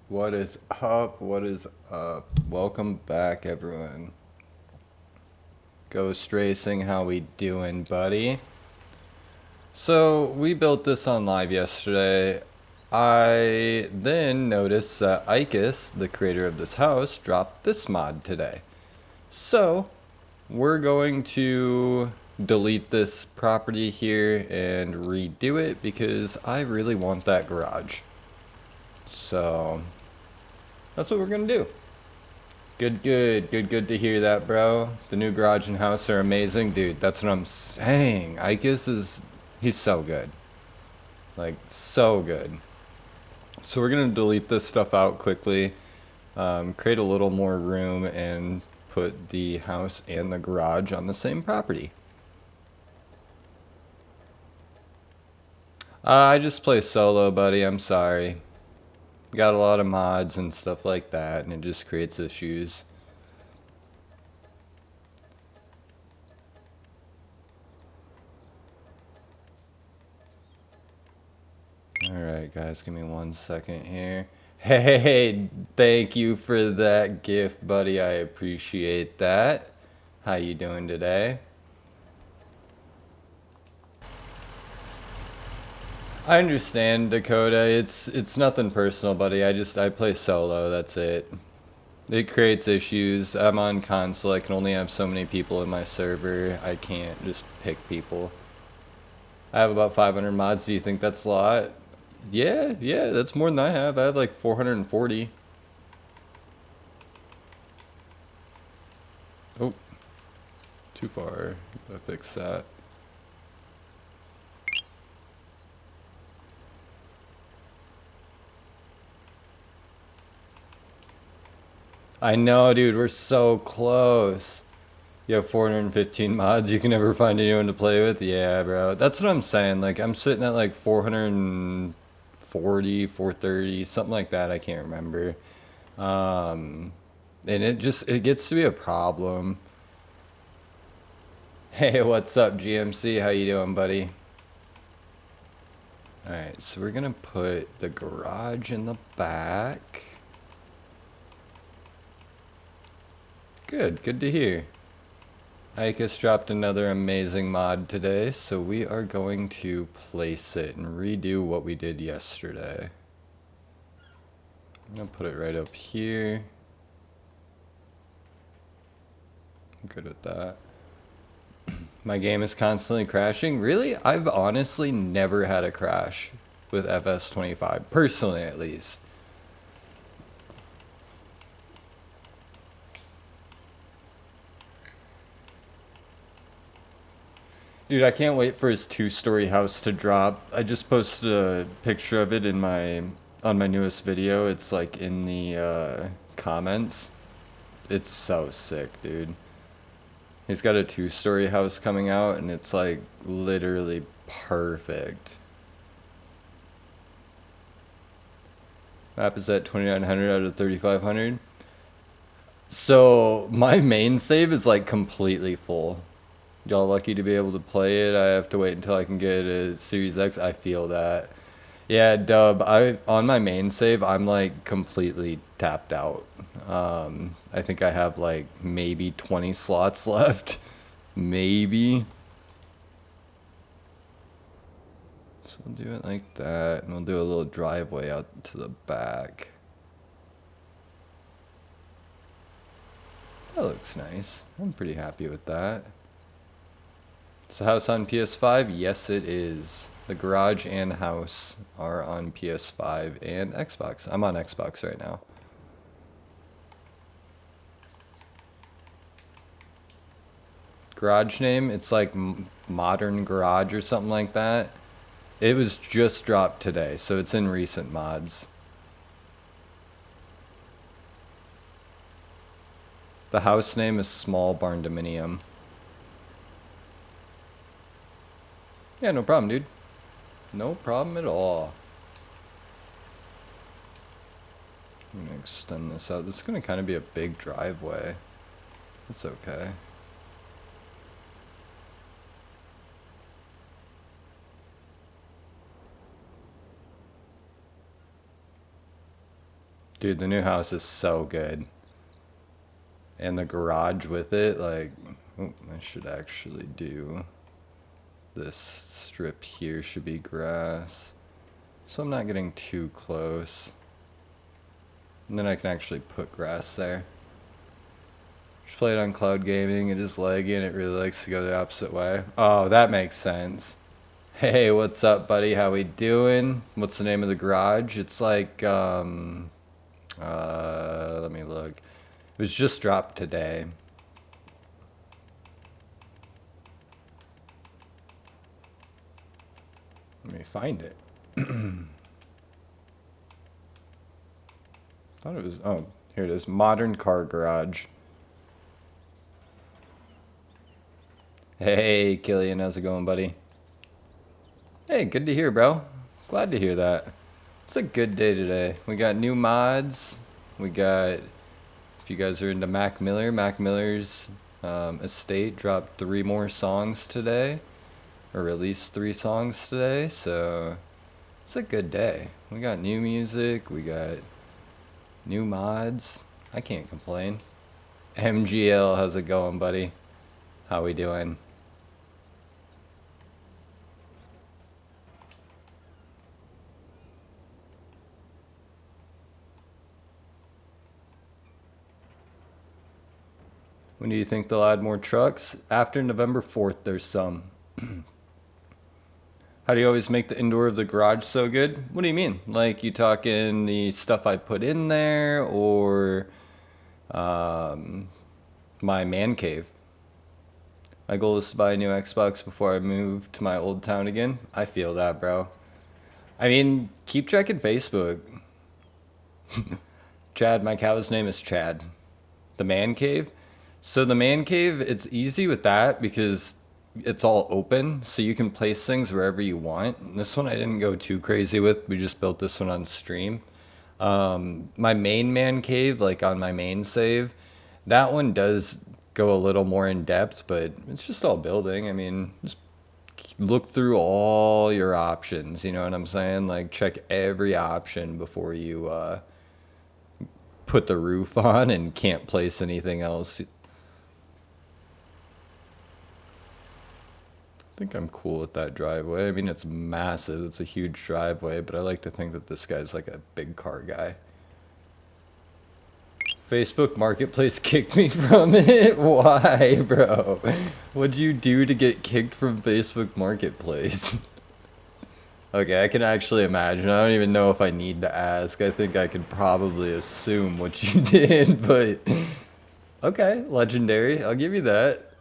What is up? What is up? Welcome back, everyone. Ghost Racing, how we doing, buddy? So, we built this on live yesterday. I then noticed that Icus, the creator of this house, dropped this mod today. So, we're going to delete this property here and redo it because I really want that garage. So, that's what we're gonna do. Good to hear that, bro. The new garage and house are amazing. Dude, that's what I'm saying. He's so good. Like, so good. So we're gonna delete this stuff out quickly, create a little more room, and put the house and the garage on the same property. I just play solo, buddy. I'm sorry. Got a lot of mods and stuff like that, and it just creates issues. Alright guys, give me 1 second here. Hey, thank you for that gift, buddy. I appreciate that. How you doing today? I understand, Dakota. It's nothing personal, buddy. I play solo, that's it. It creates issues. I'm on console. I can only have so many people in my server. I can't just pick people. I have about 500 mods. Do you think that's a lot? Yeah, that's more than I have. I have like 440. Oh, too far. Gotta fix that. I know, dude. We're so close. You have 415 mods. You can never find anyone to play with. Yeah, bro. That's what I'm saying. Like, I'm sitting at like 440, 430, something like that. I can't remember. And it gets to be a problem. Hey, what's up, GMC? How you doing, buddy? Alright, so we're gonna put the garage in the back. Good to hear. Icus dropped another amazing mod today, so we are going to place it and redo what we did yesterday. I'm gonna put it right up here. I'm good with that. My game is constantly crashing. Really? I've honestly never had a crash with FS25, personally at least. Dude, I can't wait for his 2-story house to drop. I just posted a picture of it on my newest video. It's like in the comments. It's so sick, dude. He's got a 2-story house coming out, and it's like literally perfect. Map is at 2900 out of 3500. So my main save is like completely full. Y'all lucky to be able to play it. I have to wait until I can get a Series X. I feel that. Yeah, Dub, on my main save, I'm like completely tapped out. I think I have like maybe 20 slots left. Maybe. So we'll do it like that, and we'll do a little driveway out to the back. That looks nice. I'm pretty happy with that. So house on PS5? Yes, it is. The garage and house are on PS5 and Xbox. I'm on Xbox right now. Garage name? It's like Modern Garage or something like that. It was just dropped today, so it's in recent mods. The house name is Small Barn Dominium. Yeah, no problem, dude. No problem at all. I'm gonna extend this out. This is gonna kind of be a big driveway. It's okay. Dude, the new house is so good. And the garage with it, like, oh, I should actually do this strip here should be grass. So I'm not getting too close. And then I can actually put grass there. Just play it on cloud gaming. It is laggy and it really likes to go the opposite way. Oh, that makes sense. Hey, what's up, buddy? How we doing? What's the name of the garage? It's like, let me look. It was just dropped today. Let me find it. Thought it was, oh, here it is. Modern Car Garage. Hey, Killian, how's it going, buddy? Hey, good to hear, bro. Glad to hear that. It's a good day today. We got new mods. We got, if you guys are into Mac Miller, Mac Miller's estate dropped 3 more songs today, or released 3 songs today, so it's a good day. We got new music, we got new mods. I can't complain. MGL, how's it going, buddy? How we doing? When do you think they'll add more trucks? After November 4th, there's some. How do you always make the indoor of the garage so good? What do you mean? Like, you talking the stuff I put in there, or my man cave? My goal is to buy a new Xbox before I move to my old town again. I feel that, bro. I mean, keep checking Facebook. Chad, my cow's name is Chad. The man cave? So the man cave, it's easy with that because it's all open, so you can place things wherever you want. And this one I didn't go too crazy with. We just built this one on stream. My main man cave, like on my main save, that one does go a little more in depth, but it's just all building. I mean, just look through all your options, you know what I'm saying? Like, check every option before you put the roof on and can't place anything else. I think I'm cool with that driveway. I mean, it's massive. It's a huge driveway, but I like to think that this guy's like a big car guy. Facebook Marketplace kicked me from it? Why, bro? What'd you do to get kicked from Facebook Marketplace? Okay, I can actually imagine. I don't even know if I need to ask. I think I could probably assume what you did, but... Okay, legendary. I'll give you that.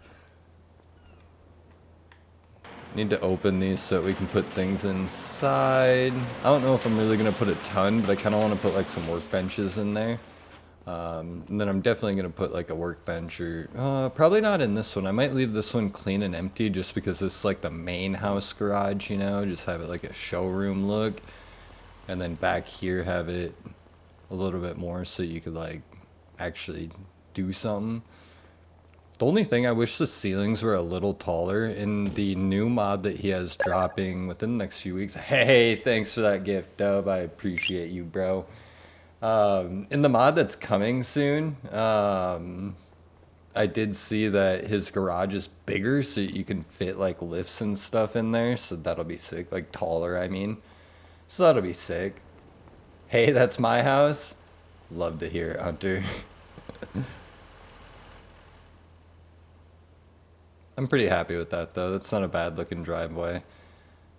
Need to open these so that we can put things inside. I don't know if I'm really going to put a ton, but I kind of want to put like some workbenches in there. And then I'm definitely going to put like a workbench or probably not in this one. I might leave this one clean and empty just because it's like the main house garage, you know, just have it like a showroom look. And then back here have it a little bit more so you could like actually do something. The only thing, I wish the ceilings were a little taller. In the new mod that he has dropping within the next few weeks. Hey, thanks for that gift, Dub. I appreciate you, bro. In the mod that's coming soon, I did see that his garage is bigger, so you can fit like lifts and stuff in there. So that'll be sick. Like taller, I mean. So that'll be sick. Hey, that's my house. Love to hear it, Hunter. I'm pretty happy with that, though. That's not a bad looking driveway.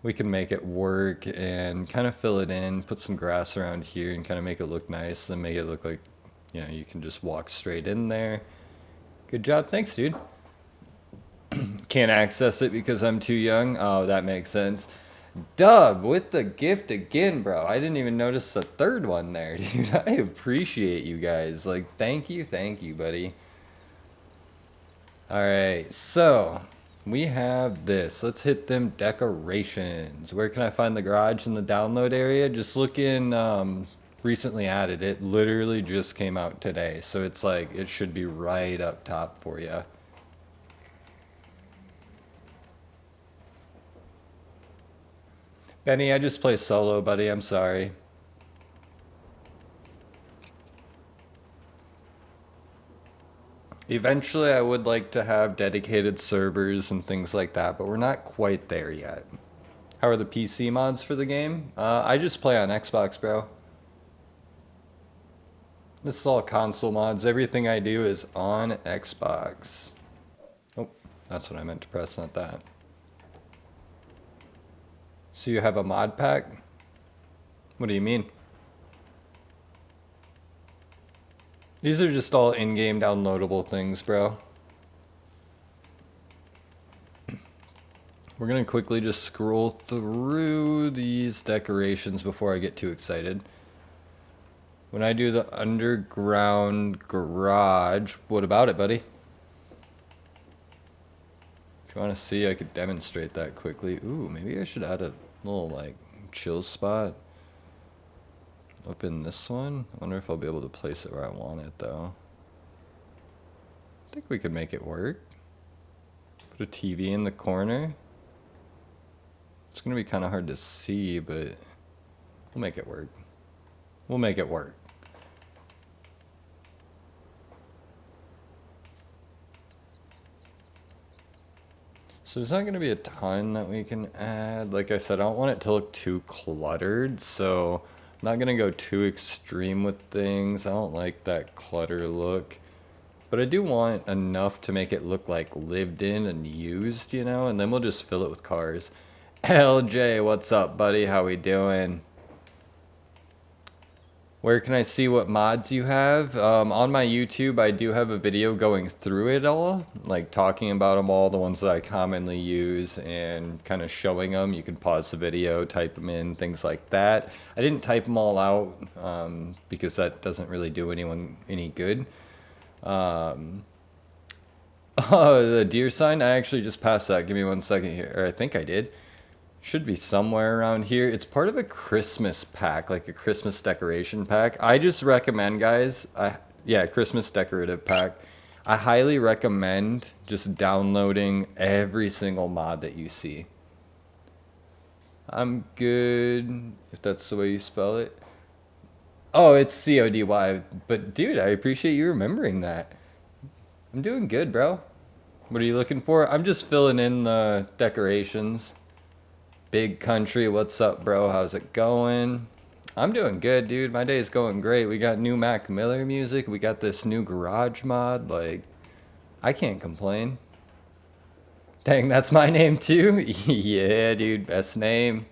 We can make it work and kind of fill it in, put some grass around here and kind of make it look nice and make it look like, you know, you can just walk straight in there. Good job. Thanks, dude. Can't access it because I'm too young. Oh, that makes sense. Dub with the gift again, bro. I didn't even notice the third one there, dude. I appreciate you guys. Like, thank you, buddy. Alright, so we have this. Let's hit them decorations. Where can I find the garage in the download area? Just look in recently added. It literally just came out today. So it's like, it should be right up top for you. Benny, I just play solo, buddy. I'm sorry. Eventually, I would like to have dedicated servers and things like that, but we're not quite there yet. How are the PC mods for the game? I just play on Xbox, bro. This is all console mods. Everything I do is on Xbox. Oh, that's what I meant to press, not that. So you have a mod pack? What do you mean? These are just all in-game downloadable things, bro. We're gonna quickly just scroll through these decorations before I get too excited. When I do the underground garage, what about it, buddy? If you want to see, I could demonstrate that quickly. Ooh, maybe I should add a little, like, chill spot up in this one. I wonder if I'll be able to place it where I want it, though. I think we could make it work. Put a TV in the corner. It's going to be kind of hard to see, but we'll make it work. We'll make it work. So there's not going to be a ton that we can add. Like I said, I don't want it to look too cluttered, so I'm not going to go too extreme with things. I don't like that clutter look. But I do want enough to make it look like lived in and used, you know? And then we'll just fill it with cars. LJ, what's up, buddy? How we doing? Where can I see what mods you have? On my YouTube, I do have a video going through it all, like talking about them all, the ones that I commonly use, and kind of showing them. You can pause the video, type them in, things like that. I didn't type them all out because that doesn't really do anyone any good. Oh, the deer sign, I actually just passed that. Give me 1 second here, or I think I did. Should be somewhere around here. It's part of a Christmas pack, like a Christmas decoration pack. I just recommend, guys, yeah, Christmas decorative pack. I highly recommend just downloading every single mod that you see. I'm good, if that's the way you spell it. Oh, it's CODY, but dude, I appreciate you remembering that. I'm doing good, bro. What are you looking for? I'm just filling in the decorations. Big Country, what's up, bro? How's it going? I'm doing good, dude. My day's going great. We got new Mac Miller music. We got this new garage mod. Like, I can't complain. Dang, that's my name too? Yeah, dude, best name.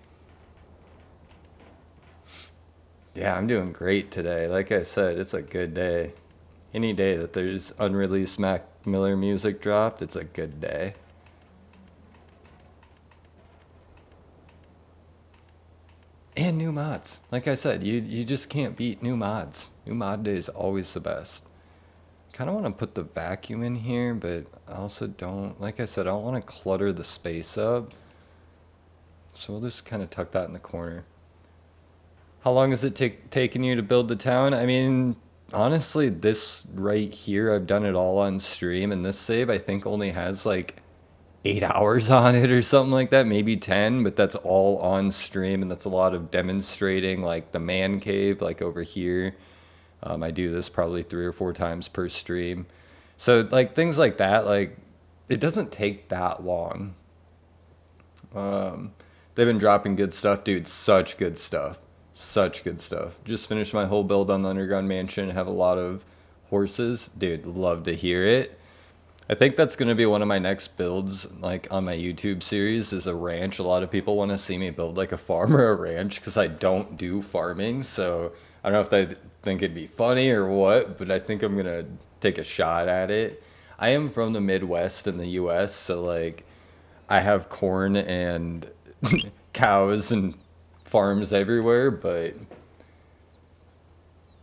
Yeah, I'm doing great today. Like I said, it's a good day. Any day that there's unreleased Mac Miller music dropped, it's a good day. And new mods. Like I said, you just can't beat new mods. New mod day is always the best. Kind of want to put the vacuum in here, but I also don't, like I said, I don't want to clutter the space up. So we'll just kind of tuck that in the corner. How long has it taken you to build the town? I mean, honestly, this right here, I've done it all on stream, and this save I think only has like 8 hours on it or something like that, maybe 10, but that's all on stream, and that's a lot of demonstrating, like the man cave, like over here. I do this probably 3 or 4 times per stream. So like things like that, like it doesn't take that long. They've been dropping good stuff, dude. Such good stuff. Such good stuff. Just finished my whole build on the underground mansion. Have a lot of horses. Dude, love to hear it. I think that's going to be one of my next builds, like on my YouTube series, is a ranch. A lot of people want to see me build like a farm or a ranch because I don't do farming. So I don't know if they think it'd be funny or what, but I think I'm going to take a shot at it. I am from the Midwest in the US, so like I have corn and cows and farms everywhere, but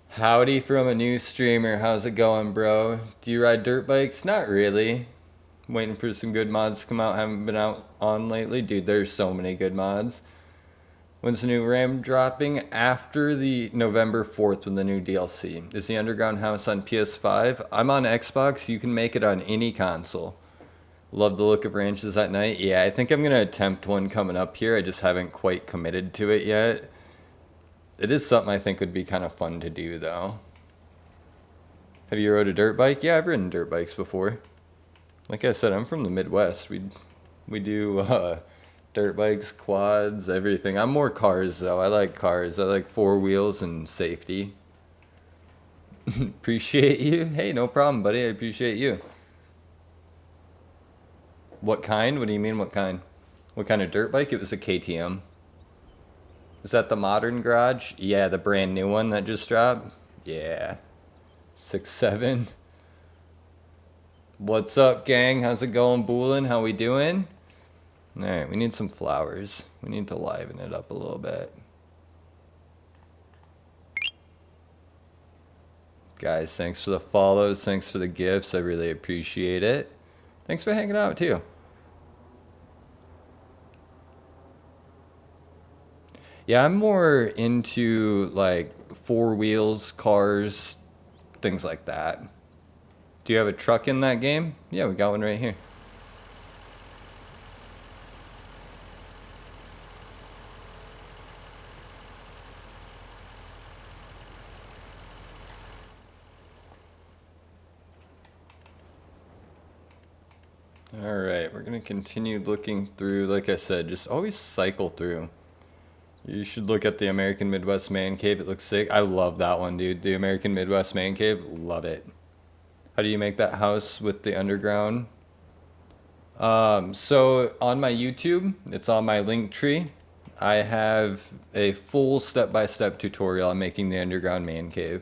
howdy from a new streamer. How's it going, bro? Do you ride dirt bikes? Not really. Waiting for some good mods to come out. Haven't been out on lately. Dude, there's so many good mods. When's the new RAM dropping? After the November 4th when the new DLC. Is the Underground House on PS5? I'm on Xbox. You can make it on any console. Love the look of ranches at night. Yeah, I think I'm going to attempt one coming up here. I just haven't quite committed to it yet. It is something I think would be kind of fun to do, though. Have you rode a dirt bike? Yeah, I've ridden dirt bikes before. Like I said, I'm from the Midwest. We do dirt bikes, quads, everything. I'm more cars though. I like cars. I like four wheels and safety. Appreciate you. Hey, no problem, buddy. I appreciate you. What kind? What do you mean, what kind? What kind of dirt bike? It was a KTM. Is that the modern garage? Yeah, the brand new one that just dropped? Yeah. 6.7. What's up, gang? How's it going, Boolin? How we doing? Alright, we need some flowers. We need to liven it up a little bit. Guys, thanks for the follows. Thanks for the gifts. I really appreciate it. Thanks for hanging out, too. Yeah, I'm more into, like, four wheels, cars, things like that. Do you have a truck in that game? Yeah, we got one right here. Alright, we're going to continue looking through. Like I said, just always cycle through. You should look at the American Midwest Man Cave. It looks sick. I love that one, dude. The American Midwest Man Cave. Love it. How do you make that house with the underground? So on my YouTube, it's on my link tree. I have a full step-by-step tutorial on making the underground man cave.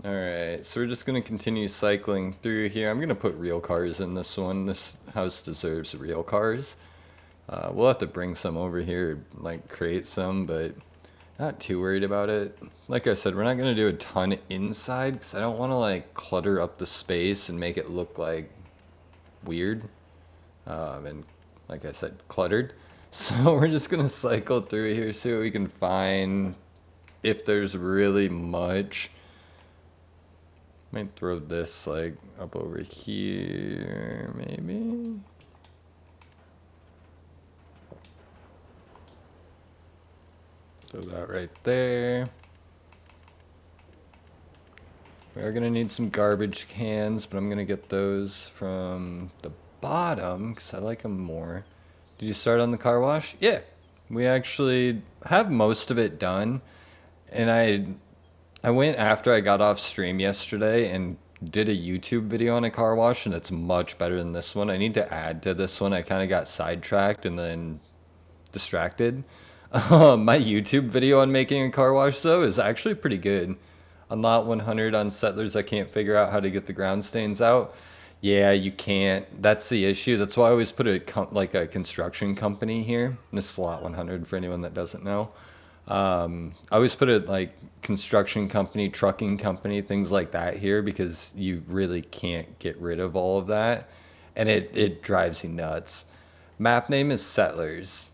Alright, so we're just going to continue cycling through here. I'm going to put real cars in this one. This house deserves real cars. We'll have to bring some over here, like create some, but not too worried about it. Like I said, we're not going to do a ton inside because I don't want to like clutter up the space and make it look like weird. And like I said, cluttered. So we're just going to cycle through here, see what we can find. If there's really much. Might throw this like up over here, maybe. Throw that right there. We are gonna need some garbage cans, but I'm gonna get those from the bottom because I like them more. Did you start on the car wash? Yeah, we actually have most of it done, and I went after I got off stream yesterday and did a YouTube video on a car wash, and it's much better than this one. I need to add to this one. I kind of got sidetracked and then distracted. My YouTube video on making a car wash, though, is actually pretty good. On Lot 100 on Settlers, I can't figure out how to get the ground stains out. Yeah, you can't. That's the issue. That's why I always put like a construction company here. This is Lot 100 for anyone that doesn't know. I always put it like construction company, trucking company, things like that here because you really can't get rid of all of that. And it drives you nuts. Map name is Settlers.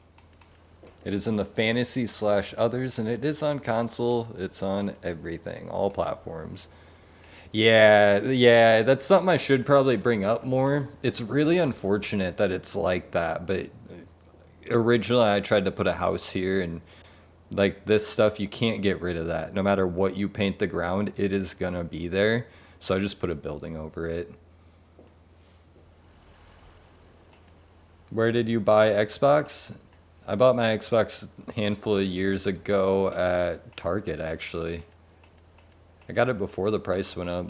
It is in the fantasy/others, and it is on console. It's on everything, all platforms. Yeah, that's something I should probably bring up more. It's really unfortunate that it's like that, but originally I tried to put a house here, and like this stuff, you can't get rid of that. No matter what you paint the ground, it is gonna be there. So I just put a building over it. Where did you buy Xbox? I bought my Xbox a handful of years ago at Target, actually. I got it before the price went up,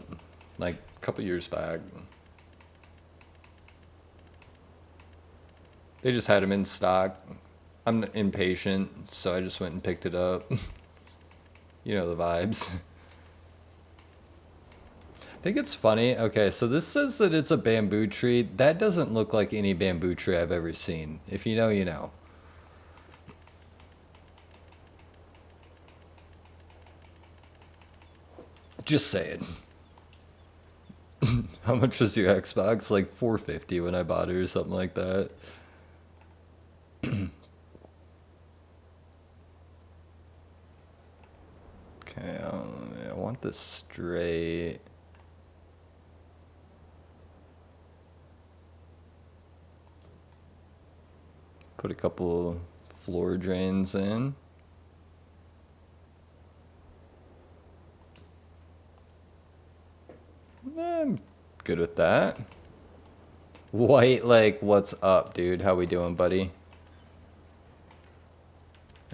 like a couple years back. They just had them in stock. I'm impatient, so I just went and picked it up. You know the vibes. I think it's funny. Okay, so this says that it's a bamboo tree. That doesn't look like any bamboo tree I've ever seen. If you know, you know. Just saying. How much was your Xbox? Like 450 when I bought it or something like that. Okay, I want this straight. Put a couple floor drains in. I'm good with that. White, like, what's up, dude? How we doing, buddy?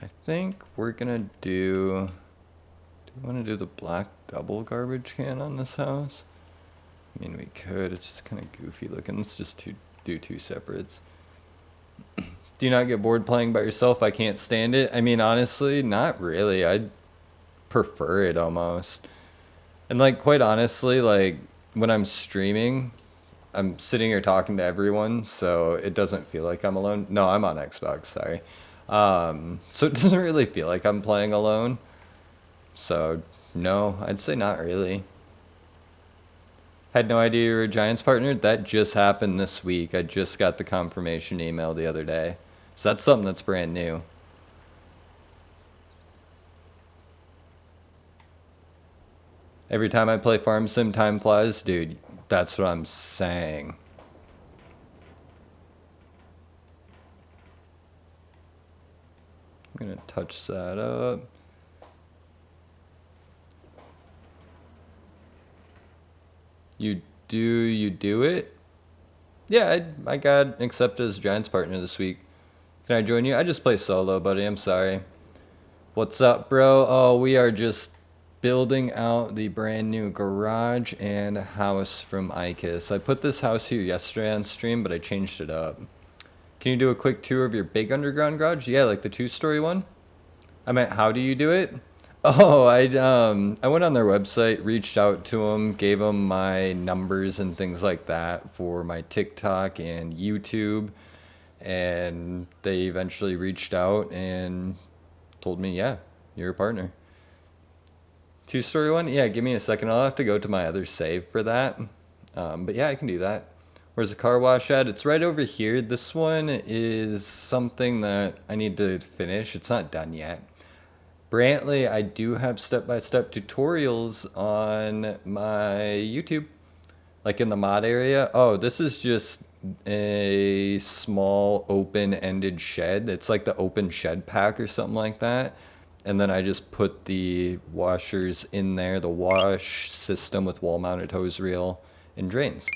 I think we're gonna do... Do we want to do the black double garbage can on this house? I mean, we could. It's just kind of goofy looking. Let's just do two separates. Do you not get bored playing by yourself? I can't stand it. I mean, honestly, not really. I'd prefer it almost. And like, quite honestly, like when I'm streaming, I'm sitting here talking to everyone, so it doesn't feel like I'm alone. No, I'm on Xbox, sorry. So it doesn't really feel like I'm playing alone. So no, I'd say not really. Had no idea you were a Giants partner. That just happened this week. I just got the confirmation email the other day. So that's something that's brand new. Every time I play Farm Sim, time flies. Dude, that's what I'm saying. I'm gonna touch that up. You do it? Yeah, I got accepted as Giants partner this week. Can I join you? I just play solo, buddy. I'm sorry. What's up, bro? Oh, we are just building out the brand new garage and house from IKIS. I put this house here yesterday on stream, but I changed it up. Can you do a quick tour of your big underground garage? Yeah, like the 2-story one? I meant, how do you do it? Oh, I went on their website, reached out to them, gave them my numbers and things like that for my TikTok and YouTube, and they eventually reached out and told me, yeah, you're a partner. 2-story one? Yeah, give me a second. I'll have to go to my other save for that. But yeah, I can do that. Where's the car wash at? It's right over here. This one is something that I need to finish. It's not done yet. Brantley, I do have step-by-step tutorials on my YouTube, like in the mod area. Oh, this is just a small open-ended shed. It's like the open shed pack or something like that. And then I just put the washers in there, the wash system with wall-mounted hose reel and drains.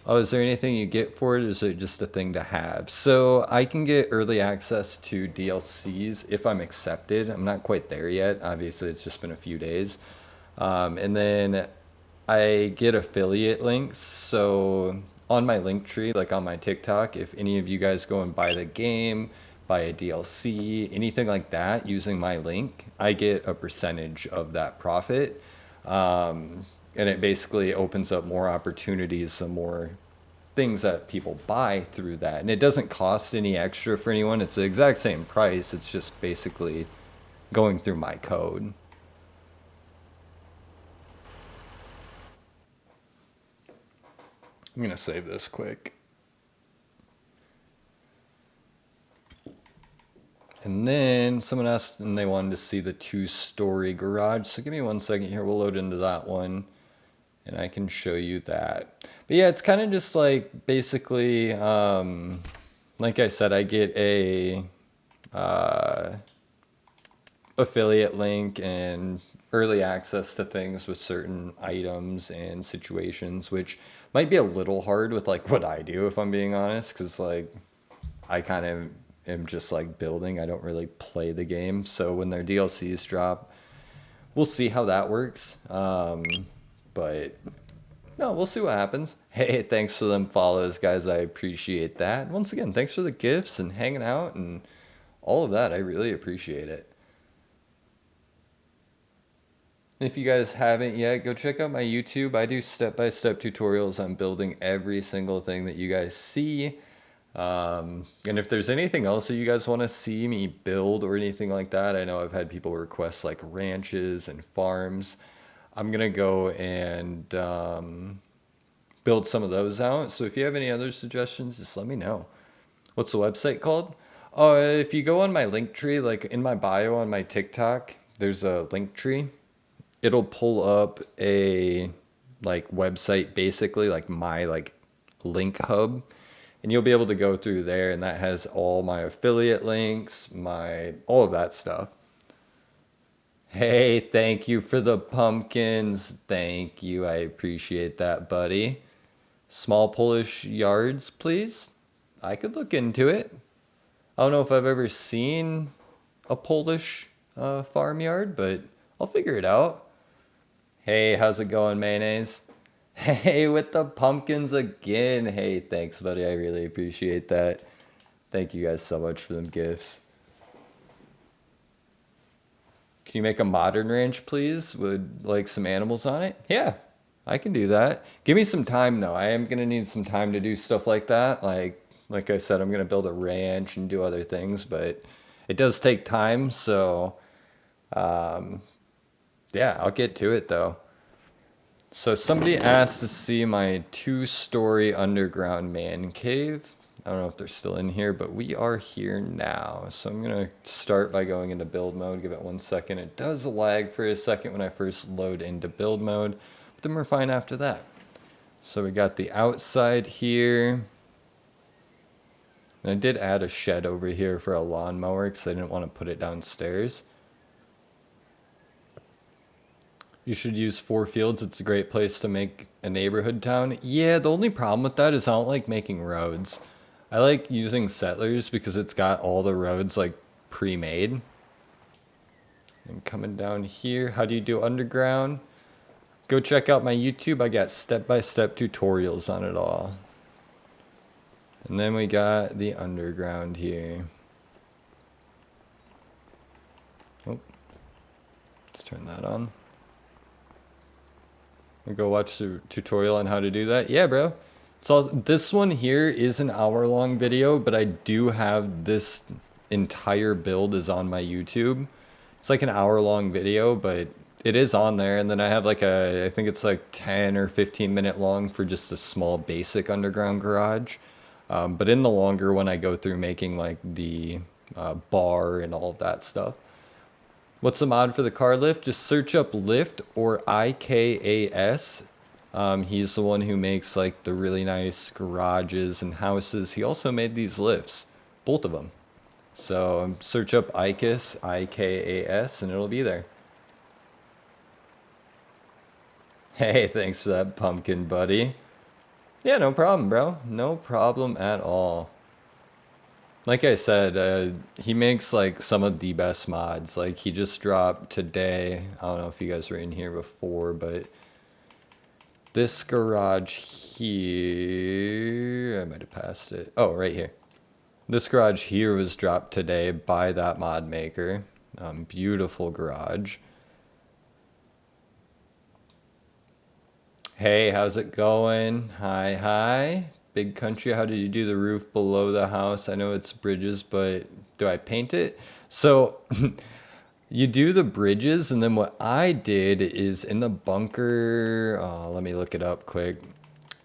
Oh, is there anything you get for it, or is it just a thing to have? So I can get early access to DLCs if I'm accepted. I'm not quite there yet. Obviously, it's just been a few days. And then I get affiliate links. So on my link tree, like on my TikTok, if any of you guys go and buy the game, buy a DLC, anything like that using my link, I get a percentage of that profit. And it basically opens up more opportunities, some more things that people buy through that. And it doesn't cost any extra for anyone. It's the exact same price. It's just basically going through my code. I'm going to save this quick. And then someone asked and they wanted to see the 2-story garage. So give me 1 second here. We'll load into that one. And I can show you that. But yeah, it's kind of just like basically, like I said, I get a affiliate link and early access to things with certain items and situations, which might be a little hard with like what I do, if I'm being honest, because like I kind of am just like building. I don't really play the game. So when their DLCs drop, we'll see how that works. But no, we'll see what happens. Hey, thanks for them follows, guys. I appreciate that. Once again, thanks for the gifts and hanging out and all of that. I really appreciate it. If you guys haven't yet, go check out my YouTube. I do step-by-step tutorials on building every single thing that you guys see. And if there's anything else that you guys want to see me build or anything like that, I know I've had people request like ranches and farms. I'm going to go and build some of those out. So if you have any other suggestions, just let me know. What's the website called? Oh, if you go on my link tree, like in my bio on my TikTok, there's a link tree. It'll pull up a like website, basically like my like link hub. and you'll be able to go through there, and that has all my affiliate links, all of that stuff. Hey, thank you for the pumpkins. Thank you. I appreciate that, buddy. Small Polish yards, please. I could look into it. I don't know if I've ever seen a Polish farmyard, but I'll figure it out. Hey, how's it going, mayonnaise? Hey, with the pumpkins again. Hey, thanks, buddy. I really appreciate that. Thank you guys so much for them gifts. Can you make a modern ranch, please, with like some animals on it? Yeah, I can do that. Give me some time though. I am gonna need some time to do stuff like that. Like I said, I'm gonna build a ranch and do other things, but it does take time. So, yeah, I'll get to it though. So somebody asked to see my 2-story underground man cave. I don't know if they're still in here, but we are here now. So I'm gonna start by going into build mode. Give it 1 second. It does lag for a second when I first load into build mode, but then we're fine after that. So we got the outside here. And I did add a shed over here for a lawnmower because I didn't want to put it downstairs. You should use 4 fields. It's a great place to make a neighborhood town. Yeah, the only problem with that is I don't like making roads. I like using Settlers because it's got all the roads like pre-made. And coming down here, how do you do underground? Go check out my YouTube. I got step-by-step tutorials on it all. And then we got the underground here. Oh, let's turn that on. Go watch the tutorial on how to do that. Yeah, bro. So this one here is an hour-long video, but I do have this entire build is on my YouTube. It's like an hour-long video, but it is on there. And then I have like I think it's like 10 or 15 minute long for just a small basic underground garage. But in the longer one, I go through making like the bar and all of that stuff. What's the mod for the car lift? Just search up Lift or IKAS. He's the one who makes like the really nice garages and houses. He also made these lifts, both of them. So search up IKAS, IKAS, and it'll be there. Hey, thanks for that pumpkin, buddy. Yeah, no problem, bro. No problem at all. Like I said, he makes like some of the best mods. Like he just dropped today. I don't know if you guys were in here before, but this garage here, I might have passed it. Oh, right here. This garage here was dropped today by that mod maker. Beautiful garage. Hey, how's it going? Hi, hi. Big Country, how did you do the roof below the house? I know it's bridges, but do I paint it? So you do the bridges, and then what I did is in the bunker, let me look it up quick.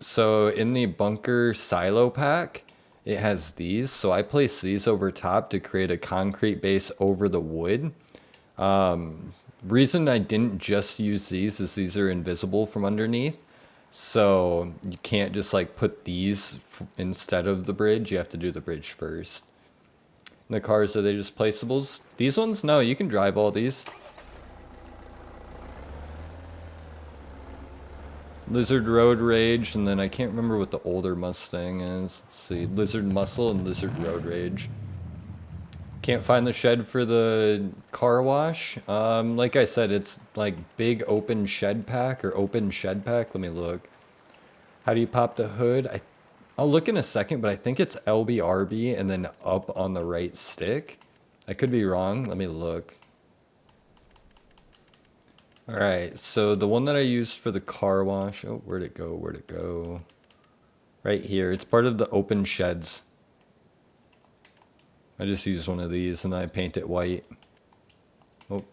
So in the bunker silo pack, it has these. So I place these over top to create a concrete base over the wood. Reason I didn't just use these is these are invisible from underneath. So you can't just like put these instead of the bridge. You have to do the bridge first. And the cars, are they just placeables? These ones? No, you can drive all these. Lizard Road Rage, and then I can't remember what the older Mustang is. Let's see, Lizard Muscle and Lizard Road Rage. Can't find the shed for the car wash. Like I said, it's like big open shed pack or open shed pack. Let me look. How do you pop the hood? I'll look in a second, but I think it's LBRB and then up on the right stick. I could be wrong. Let me look. All right, so the one that I used for the car wash. Oh, where'd it go? Where'd it go? Right here. It's part of the open sheds. I just use one of these and I paint it white. Oh.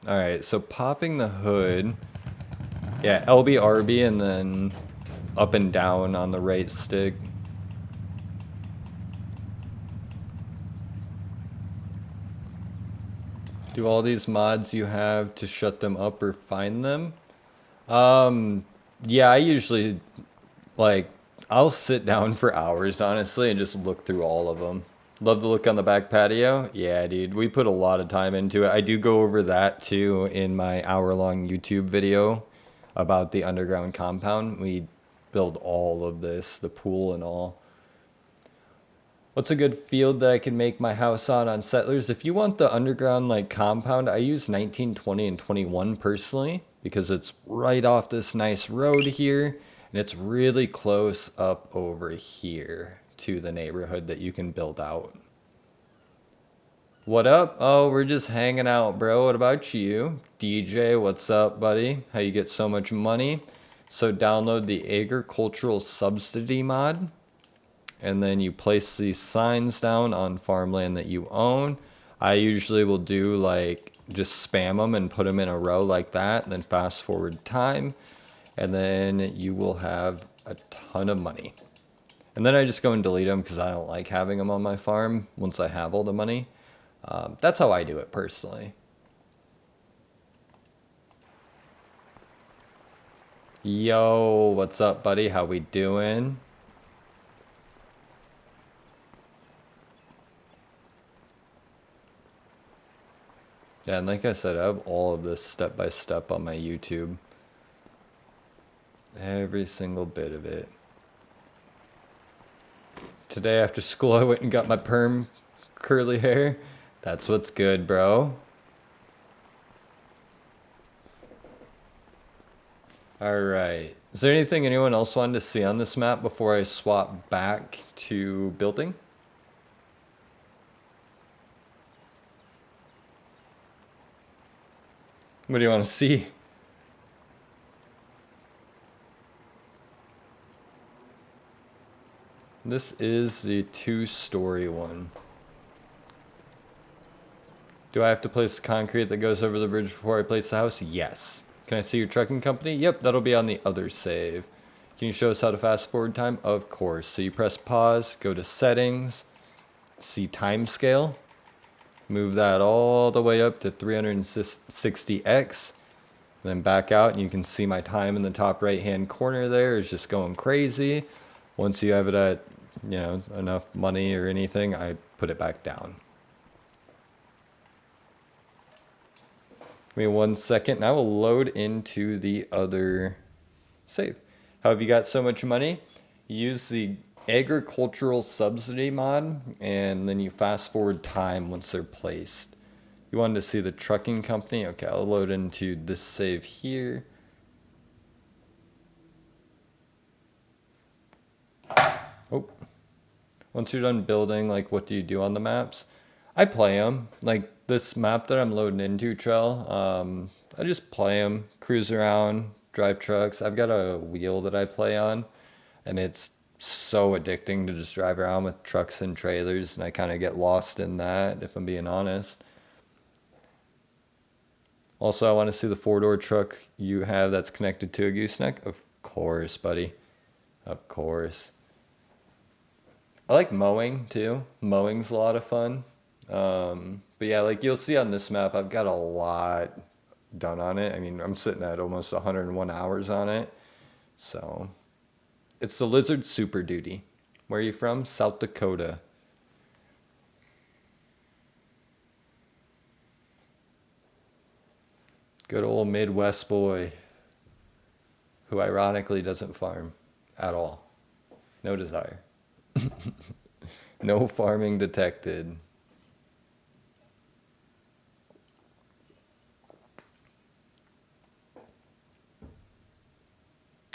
Alright, so popping the hood. Yeah, LBRB and then up and down on the right stick. Do all these mods you have to shut them up or find them? Yeah, I usually Like, I'll sit down for hours, honestly, and just look through all of them. Love to look on the back patio. Yeah, dude, we put a lot of time into it. I do go over that too in my hour-long YouTube video about the underground compound. We build all of this, the pool and all. What's a good field that I can make my house on Settlers? If you want the underground like compound, I use 1920 and 21 personally because it's right off this nice road here and it's really close up over here to the neighborhood that you can build out. What up? Oh, we're just hanging out, bro. What about you? DJ, what's up, buddy? How you get so much money? So download the agricultural subsidy mod. And then you place these signs down on farmland that you own. I usually will do like just spam them and put them in a row like that, and then fast forward time, and then you will have a ton of money. And then I just go and delete them because I don't like having them on my farm once I have all the money. That's how I do it personally. Yo, what's up, buddy? How we doing? Yeah, and like I said, I have all of this step by step on my YouTube. Every single bit of it. Today after school, I went and got my perm curly hair. That's what's good, bro. Alright. Is there anything anyone else wanted to see on this map before I swap back to building? What do you want to see? This is the 2-story one. Do I have to place concrete that goes over the bridge before I place the house? Yes. Can I see your trucking company? Yep, that'll be on the other save. Can you show us how to fast forward time? Of course. So you press pause, go to settings, see timescale, move that all the way up to 360x, then back out and you can see my time in the top right hand corner there is just going crazy. Once you have it at, you know, enough money or anything, I put it back down. Give me 1 second and I will load into the other save. How have you got so much money? Use the agricultural subsidy mod and then you fast forward time once they're placed. You wanted to see the trucking company? Okay, I'll load into this save here. Oh, once you're done building, like what do you do on the maps? I play them. Like this map that I'm loading into, Trell, I just play them, cruise around, drive trucks. I've got a wheel that I play on, and it's so addicting to just drive around with trucks and trailers, and I kind of get lost in that, if I'm being honest. Also, I want to see the 4-door truck you have that's connected to a gooseneck. Of course, buddy. Of course. I like mowing, too. Mowing's a lot of fun. But yeah, like you'll see on this map, I've got a lot done on it. I mean, I'm sitting at almost 101 hours on it. So, it's the Lizard Super Duty. Where are you from? South Dakota. Good old Midwest boy, who ironically doesn't farm at all. No desire. No farming detected.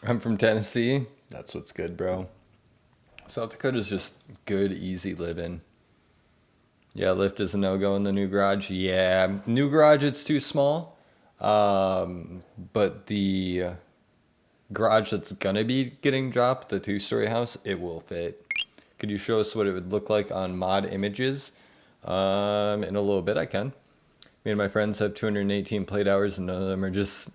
I'm from Tennessee. That's what's good, bro. South Dakota's just good, easy living. Yeah, lift is a no-go in the new garage. Yeah, new garage, it's too small. But the garage that's gonna be getting dropped, the 2-story house, it will fit. Could you show us what it would look like on mod images? In a little bit, I can. Me and my friends have 218 plate hours, and none of them are just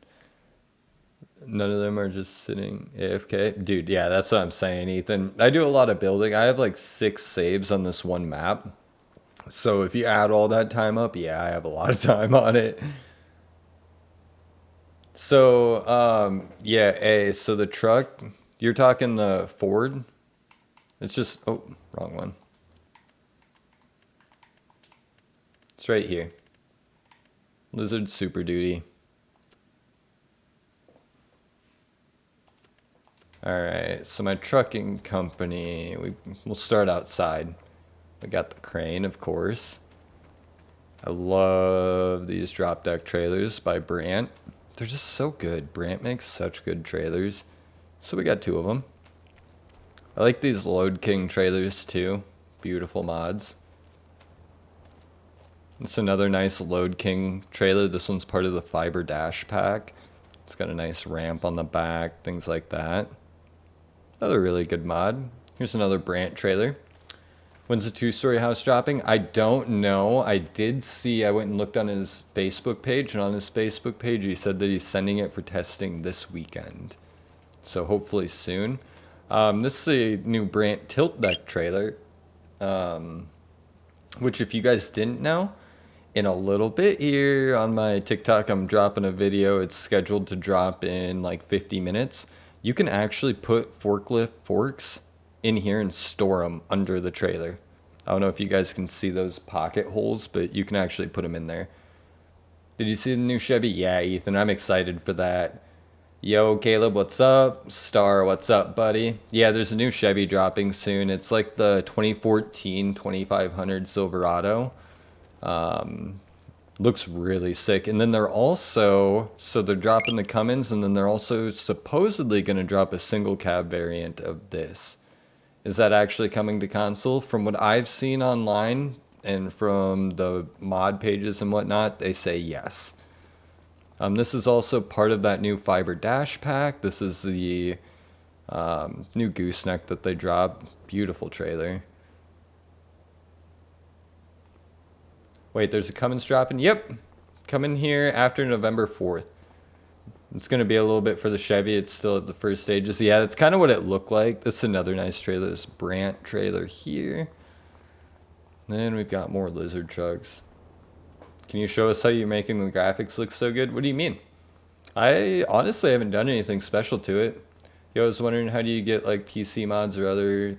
sitting AFK. Dude, yeah, that's what I'm saying, Ethan. I do a lot of building. I have like 6 saves on this one map. So if you add all that time up, yeah, I have a lot of time on it. So, yeah, so the truck, You're talking the Ford? It's just, oh, wrong one. It's right here. Lizard Super Duty. Alright, so my trucking company, we'll start outside. We got the crane, of course. I love these drop deck trailers by Brandt. They're just so good. Brandt makes such good trailers. So we got 2 of them. I like these Load King trailers too. Beautiful mods. It's another nice Load King trailer. This one's part of the Fiber Dash pack. It's got a nice ramp on the back, things like that. Another really good mod. Here's another Brandt trailer. When's the 2-story house dropping? I don't know. I did see, I went and looked on his Facebook page, and on his Facebook page he said that he's sending it for testing this weekend. So hopefully soon. This is a new Brandt tilt deck trailer, which if you guys didn't know, in a little bit here on my TikTok, I'm dropping a video. It's scheduled to drop in like 50 minutes. You can actually put forklift forks in here and store them under the trailer. I don't know if you guys can see those pocket holes, but you can actually put them in there. Did you see the new Chevy? Yeah, Ethan, I'm excited for that. Yo, Caleb, what's up? Star, what's up, buddy? Yeah, there's a new Chevy dropping soon. It's like the 2014 2500 Silverado. Looks really sick. And then they're also, so they're dropping the Cummins, and then they're also supposedly going to drop a single cab variant of this. Is that actually coming to console? From what I've seen online and from the mod pages and whatnot, they say yes. This is also part of that new Fiber Dash pack. This is the new gooseneck that they dropped. Beautiful trailer. Wait, there's a Cummins dropping? Yep. Coming here after November 4th. It's going to be a little bit for the Chevy. It's still at the first stages. Yeah, that's kind of what it looked like. This is another nice trailer. This Brandt trailer here. Then we've got more lizard trucks. Can you show us how you're making the graphics look so good? What do you mean? I honestly haven't done anything special to it. I was wondering, how do you get like PC mods or other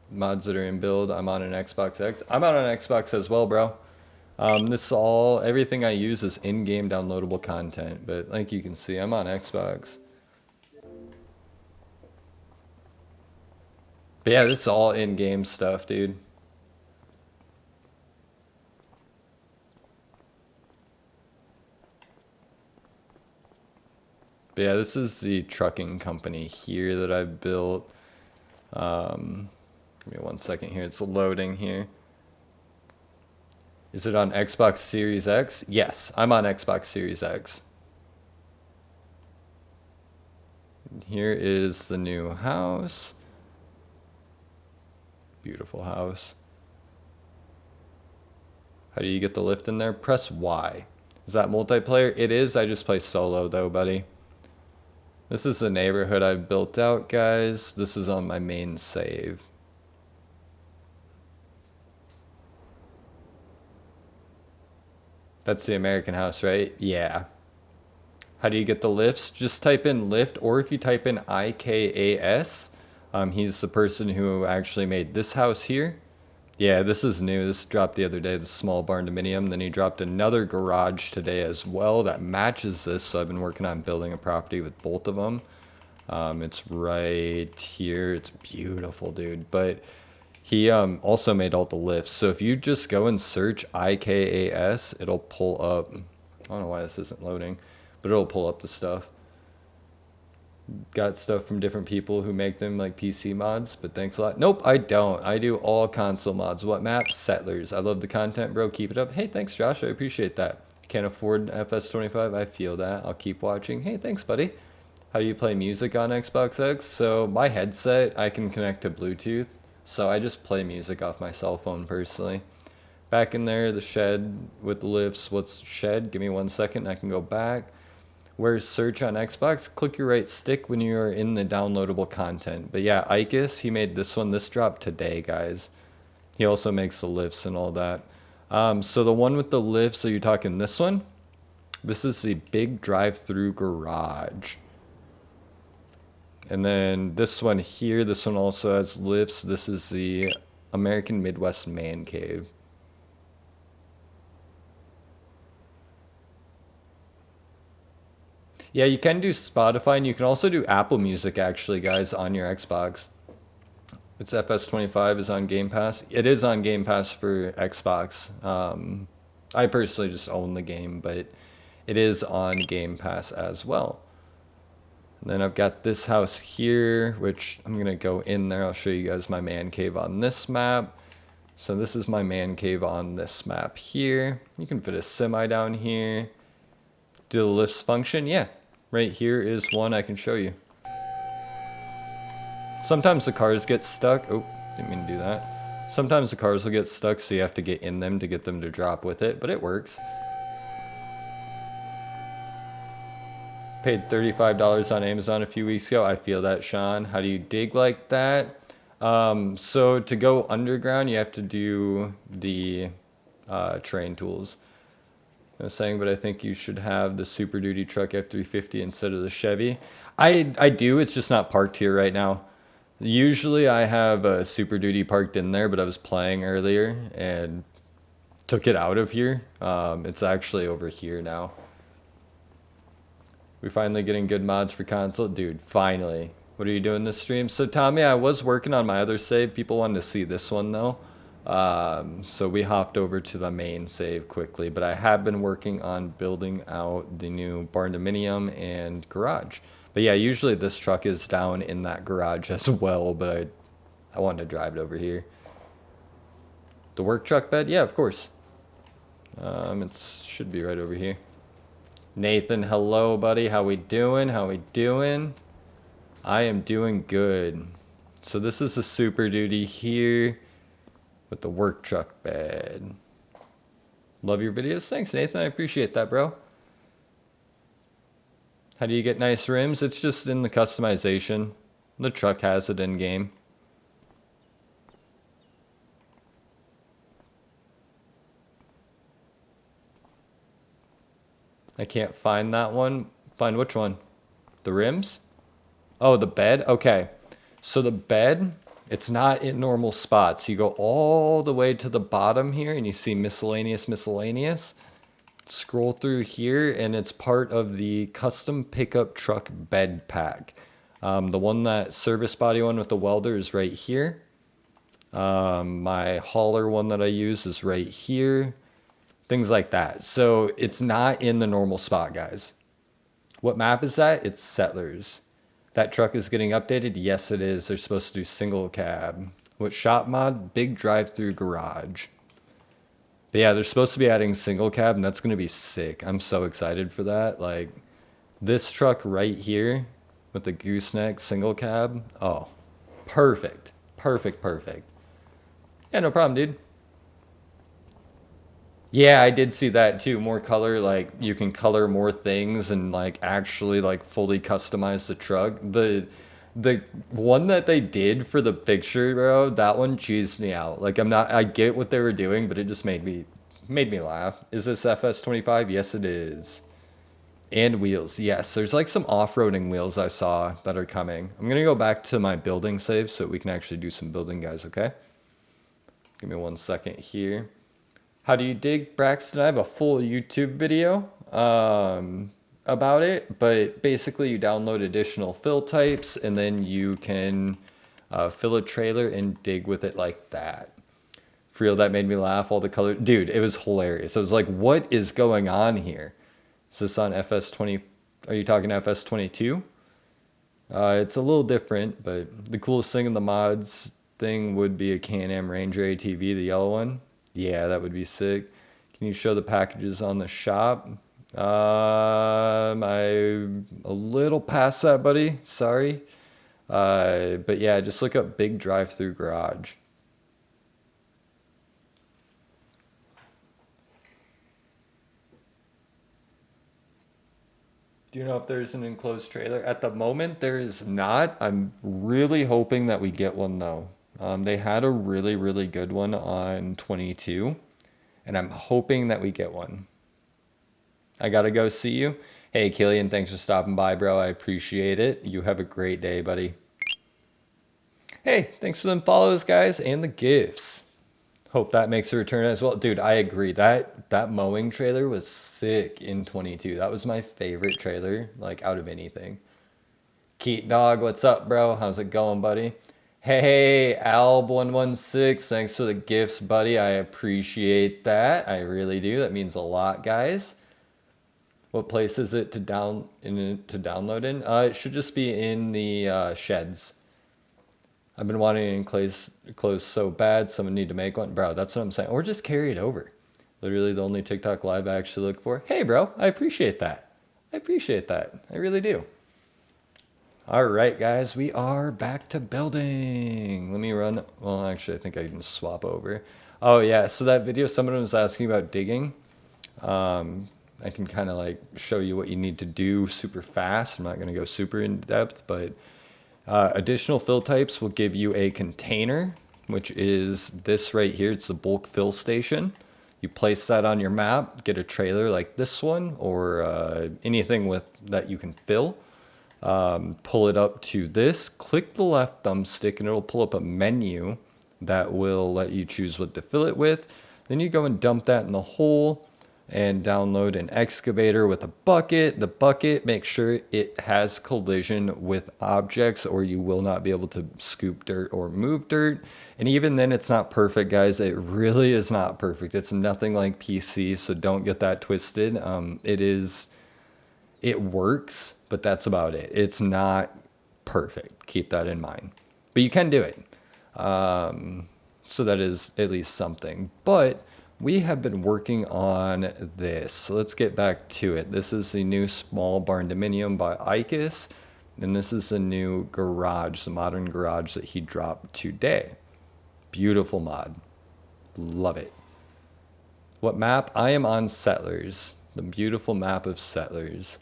mods that are in build? I'm on an Xbox X. I'm on an Xbox as well, bro. Everything I use is in-game downloadable content, but like you can see, I'm on Xbox. But yeah, this is all in-game stuff, dude. But yeah, this is the trucking company here that I've built. Give me 1 second here. It's loading here. Is it on Xbox Series X? Yes, I'm on Xbox Series X. Here is the new house. Beautiful house. How do you get the lift in there? Press Y. Is that multiplayer? It is. I just play solo though, buddy. This is the neighborhood I've built out, guys. This is on my main save. That's the American house, right? Yeah. How do you get the lifts? Just type in lift, or if you type in IKAS, he's the person who actually made this house here. Yeah, this is new. This dropped the other day, the small barn dominium. Then he dropped another garage today as well that matches this. So I've been working on building a property with both of them. It's right here. It's beautiful, dude. But he also made all the lifts. So if you just go and search IKAS, it'll pull up. I don't know why this isn't loading, but it'll pull up the stuff. Got stuff from different people who make them like PC mods, but thanks a lot. Nope, I don't. I do all console mods. What map? Settlers. I love the content, bro. Keep it up. Hey, thanks, Josh. I appreciate that. Can't afford FS25. I feel that. I'll keep watching. Hey, thanks, buddy. How do you play music on Xbox X? So my headset, I can connect to Bluetooth, so I just play music off my cell phone personally. Back in there, the shed with the lifts. What's shed? Give me 1 second. I can go back. Where's search on Xbox? Click your right stick when you are in the downloadable content. But yeah, Ikis, he made this one. This dropped today, guys. He also makes the lifts and all that. So the one with the lifts, are you talking this one? This is the big drive-through garage. And then this one here, this one also has lifts. This is the American Midwest Man Cave. Yeah, you can do Spotify, and you can also do Apple Music, actually, guys, on your Xbox. It's FS25 is on Game Pass. It is on Game Pass for Xbox. I personally just own the game, but it is on Game Pass as well. And then I've got this house here, which I'm going to go in there. I'll show you guys my man cave on this map. So this is my man cave on this map here. You can fit a semi down here. Do the lifts function? Yeah. Right here is one I can show you. Sometimes the cars get stuck. Oh, didn't mean to do that. Sometimes the cars will get stuck, so you have to get in them to get them to drop with it, but it works. Paid $35 on Amazon a few weeks ago. I feel that, Sean. How do you dig like that? So to go underground, you have to do the train tools. I was saying, but I think you should have the Super Duty truck F350 instead of the Chevy. I do. It's just not parked here right now. Usually I have a Super Duty parked in there, but I was playing earlier and took it out of here. It's actually over here now. We're finally getting good mods for console. Dude, finally. What are you doing this stream? So Tommy, I was working on my other save. People wanted to see this one though. So we hopped over to the main save quickly, but I have been working on building out the new barn dominium and garage. But yeah, usually this truck is down in that garage as well, but I wanted to drive it over here. The work truck bed? Yeah, of course. It should be right over here. Nathan, hello, buddy. How we doing? How we doing? I am doing good. So this is the Super Duty here with the work truck bed. Love your videos. Thanks, Nathan. I appreciate that, bro. How do you get nice rims? It's just in the customization. The truck has it in game. I can't find that one. Find which one? The rims? Oh, the bed? Okay. So the bed, it's not in normal spots. You go all the way to the bottom here and you see miscellaneous, miscellaneous. Scroll through here and it's part of the custom pickup truck bed pack. The one that service body one with the welder is right here. My hauler one that I use is right here. Things like that. So it's not in the normal spot, guys. What map is that? It's Settlers. That truck is getting updated? Yes, it is. They're supposed to do single cab. What shop mod? Big drive-through garage. But yeah, they're supposed to be adding single cab, and that's going to be sick. I'm so excited for that. Like, this truck right here with the gooseneck single cab. Oh, perfect. Perfect, perfect. Yeah, no problem, dude. Yeah, I did see that too. More color, like you can color more things and like actually like fully customize the truck. The one that they did for the picture, bro, that one cheesed me out. Like I get what they were doing, but it just made me laugh. Is this FS25? Yes, it is. And wheels. Yes, there's like some off-roading wheels I saw that are coming. I'm gonna go back to my building save so we can actually do some building, guys, okay? Give me 1 second here. How do you dig, Braxton? I have a full YouTube video about it, but basically you download additional fill types and then you can fill a trailer and dig with it like that. For real, that made me laugh. All the color, dude, it was hilarious. I was like, what is going on here? Is this on FS20? Are you talking FS22? It's a little different, but the coolest thing in the mods thing would be a Can-Am Ranger ATV, the yellow one. Yeah, that would be sick. Can you show the packages on the shop? I'm a little past that, buddy. Sorry. But yeah, just look up big drive-through garage. Do you know if there's an enclosed trailer? At the moment, there is not. I'm really hoping that we get one though. They had a really, really good one on 22, and I'm hoping that we get one. I gotta go see you. Hey, Killian, thanks for stopping by, bro. I appreciate it. You have a great day, buddy. Hey, thanks for them follows, guys, and the gifts. Hope that makes a return as well. Dude, I agree. That mowing trailer was sick in 22. That was my favorite trailer, like, out of anything. Keat Dog, what's up, bro? How's it going, buddy? Hey, Alb116, thanks for the gifts, buddy. I appreciate that. I really do. That means a lot, guys. What place is it to download in? It should just be in the sheds. I've been wanting to enclose clothes so bad. Someone need to make one, bro. That's what I'm saying. Or just carry it over. Literally the only TikTok live I actually look for. Hey, bro, I appreciate that. I appreciate that. I really do. All right, guys, we are back to building. Let me run. Well, actually, I think I can swap over. Oh yeah, so that video, someone was asking about digging. I can kind of like show you what you need to do super fast. I'm not going to go super in depth, but additional fill types will give you a container, which is this right here. It's the bulk fill station. You place that on your map, get a trailer like this one, or anything with that you can fill. Pull it up to this, click the left thumbstick, and it'll pull up a menu that will let you choose what to fill it with. Then you go and dump that in the hole and download an excavator with a bucket. The bucket, make sure it has collision with objects or you will not be able to scoop dirt or move dirt. And even then, it's not perfect, guys. It really is not perfect. It's nothing like PC, so don't get that twisted. It works, but that's about it. It's not perfect. Keep that in mind. But you can do it. So that is at least something. But we have been working on this. So let's get back to it. This is the new small barn dominium by Icus. And this is the new garage, the modern garage that he dropped today. Beautiful mod. Love it. What map? I am on Settlers. The beautiful map of Settlers.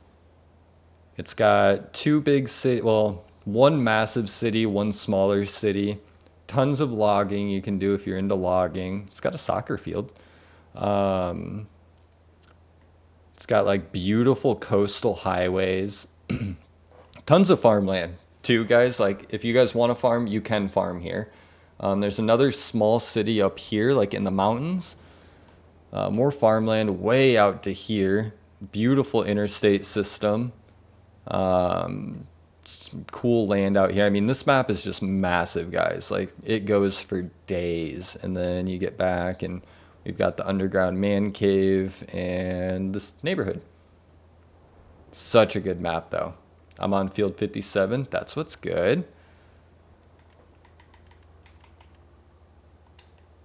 It's got two big city, well, one massive city, one smaller city. Tons of logging you can do if you're into logging. It's got a soccer field. It's got like beautiful coastal highways. Tons of farmland too, guys. Like if you guys want to farm, you can farm here. There's another small city up here, like in the mountains. More farmland way out to here. Beautiful interstate system. Some cool land out here. I mean, this map is just massive, guys. Like it goes for days, and then you get back and we've got the underground man cave and this neighborhood. Such a good map though. I'm on field 57. That's what's good.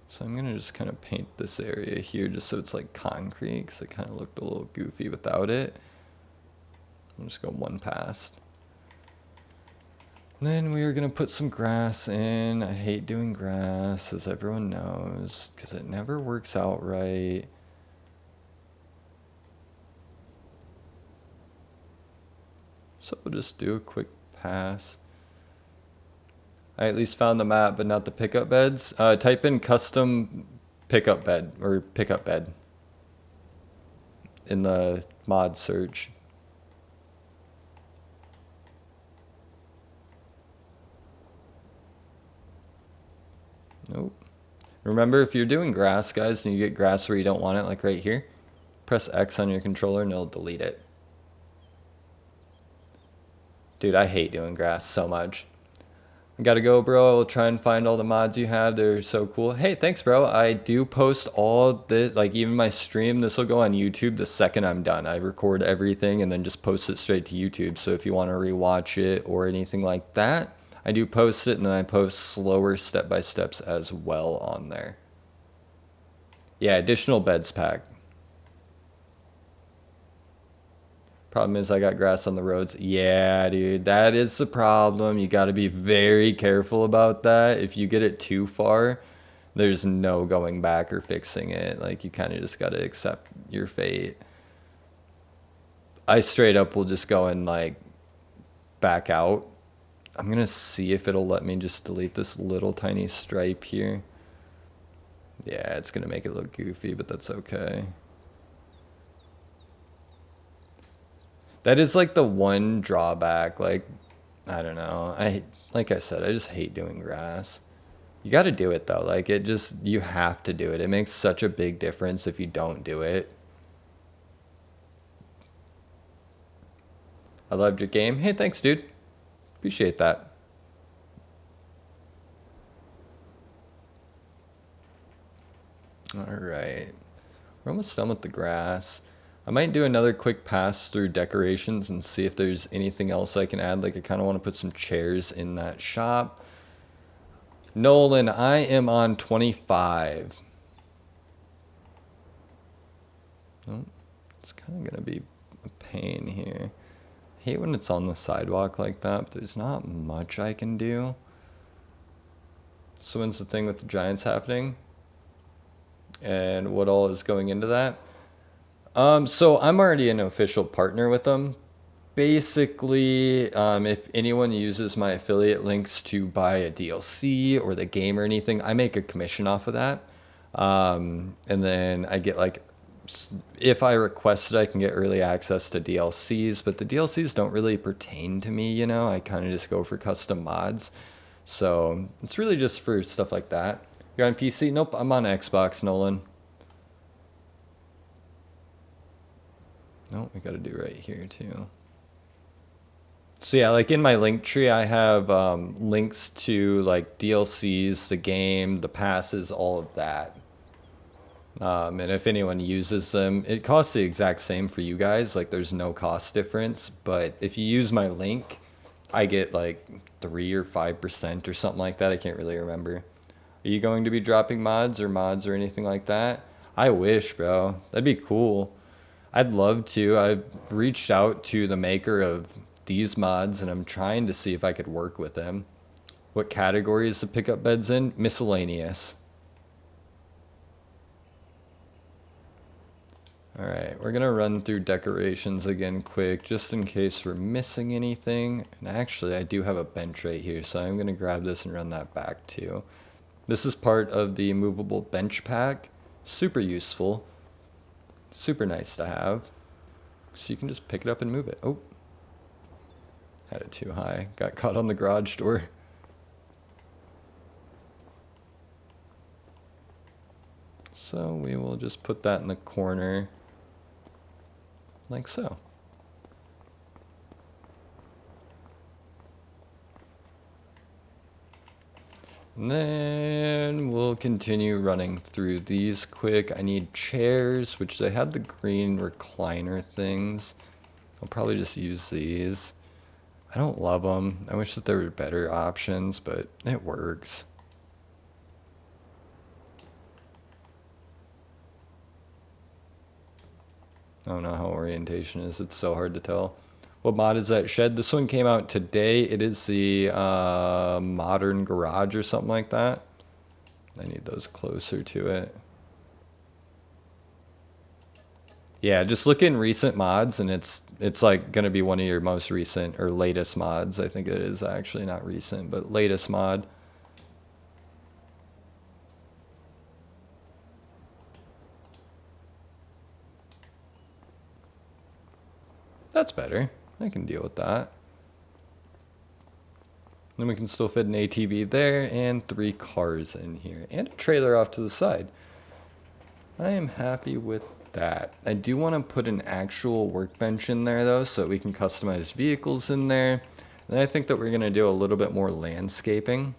So I'm gonna just kind of paint this area here just so it's like concrete, because it kind of looked a little goofy without it. I'll just go one past. And then we are going to put some grass in. I hate doing grass, as everyone knows, because it never works out right. So we'll just do a quick pass. I at least found the map, but not the pickup beds. Type in custom pickup bed, or pickup bed, in the mod search. Nope. Remember, if you're doing grass, guys, and you get grass where you don't want it, like right here, press X on your controller and it'll delete it. Dude, I hate doing grass so much. I gotta go, bro. I'll try and find all the mods you have. They're so cool. Hey, thanks, bro. I do post all this, like even my stream, this will go on YouTube the second I'm done. I record everything and then just post it straight to YouTube. So if you want to rewatch it or anything like that, I do post it, and then I post slower step-by-steps as well on there. Yeah, additional beds pack. Problem is I got grass on the roads. Yeah, dude, that is the problem. You got to be very careful about that. If you get it too far, there's no going back or fixing it. Like, you kind of just got to accept your fate. I straight up will just go and, like, back out. I'm going to see if it'll let me just delete this little tiny stripe here. Yeah, it's going to make it look goofy, but that's okay. That is like the one drawback. Like, I don't know. Like I said, I just hate doing grass. You got to do it though. Like it just, you have to do it. It makes such a big difference if you don't do it. I loved your game. Hey, thanks, dude. Appreciate that. All right. We're almost done with the grass. I might do another quick pass through decorations and see if there's anything else I can add. Like I kind of want to put some chairs in that shop. Nolan, I am on 25. Oh, it's kind of going to be a pain here. I hate when it's on the sidewalk like that, but there's not much I can do. So when's the thing with the Giants happening? And what all is going into that? So I'm already an official partner with them. Basically, if anyone uses my affiliate links to buy a DLC or the game or anything, I make a commission off of that. And then I get like, if I request it, I can get early access to DLCs, but the DLCs don't really pertain to me, you know? I kind of just go for custom mods. So it's really just for stuff like that. You're on PC? Nope, I'm on Xbox, Nolan. Nope, we gotta do right here too. So yeah, like in my link tree, I have links to like DLCs, the game, the passes, all of that. And if anyone uses them, it costs the exact same for you guys. Like there's no cost difference. But if you use my link, I get like 3 or 5% or something like that. I can't really remember. Are you going to be dropping mods or anything like that? I wish, bro. That'd be cool. I'd love to. I've reached out to the maker of these mods and I'm trying to see if I could work with them. What category is the pickup beds in? Miscellaneous. Alright, we're gonna run through decorations again quick, just in case we're missing anything. And actually, I do have a bench right here, so I'm gonna grab this and run that back too. This is part of the movable bench pack. Super useful. Super nice to have. So you can just pick it up and move it. Oh. Had it too high. Got caught on the garage door. So we will just put that in the corner. Like so. And then we'll continue running through these quick. I need chairs, which they had the green recliner things. I'll probably just use these. I don't love them. I wish that there were better options, but it works. I don't know how orientation is. It's so hard to tell. What mod is that shed? This one came out today. It is the modern garage or something like that. I need those closer to it. Yeah, just look in recent mods and it's like gonna be one of your most recent or latest mods. I think it is actually not recent, but latest mod. That's better. I can deal with that. Then we can still fit an ATV there and 3 cars in here and a trailer off to the side. I am happy with that. I do want to put an actual workbench in there though, so we can customize vehicles in there. And I think that we're going to do a little bit more landscaping.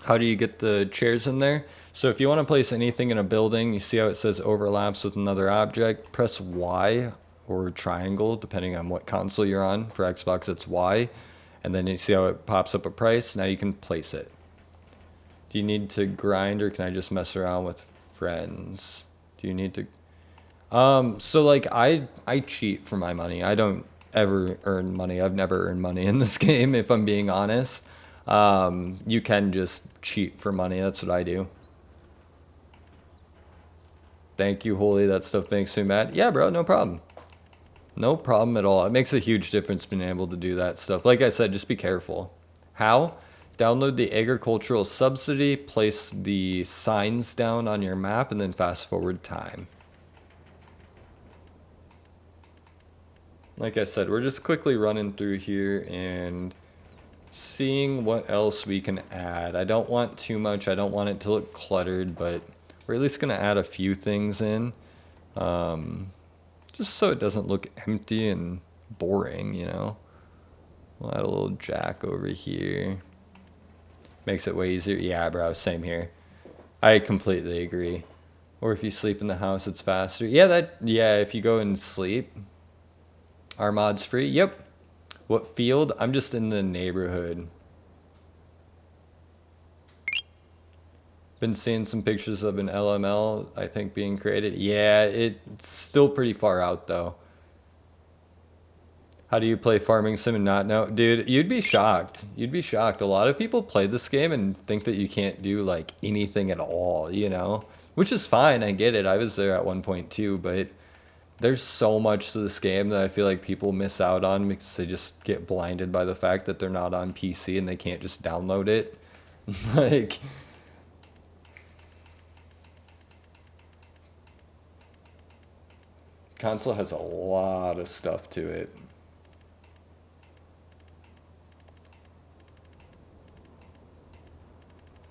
How do you get the chairs in there? So if you want to place anything in a building, you see how it says overlaps with another object, press Y or triangle, depending on what console you're on. For Xbox, it's Y. And then you see how it pops up a price. Now you can place it. Do you need to grind or can I just mess around with friends? Do you need to... So like I cheat for my money. I don't ever earn money. I've never earned money in this game, if I'm being honest. You can just cheat for money. That's what I do. Thank you, Holy. That stuff makes me mad. Yeah, bro, no problem. No problem at all. It makes a huge difference being able to do that stuff. Like I said, just be careful. How? Download the agricultural subsidy, place the signs down on your map, and then fast forward time. Like I said, we're just quickly running through here and seeing what else we can add. I don't want too much. I don't want it to look cluttered, but we're at least going to add a few things in. Just so it doesn't look empty and boring, you know. We'll add a little jack over here. Makes it way easier. Yeah, bro, same here. I completely agree. Or if you sleep in the house, it's faster. Yeah, if you go and sleep, our mod's free. Yep. What field? I'm just in the neighborhood. Been seeing some pictures of an LML, I think, being created. Yeah, it's still pretty far out, though. How do you play Farming Sim and not know? Dude, you'd be shocked. You'd be shocked. A lot of people play this game and think that you can't do, like, anything at all, you know? Which is fine, I get it. I was there at 1.2, but there's so much to this game that I feel like people miss out on because they just get blinded by the fact that they're not on PC and they can't just download it. Like, console has a lot of stuff to it.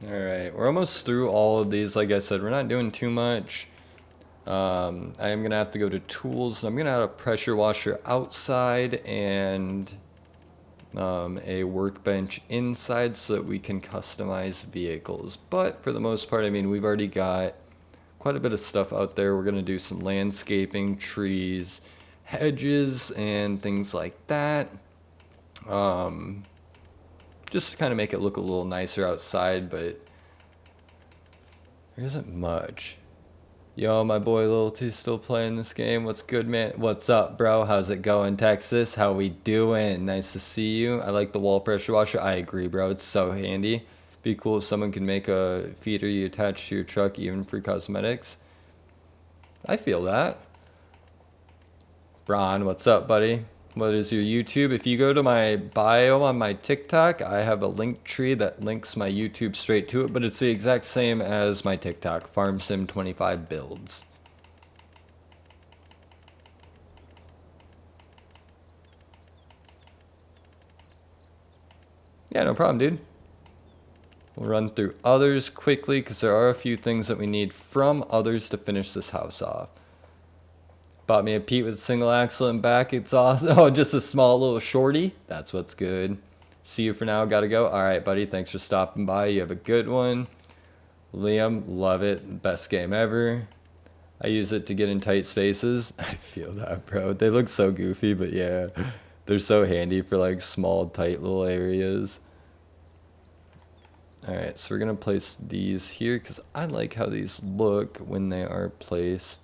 Alright, we're almost through all of these. Like I said, we're not doing too much. I am going to have to go to tools. I'm going to add a pressure washer outside and a workbench inside so that we can customize vehicles. But for the most part, I mean, we've already got quite a bit of stuff out there. We're going to do some landscaping, trees, hedges, and things like that. Just to kind of make it look a little nicer outside, but there isn't much. Yo, my boy Lil T still playing this game. What's good, man? What's up, bro? How's it going, Texas? How we doing? Nice to see you. I like the wall pressure washer. I agree, bro. It's so handy. Be cool if someone can make a feeder you attach to your truck, even for cosmetics. I feel that. Bron, what's up, buddy? What is your YouTube? If you go to my bio on my TikTok, I have a link tree that links my YouTube straight to it, but it's the exact same as my TikTok, FarmSim25 Builds. Yeah, no problem, dude. We'll run through others quickly because there are a few things that we need from others to finish this house off. Bought me a Pete with a single axle and back. It's awesome. Oh, just a small little shorty. That's what's good. See you for now. Gotta go. All right, buddy. Thanks for stopping by. You have a good one. Liam, love it. Best game ever. I use it to get in tight spaces. I feel that, bro. They look so goofy, but yeah. They're so handy for like small, tight little areas. All right, so we're going to place these here because I like how these look when they are placed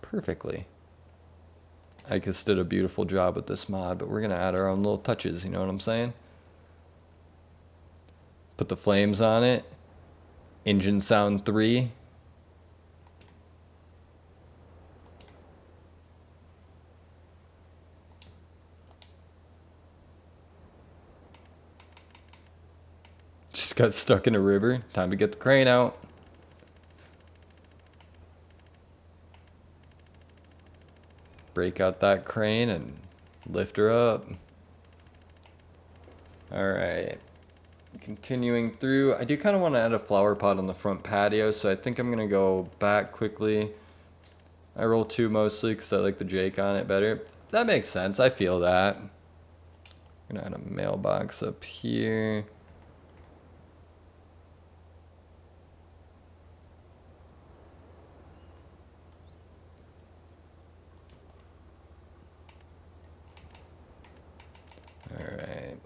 perfectly. Icus did a beautiful job with this mod, but we're going to add our own little touches, you know what I'm saying? Put the flames on it. Engine sound 3. Just got stuck in a river. Time to get the crane out. Break out that crane and lift her up. Alright. Continuing through. I do kind of want to add a flower pot on the front patio, so I think I'm going to go back quickly. I roll 2 mostly because I like the Jake on it better. That makes sense. I feel that. I'm going to add a mailbox up here. Alright.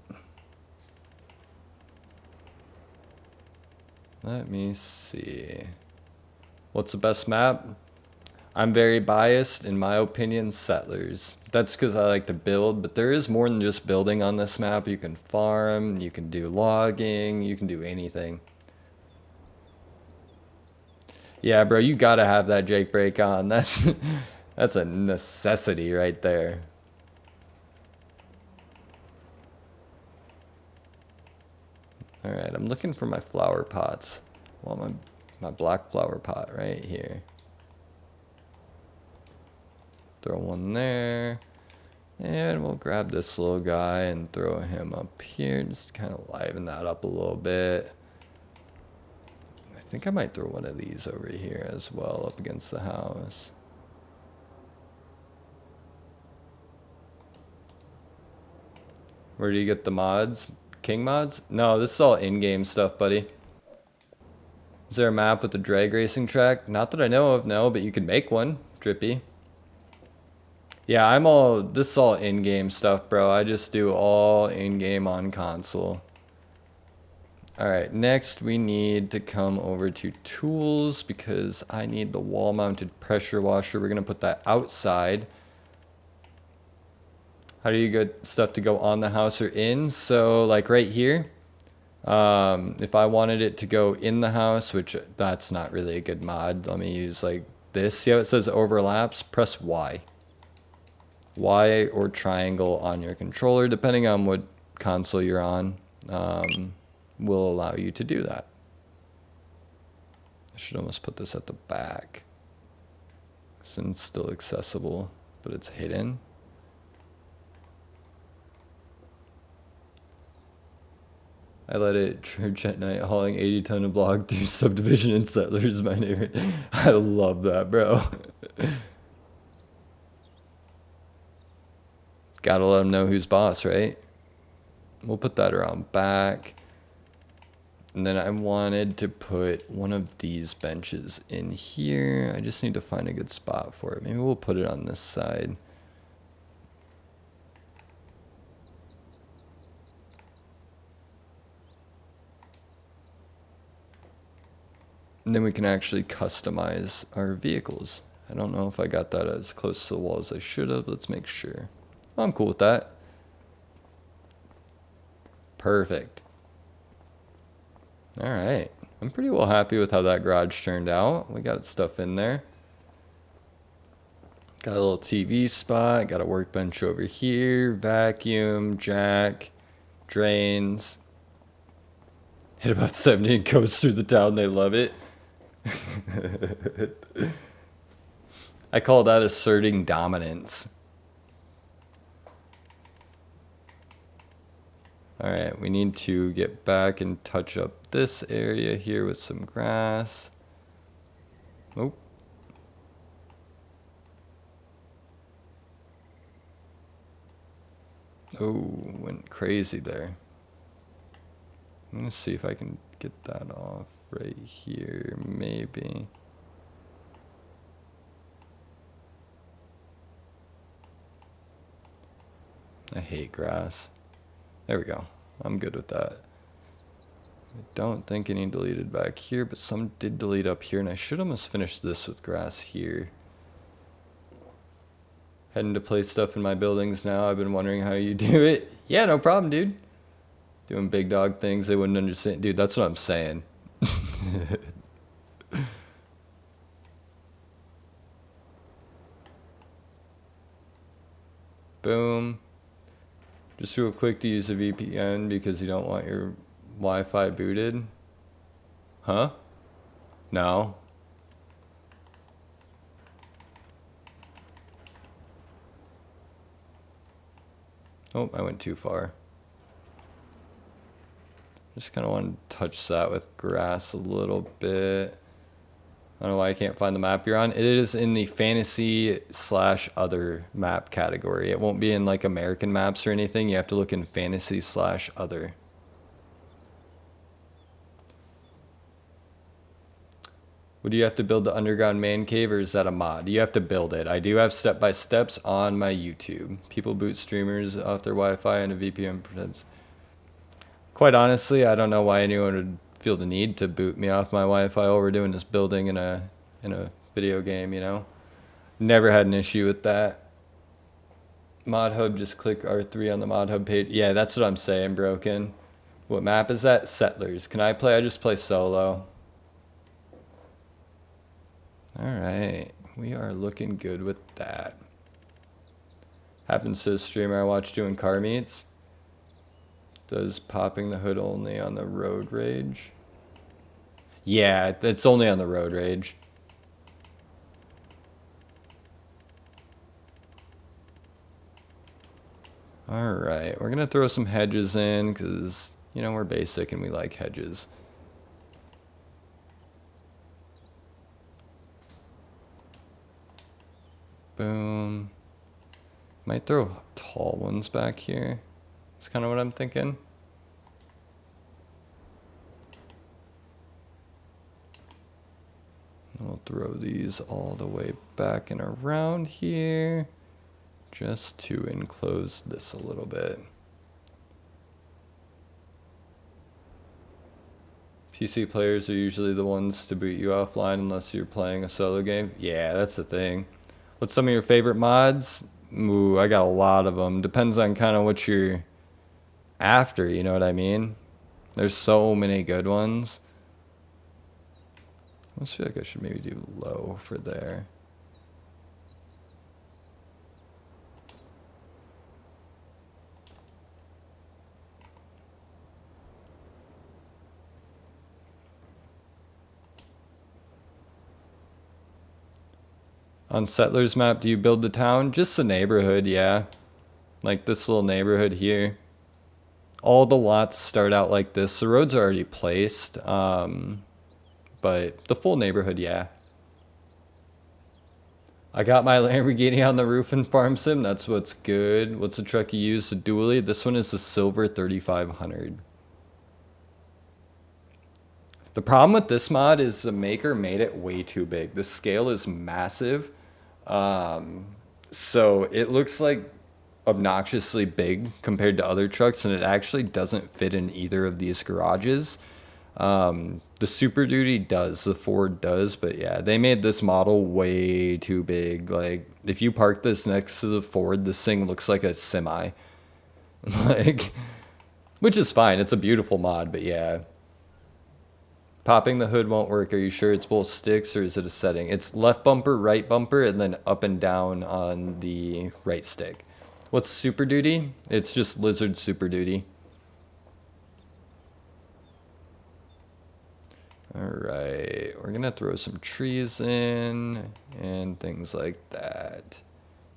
Let me see. What's the best map? I'm very biased. In my opinion, Settlers. That's because I like to build, but there is more than just building on this map. You can farm, you can do logging, you can do anything. Yeah, bro, you gotta have that Jake break on. That's a necessity right there. Alright, I'm looking for my flower pots. Well, my black flower pot right here. Throw one there. And we'll grab this little guy and throw him up here. Just kind of liven that up a little bit. I think I might throw one of these over here as well up against the house. Where do you get the mods? King mods? No, this is all in-game stuff, buddy. Is there a map with a drag racing track? Not that I know of, no, but you could make one. Drippy. Yeah, this is all in-game stuff, bro. I just do all in-game on console. Alright, next we need to come over to tools because I need the wall-mounted pressure washer. We're going to put that outside. How do you get stuff to go on the house or in? So like right here, if I wanted it to go in the house, which that's not really a good mod, let me use like this. See how it says overlaps? Press Y. Y or triangle on your controller, depending on what console you're on, will allow you to do that. I should almost put this at the back since it's still accessible, but it's hidden. I let it church at night, hauling 80 ton of block through subdivision and settlers, my neighbor. I love that, bro. Gotta let them know who's boss, right? We'll put that around back. And then I wanted to put one of these benches in here. I just need to find a good spot for it. Maybe we'll put it on this side. And then we can actually customize our vehicles. I don't know if I got that as close to the wall as I should have. Let's make sure. I'm cool with that. Perfect. All right. I'm pretty well happy with how that garage turned out. We got stuff in there. Got a little TV spot. Got a workbench over here. Vacuum, jack, drains. Hit about 70 and goes through the town. They love it. I call that asserting dominance. All right, we need to get back and touch up this area here with some grass. Oh. Oh, went crazy there. I'm gonna see if I can get that off right here, maybe. I hate grass. There we go. I'm good with that. I don't think any deleted back here, but some did delete up here, and I should almost finish this with grass here. Heading to place stuff in my buildings now. I've been wondering how you do it. Yeah, no problem, dude. Doing big dog things they wouldn't understand. Dude, that's what I'm saying. Boom. Just real quick to use a VPN because you don't want your Wi-Fi booted. Huh? No. Oh, I went too far. Just kind of want to touch that with grass a little bit. I don't know why I can't find the map you're on. It is in the fantasy/other map category. It won't be in like American maps or anything. You have to look in fantasy/other. Would you have to build the underground man cave, or is that a mod? You have to build it. I do have step-by-steps on my YouTube. People boot streamers off their Wi-Fi and a VPN pretends. Quite honestly, I don't know why anyone would feel the need to boot me off my Wi-Fi while we're doing this building in a video game, you know? Never had an issue with that. Mod Hub, just click R3 on the Mod Hub page. Yeah, that's what I'm saying, Broken. What map is that? Settlers. Can I play? I just play solo. Alright, we are looking good with that. Happens to the streamer I watch doing car meets. Does popping the hood only on the road rage? Yeah, it's only on the road rage. Alright, we're gonna throw some hedges in because, you know, we're basic and we like hedges. Boom. Might throw tall ones back here. That's kind of what I'm thinking. And we'll throw these all the way back and around here just to enclose this a little bit. PC players are usually the ones to boot you offline unless you're playing a solo game. Yeah, that's the thing. What's some of your favorite mods? Ooh, I got a lot of them. Depends on kind of what you're after, you know what I mean? There's so many good ones. I almost feel like I should maybe do low for there. On Settlers map, do you build the town? Just the neighborhood, yeah. Like this little neighborhood here. All the lots start out like this. The roads are already placed, but the full neighborhood, yeah. I got my Lamborghini on the roof in Farm Sim. That's what's good. What's the truck you use? The dually? This one is the Silver 3500. The problem with this mod is the maker made it way too big. The scale is massive. So it looks like obnoxiously big compared to other trucks, and it actually doesn't fit in either of these garages. The Super Duty does, the Ford does, but yeah, they made this model way too big. Like, if you park this next to the Ford, this thing looks like a semi. Like, which is fine. It's a beautiful mod, but yeah. Popping the hood won't work. Are you sure it's both sticks or is it a setting? It's left bumper, right bumper, and then up and down on the right stick. What's Super Duty? It's just Lizard Super Duty. Alright, we're gonna throw some trees in and things like that.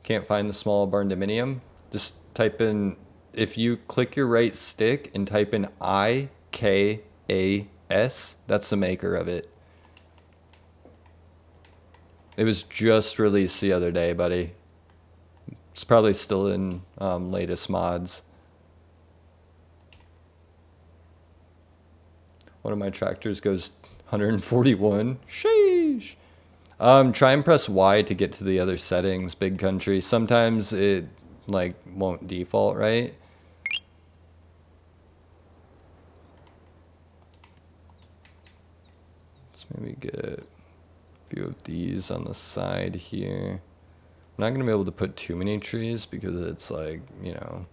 Can't find the small barndominium? Just type in, if you click your right stick and type in IKAS, that's the maker of it. It was just released the other day, buddy. It's probably still in latest mods. One of my tractors goes 141. Sheesh. Try and press Y to get to the other settings, Big Country. Sometimes it like won't default right. Let's maybe get a few of these on the side here. I'm not gonna be able to put too many trees because it's like, you know,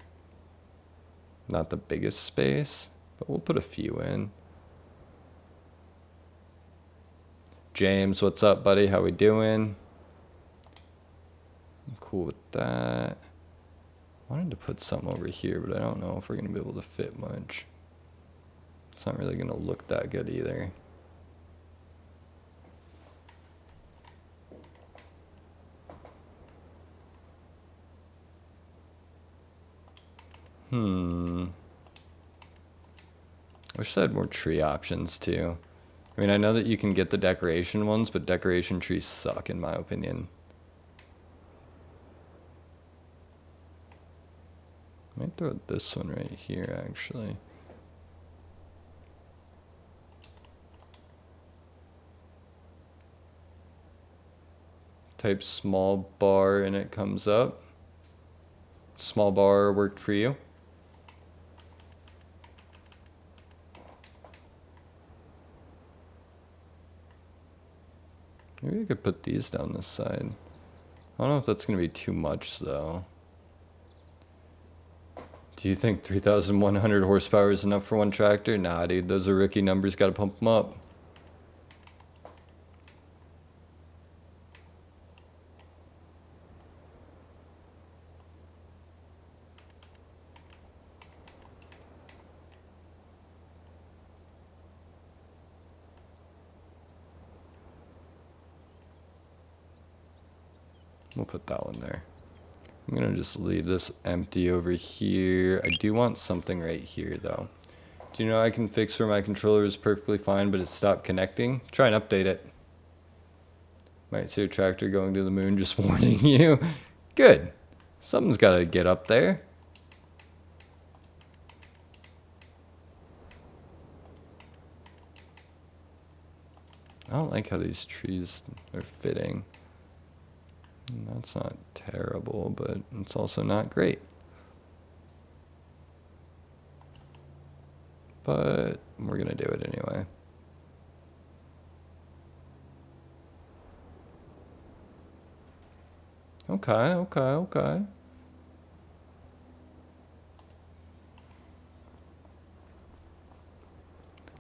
not the biggest space, but we'll put a few in. James, what's up, buddy? How we doing? I'm cool with that. I wanted to put something over here, but I don't know if we're gonna be able to fit much. It's not really gonna look that good either. Wish I had more tree options too. I mean, I know that you can get the decoration ones, but decoration trees suck in my opinion. I might throw this one right here actually. Type small bar and it comes up. Small bar worked for you? Maybe I could put these down this side. I don't know if that's going to be too much though. Do you think 3,100 horsepower is enough for one tractor? Nah, dude, those are rookie numbers, gotta pump them up. We'll put that one there. I'm gonna just leave this empty over here. I do want something right here though. Do you know I can fix where my controller is perfectly fine, but it stopped connecting? Try and update it. Might see a tractor going to the moon, just warning you. Good. Something's gotta get up there. I don't like how these trees are fitting. That's not terrible, but it's also not great. But we're gonna do it anyway. Okay.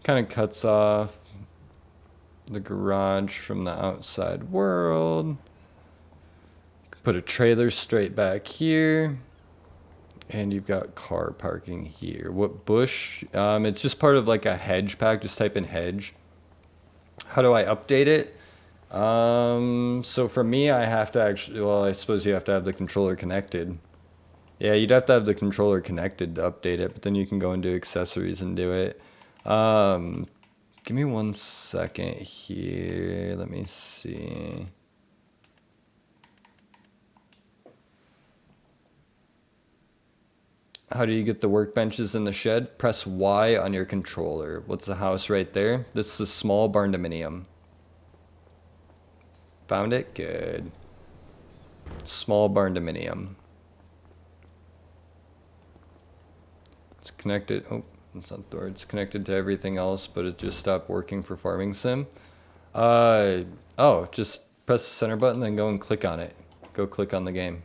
Kind of cuts off the garage from the outside world. Put a trailer straight back here. And you've got car parking here. What bush? It's just part of like a hedge pack. Just type in hedge. How do I update it? So for me, I have to actually, well, I suppose you have to have the controller connected. Yeah, you'd have to have the controller connected to update it, but then you can go into accessories and do it. Give me 1 second here. Let me see. How do you get the workbenches in the shed? Press Y on your controller. What's the house right there? This is a small barn dominium. Found it? Good. Small barn dominium. It's connected. Oh, it's not the door. It's connected to everything else, but it just stopped working for Farming Sim. Oh, just press the center button, then go and click on it. Go click on the game.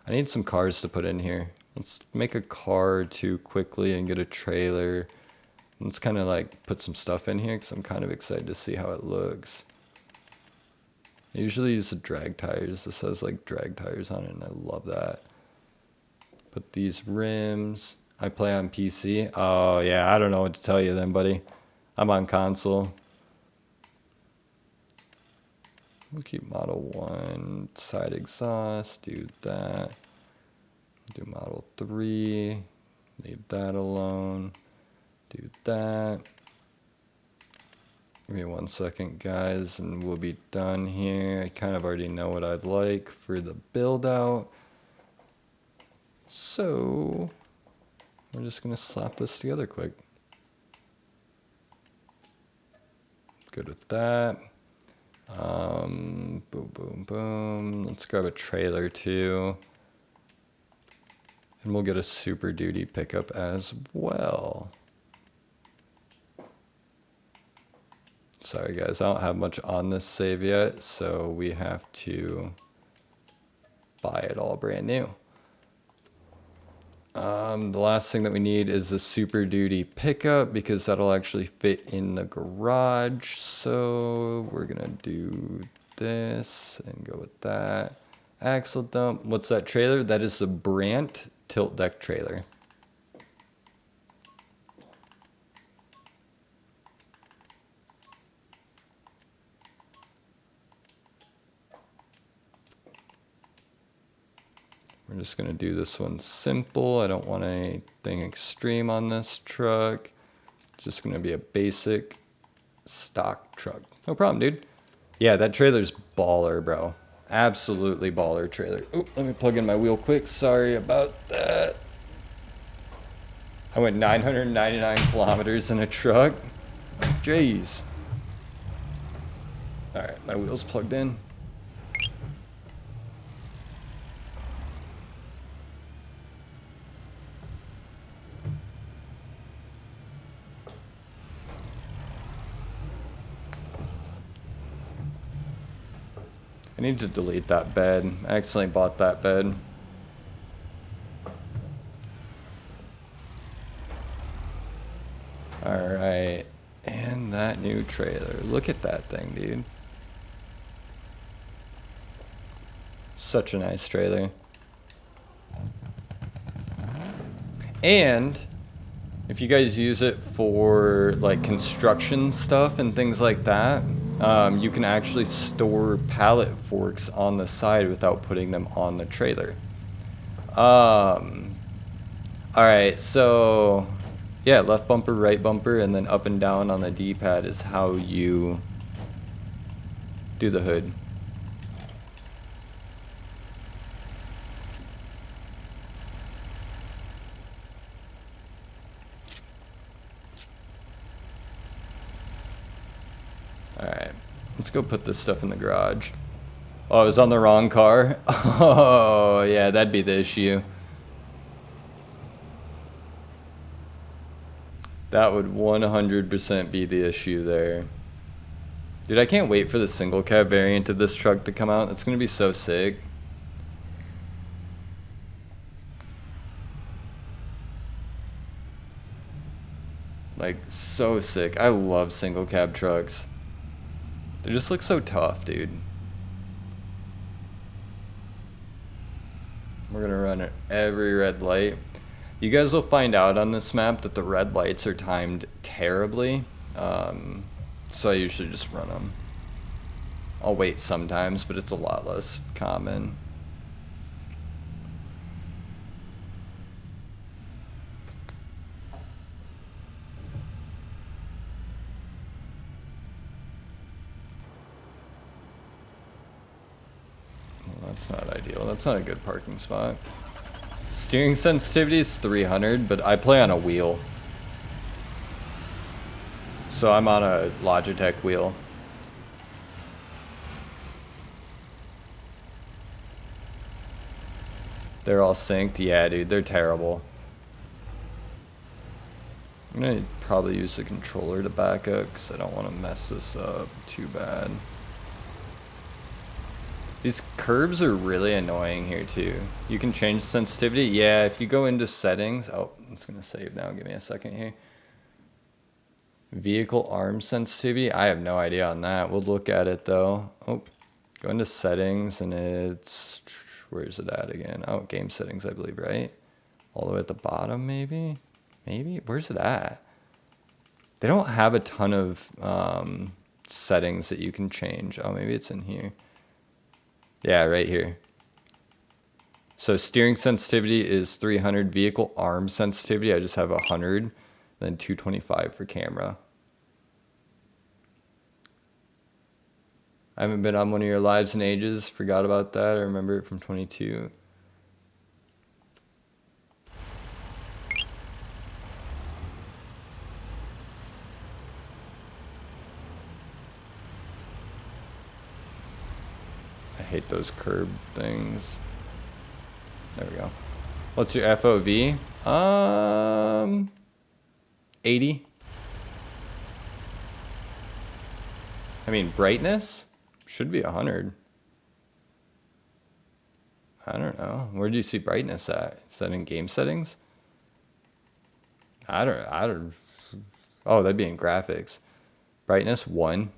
I need some cars to put in here. Let's make a car or two quickly and get a trailer. Let's kind of like put some stuff in here because I'm kind of excited to see how it looks. I usually use the drag tires. This has like drag tires on it and I love that. Put these rims. I play on PC. Oh yeah, I don't know what to tell you then, buddy. I'm on console. We'll keep Model 1 side exhaust, do that. Do Model 3, leave that alone. Do that. Give me 1 second, guys, and we'll be done here. I kind of already know what I'd like for the build out. So, we're just gonna slap this together quick. Good with that. Boom. Let's grab a trailer too. And we'll get a Super Duty pickup as well. Sorry guys, I don't have much on this save yet, so we have to buy it all brand new. The last thing that we need is a Super Duty pickup because that'll actually fit in the garage. So we're gonna do this and go with that. Axle dump. What's that trailer? That is the Brandt tilt deck trailer. We're just gonna do this one simple. I don't want anything extreme on this truck. It's just gonna be a basic stock truck. No problem, dude. Yeah, that trailer's baller, bro. Absolutely baller trailer. Oop, let me plug in my wheel quick. Sorry about that. I went 999 kilometers in a truck. Jeez. All right, my wheel's plugged in. I need to delete that bed. I accidentally bought that bed. Alright, and that new trailer. Look at that thing, dude. Such a nice trailer. And if you guys use it for like construction stuff and things like that, you can actually store pallet forks on the side without putting them on the trailer. Alright, so yeah, left bumper, right bumper, and then up and down on the D-pad is how you do the hood. Alright, let's go put this stuff in the garage. Oh, it was on the wrong car? Oh, yeah, that'd be the issue. That would 100% be the issue there. Dude, I can't wait for the single cab variant of this truck to come out. It's gonna be so sick. Like, so sick. I love single cab trucks. They just look so tough, dude. We're gonna run at every red light. You guys will find out on this map that the red lights are timed terribly. So I usually just run them. I'll wait sometimes, but it's a lot less common. Well, that's not ideal. That's not a good parking spot. Steering sensitivity is 300, but I play on a wheel. So I'm on a Logitech wheel. They're all synced? Yeah, dude, they're terrible. I'm gonna probably use the controller to back up because I don't want to mess this up too bad. These curbs are really annoying here too. You can change sensitivity. Yeah, if you go into settings. Oh, it's gonna save now. Give me a second here. Vehicle arm sensitivity. I have no idea on that. We'll look at it though. Oh, go into settings and it's, where's it at again? Oh, game settings, I believe, right? All the way at the bottom, maybe? Maybe? Where's it at? They don't have a ton of settings that you can change. Oh, maybe it's in here. Yeah, right here. So steering sensitivity is 300. Vehicle arm sensitivity, I just have 100. Then 225 for camera. I haven't been on one of your lives in ages. Forgot about that. I remember it from 22. I hate those curb things. There we go. What's your FOV? 80. I mean, brightness should be 100. I don't know. Where do you see brightness at? Is that in game settings? I don't. Oh, that'd be in graphics. Brightness 1.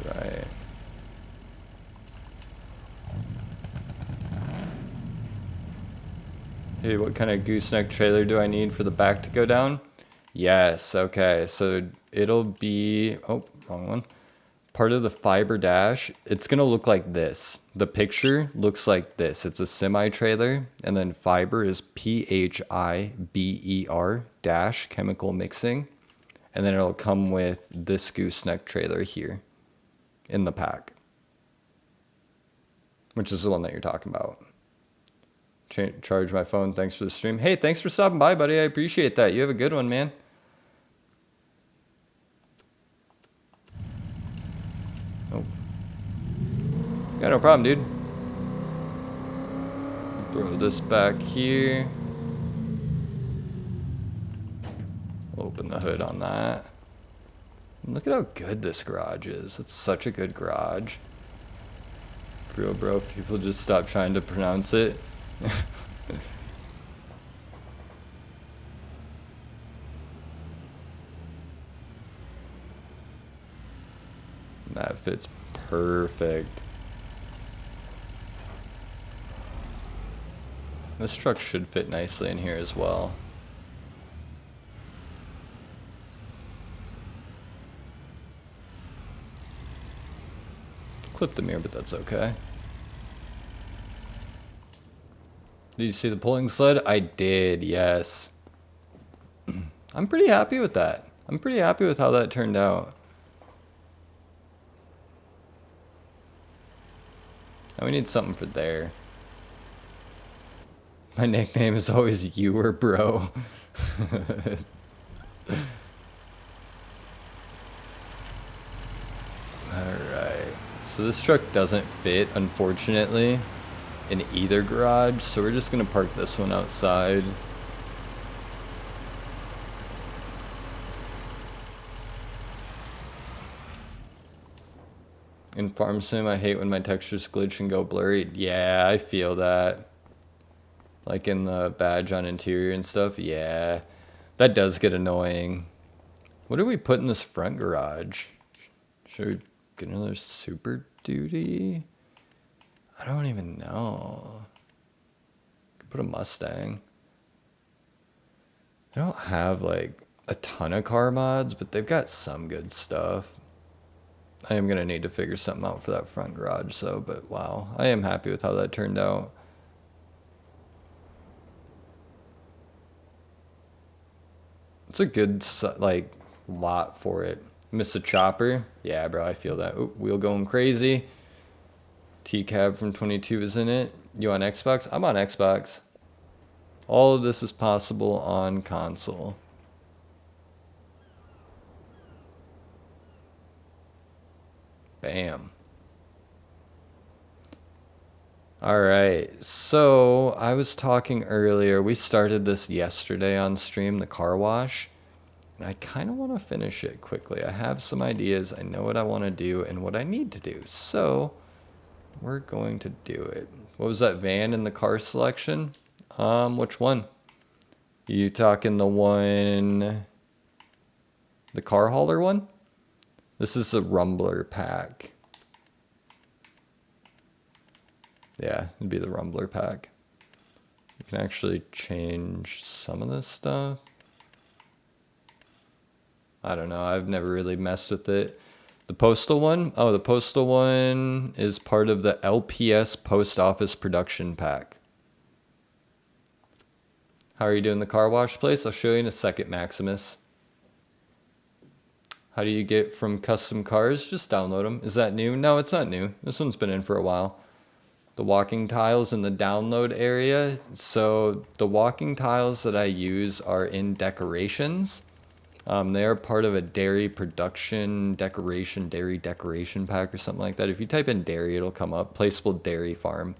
Alright. Hey, what kind of gooseneck trailer do I need for the back to go down? Yes, okay. So it'll be, oh, wrong one. Part of the fiber dash, it's gonna look like this. The picture looks like this. It's a semi-trailer, and then fiber is PHIBER dash chemical mixing, and then it'll come with this gooseneck trailer here in the pack, which is the one that you're talking about. Charge my phone. Thanks for the stream. Hey, thanks for stopping by, buddy. I appreciate that. You have a good one, man. Oh. Yeah, no problem, dude. Throw this back here. Open the hood on that. Look at how good this garage is. It's such a good garage. For real, bro. People just stop trying to pronounce it. fits perfect. This truck should fit nicely in here as well. Clipped the mirror, but that's okay. Did you see the pulling sled? I did, yes. I'm pretty happy with that. I'm pretty happy with how that turned out. Now we need something for there. My nickname is always Ewer Bro. Alright. So this truck doesn't fit, unfortunately, in either garage, so we're just gonna park this one outside. In Farm Sim, I hate when my textures glitch and go blurry. Yeah, I feel that. Like in the badge on interior and stuff. Yeah, that does get annoying. What do we put in this front garage? Should we get another Super Duty? I don't even know. Could put a Mustang. I don't have like a ton of car mods, but they've got some good stuff. I am gonna need to figure something out for that front garage, so, but wow, I am happy with how that turned out. It's a good, like, lot for it. Miss a chopper? Yeah, bro, I feel that. Oop, wheel going crazy. T-Cab from 22 is in it. You on Xbox? I'm on Xbox. All of this is possible on console. Bam. Alright, so I was talking earlier, we started this yesterday on stream, the car wash, and I kind of want to finish it quickly. I have some ideas, I know what I want to do and what I need to do, so we're going to do it. What was that van in the car selection? Which one? You talking the one, the car hauler one? This is a Rumbler pack. Yeah, it'd be the Rumbler pack. You can actually change some of this stuff. I don't know, I've never really messed with it. The postal one? Oh, the postal one is part of the LPS Post Office Production Pack. How are you doing the car wash place? I'll show you in a second, Maximus. How do you get from custom cars? Just download them. Is that new? No, it's not new. This one's been in for a while. The walking tiles in the download area. So the walking tiles that I use are in decorations. They are part of a dairy production decoration, dairy decoration pack or something like that. If you type in dairy, it'll come up. Placeable dairy farm.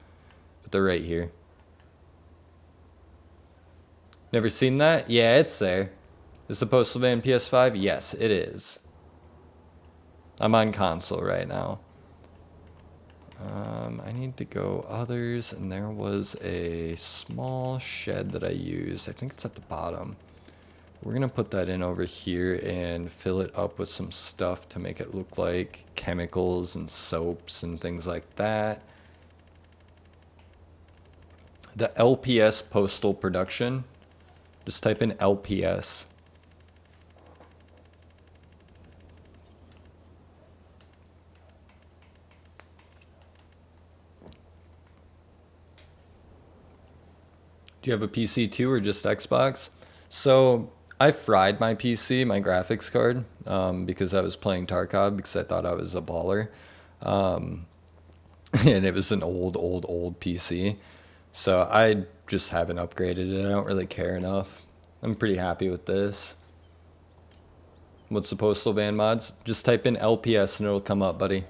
But they're right here. Never seen that? Yeah, it's there. Is the Postal Van PS5? Yes, it is. I'm on console right now. I need to go others, and there was a small shed that I used. I think it's at the bottom. We're gonna put that in over here and fill it up with some stuff to make it look like chemicals and soaps and things like that. The LPS Postal Production. Just type in LPS. Do you have a PC too or just Xbox? So I fried my PC, my graphics card, because I was playing Tarkov because I thought I was a baller. And it was an old PC. So I just haven't upgraded it. I don't really care enough. I'm pretty happy with this. What's the Postal Van mods? Just type in LPS and it'll come up, buddy.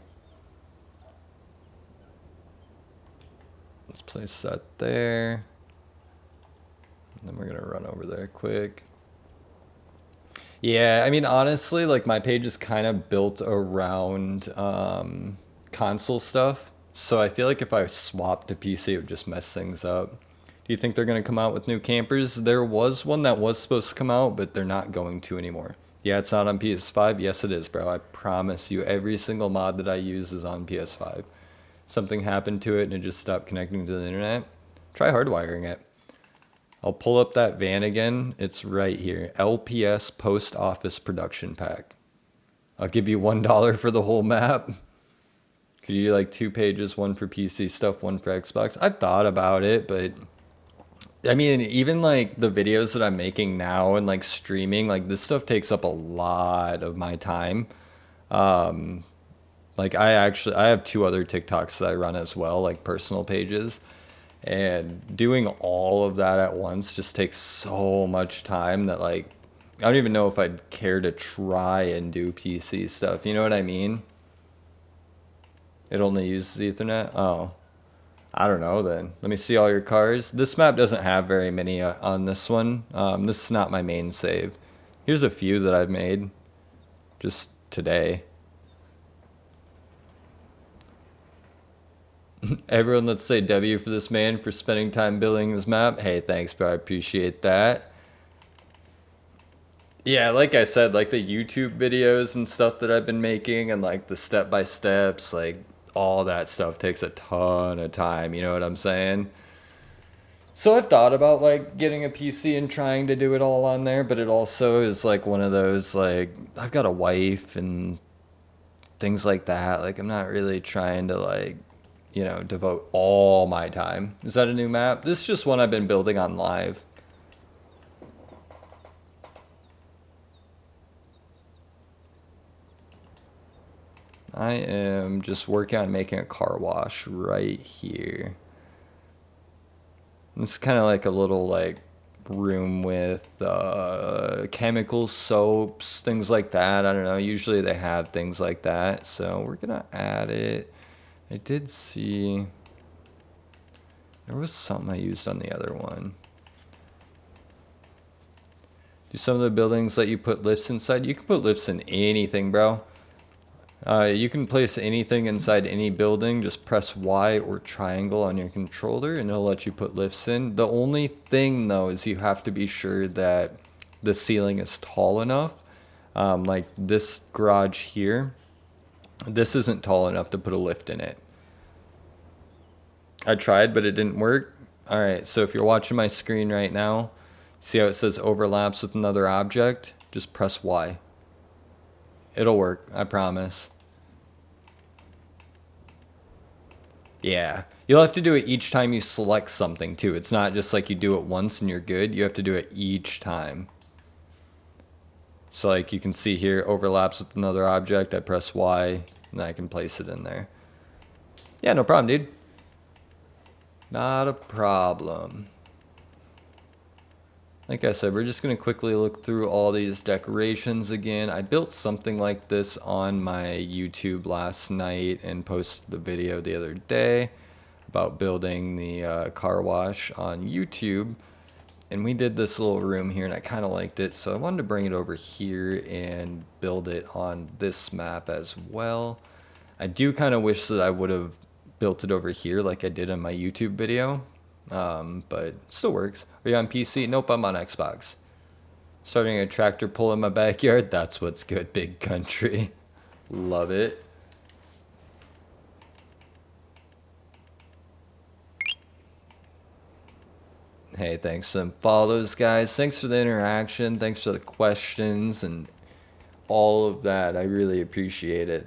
Let's place that there. And then we're gonna run over there quick. Yeah, I mean, honestly, like my page is kind of built around console stuff. So I feel like if I swapped to PC, it would just mess things up. Do you think they're going to come out with new campers? There was one that was supposed to come out, but they're not going to anymore. Yeah, it's not on PS5. Yes, it is, bro. I promise you, every single mod that I use is on PS5. Something happened to it and it just stopped connecting to the internet. Try hardwiring it. I'll pull up that van again. It's right here. LPS Post Office Production Pack. I'll give you $1 for the whole map. Could you do like 2 pages, one for PC stuff, one for Xbox? I've thought about it, but I mean, even like the videos that I'm making now and like streaming, like this stuff takes up a lot of my time. Like I have 2 other TikToks that I run as well, like personal pages. And doing all of that at once just takes so much time that like I don't even know if I'd care to try and do PC stuff. You know what I mean? It only uses Ethernet? Oh. I don't know then. Let me see all your cars. This map doesn't have very many on this one. This is not my main save. Here's a few that I've made just today. Everyone, let's say W for this man for spending time building this map. Hey, thanks, bro. I appreciate that. Yeah, like I said, like the YouTube videos and stuff that I've been making and like the step-by-steps, like all that stuff takes a ton of time, you know what I'm saying? So I've thought about like getting a PC and trying to do it all on there, but it also is like one of those like I've got a wife and things like that. Like I'm not really trying to like, you know, devote all my time. Is that a new map? This is just one I've been building on live. I am just working on making a car wash right here. It's kind of like a little like room with chemicals, soaps, things like that. I don't know. Usually they have things like that. So we're going to add it. I did see there was something I used on the other one. Do some of the buildings let you put lifts inside? You can put lifts in anything, bro. You can place anything inside any building. Just press Y or triangle on your controller and it'll let you put lifts in. The only thing though is you have to be sure that the ceiling is tall enough. Like this garage here, this isn't tall enough to put a lift in it. I tried, but it didn't work. All right, so if you're watching my screen right now, see how it says overlaps with another object? Just press Y. It'll work, I promise. Yeah, you'll have to do it each time you select something too. It's not just like you do it once and you're good. You have to do it each time. So like you can see here, overlaps with another object. I press Y and I can place it in there. Yeah, no problem, dude. Not a problem. Like I said, we're just going to quickly look through all these decorations again. I built something like this on my YouTube last night and posted the video the other day about building the car wash on YouTube. And we did this little room here and I kind of liked it. So I wanted to bring it over here and build it on this map as well. I do kind of wish that I would have built it over here like I did in my YouTube video. But still works. Are you on PC? Nope, I'm on Xbox. Starting a tractor pull in my backyard. That's what's good, big country. Love it. Hey, thanks for follows, guys. Thanks for the interaction. Thanks for the questions and all of that. I really appreciate it.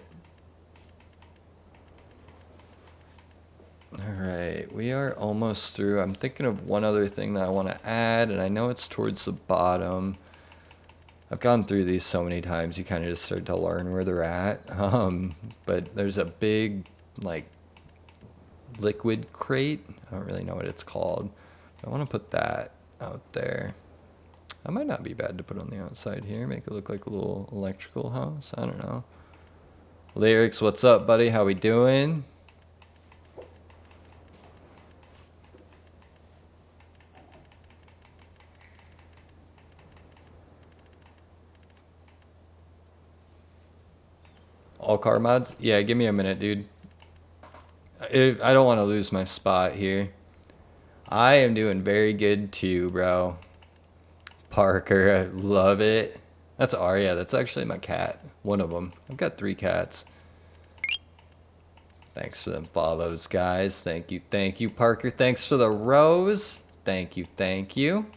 All right, we are almost through. I'm thinking of one other thing that I want to add, and I know it's towards the bottom. I've gone through these so many times, you kind of just start to learn where they're at. But there's a big, like, liquid crate. I don't really know what it's called. I want to put that out there. That might not be bad to put on the outside here. Make it look like a little electrical house. I don't know. Lyrics, what's up, buddy? How we doing? All car mods? Yeah, give me a minute, dude. I don't want to lose my spot here. I am doing very good too, bro. Parker, I love it. That's Arya. That's actually my cat. One of them. I've got 3 cats. Thanks for them follows, guys. Thank you. Thank you, Parker. Thanks for the rose. Thank you. Thank you.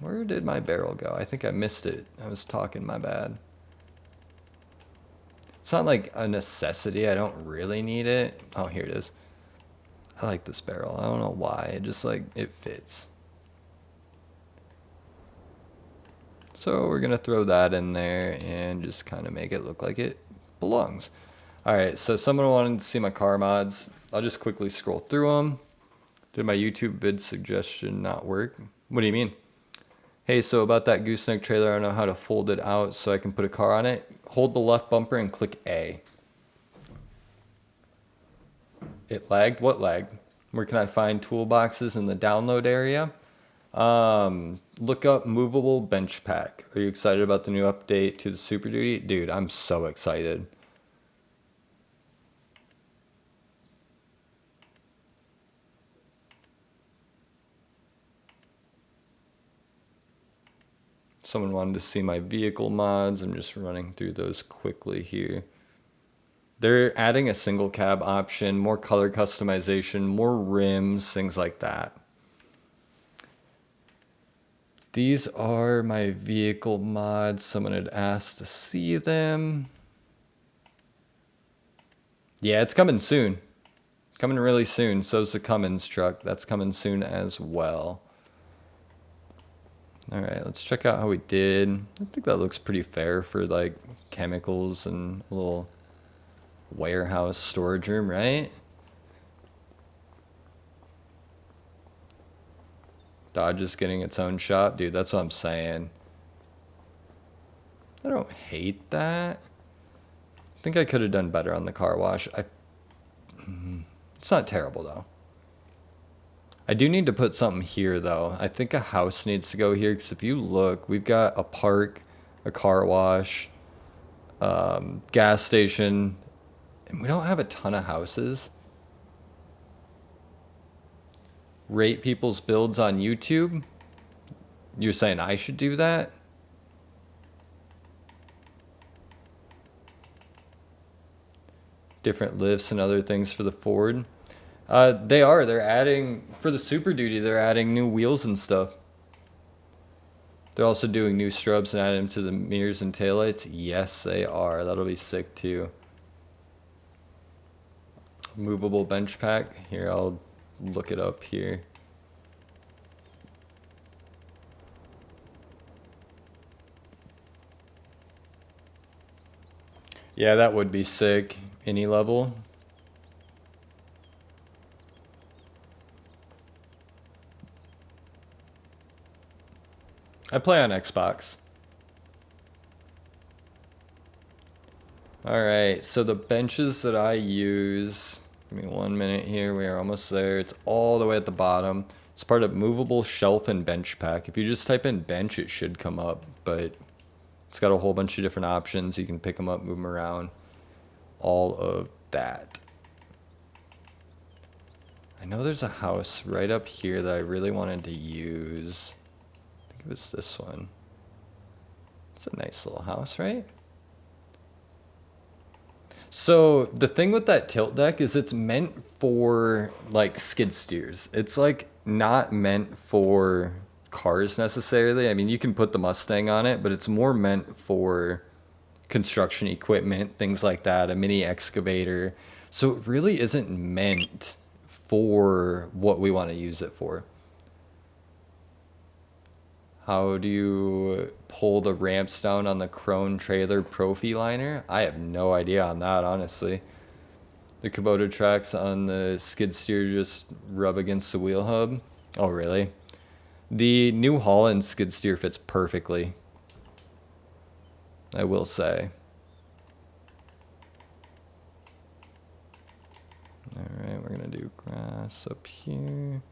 Where did my barrel go? I think I missed it. I was talking, my bad. It's not like a necessity. I don't really need it. Oh, here it is. I like this barrel. I don't know why. It just like, it fits. So we're going to throw that in there and just kind of make it look like it belongs. All right, so someone wanted to see my car mods. I'll just quickly scroll through them. Did my YouTube vid suggestion not work? What do you mean? Hey, so about that gooseneck trailer, I don't know how to fold it out so I can put a car on it. Hold the left bumper and click A. It lagged? What lagged? Where can I find toolboxes in the download area? Look up movable bench pack. Are you excited about the new update to the Super Duty? Dude, I'm so excited. Someone wanted to see my vehicle mods. I'm just running through those quickly here. They're adding a single cab option, more color customization, more rims, things like that. These are my vehicle mods. Someone had asked to see them. Yeah, it's coming soon. Coming really soon. So's the Cummins truck. That's coming soon as well. All right, let's check out how we did. I think that looks pretty fair for like chemicals and a little warehouse storage room, right? Dodge is getting its own shop. Dude, that's what I'm saying. I don't hate that. I think I could have done better on the car wash. It's not terrible though. I do need to put something here though. I think a house needs to go here because if you look, we've got a park, a car wash, gas station, and we don't have a ton of houses. Rate people's builds on YouTube. You're saying I should do that? Different lifts and other things for the Ford. They're adding, for the Super Duty, they're adding new wheels and stuff. They're also doing new strobes and adding them to the mirrors and taillights. Yes, they are. That'll be sick too. Movable bench pack. Here, I'll look it up here. Yeah, that would be sick. Any level. I play on Xbox. Alright, so the benches that I use, give me 1 minute here, we are almost there. It's all the way at the bottom. It's part of movable shelf and bench pack. If you just type in bench, it should come up, but it's got a whole bunch of different options. You can pick them up, move them around, all of that. I know there's a house right up here that I really wanted to use. I think it was this one. It's a nice little house, right? So the thing with that tilt deck is it's meant for like skid steers. It's like not meant for cars necessarily. I mean, you can put the Mustang on it, but it's more meant for construction equipment, things like that, a mini excavator. So it really isn't meant for what we want to use it for. How do you pull the ramps down on the Krone trailer Profi liner? I have no idea on that, honestly. The Kubota tracks on the skid steer just rub against the wheel hub. Oh, really? The New Holland skid steer fits perfectly, I will say. All right, we're gonna do grass up here.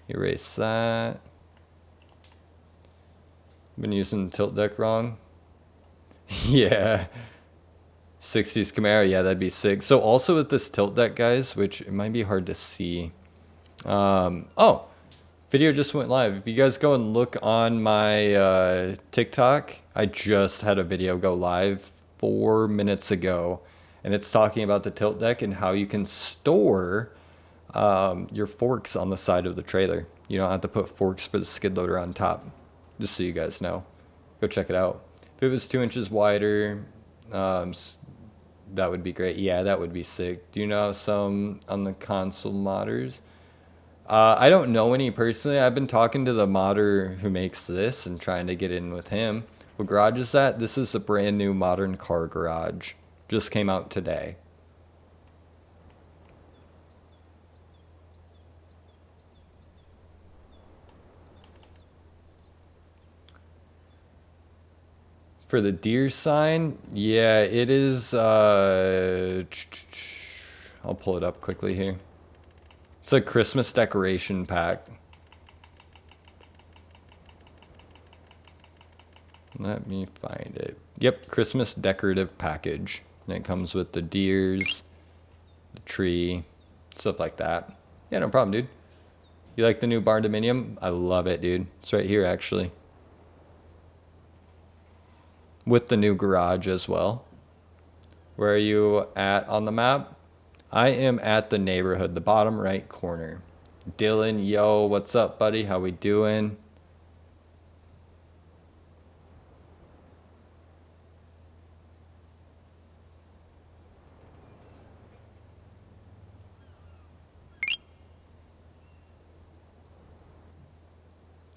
Erase that. Been using the tilt deck wrong. Yeah. 60s Camaro, yeah, that'd be sick. So also with this tilt deck, guys, which it might be hard to see. Oh, Video just went live. If you guys go and look on my TikTok, I just had a video go live 4 minutes ago, and it's talking about the tilt deck and how you can store your forks on the side of the trailer. You don't have to put forks for the skid loader on top, just so you guys know. Go check it out. If it was 2 inches wider, that would be great. Yeah, that would be sick. Do you know some on the console modders? I don't know any personally. I've been talking to the modder who makes this and trying to get in with him. What garage is that? This is a brand new modern car garage. Just came out today. For the deer sign, yeah, it is, I'll pull it up quickly here. It's a Christmas decoration pack. Let me find it. Yep, Christmas decorative package. And it comes with the deers, the tree, stuff like that. Yeah, no problem, dude. You like the new barn dominium? I love it, dude. It's right here, actually. With the new garage as well. Where are you at on the map? I am at the neighborhood, the bottom right corner. Dylan, yo, what's up, buddy? How we doing?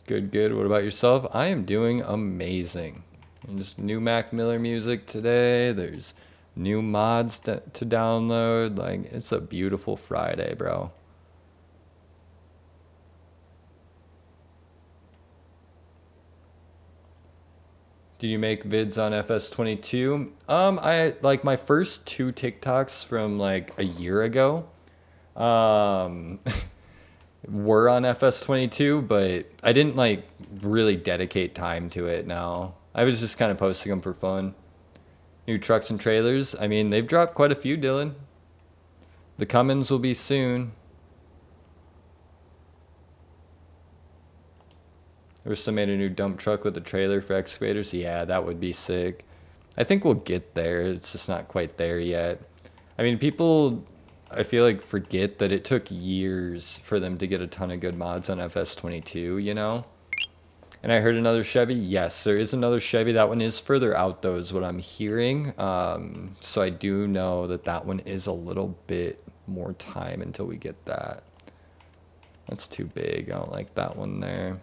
Good, good. What about yourself? I am doing amazing. And just new Mac Miller music today. There's new mods to download. Like, it's a beautiful Friday, bro. Did you make vids on FS22? I like my first 2 TikToks from like a year ago. Were on FS22, but I didn't like really dedicate time to it now. I was just kind of posting them for fun. New trucks and trailers. I mean, they've dropped quite a few, Dylan. The Cummins will be soon. I wish they made a new dump truck with a trailer for excavators. Yeah, that would be sick. I think we'll get there. It's just not quite there yet. I mean, people, I feel like, forget that it took years for them to get a ton of good mods on FS22, you know? And I heard another Chevy. Yes, there is another Chevy. That one is further out, though, is what I'm hearing. So I do know that that one is a little bit more time until we get that. That's too big. I don't like that one there.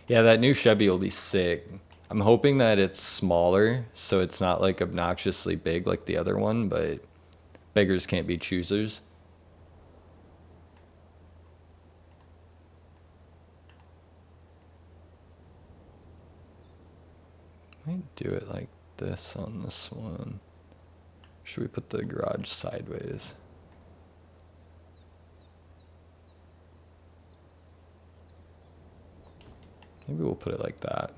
Yeah, that new Chevy will be sick. I'm hoping that it's smaller, so it's not like obnoxiously big like the other one, but beggars can't be choosers. Might do it like this on this one. Should we put the garage sideways? Maybe we'll put it like that.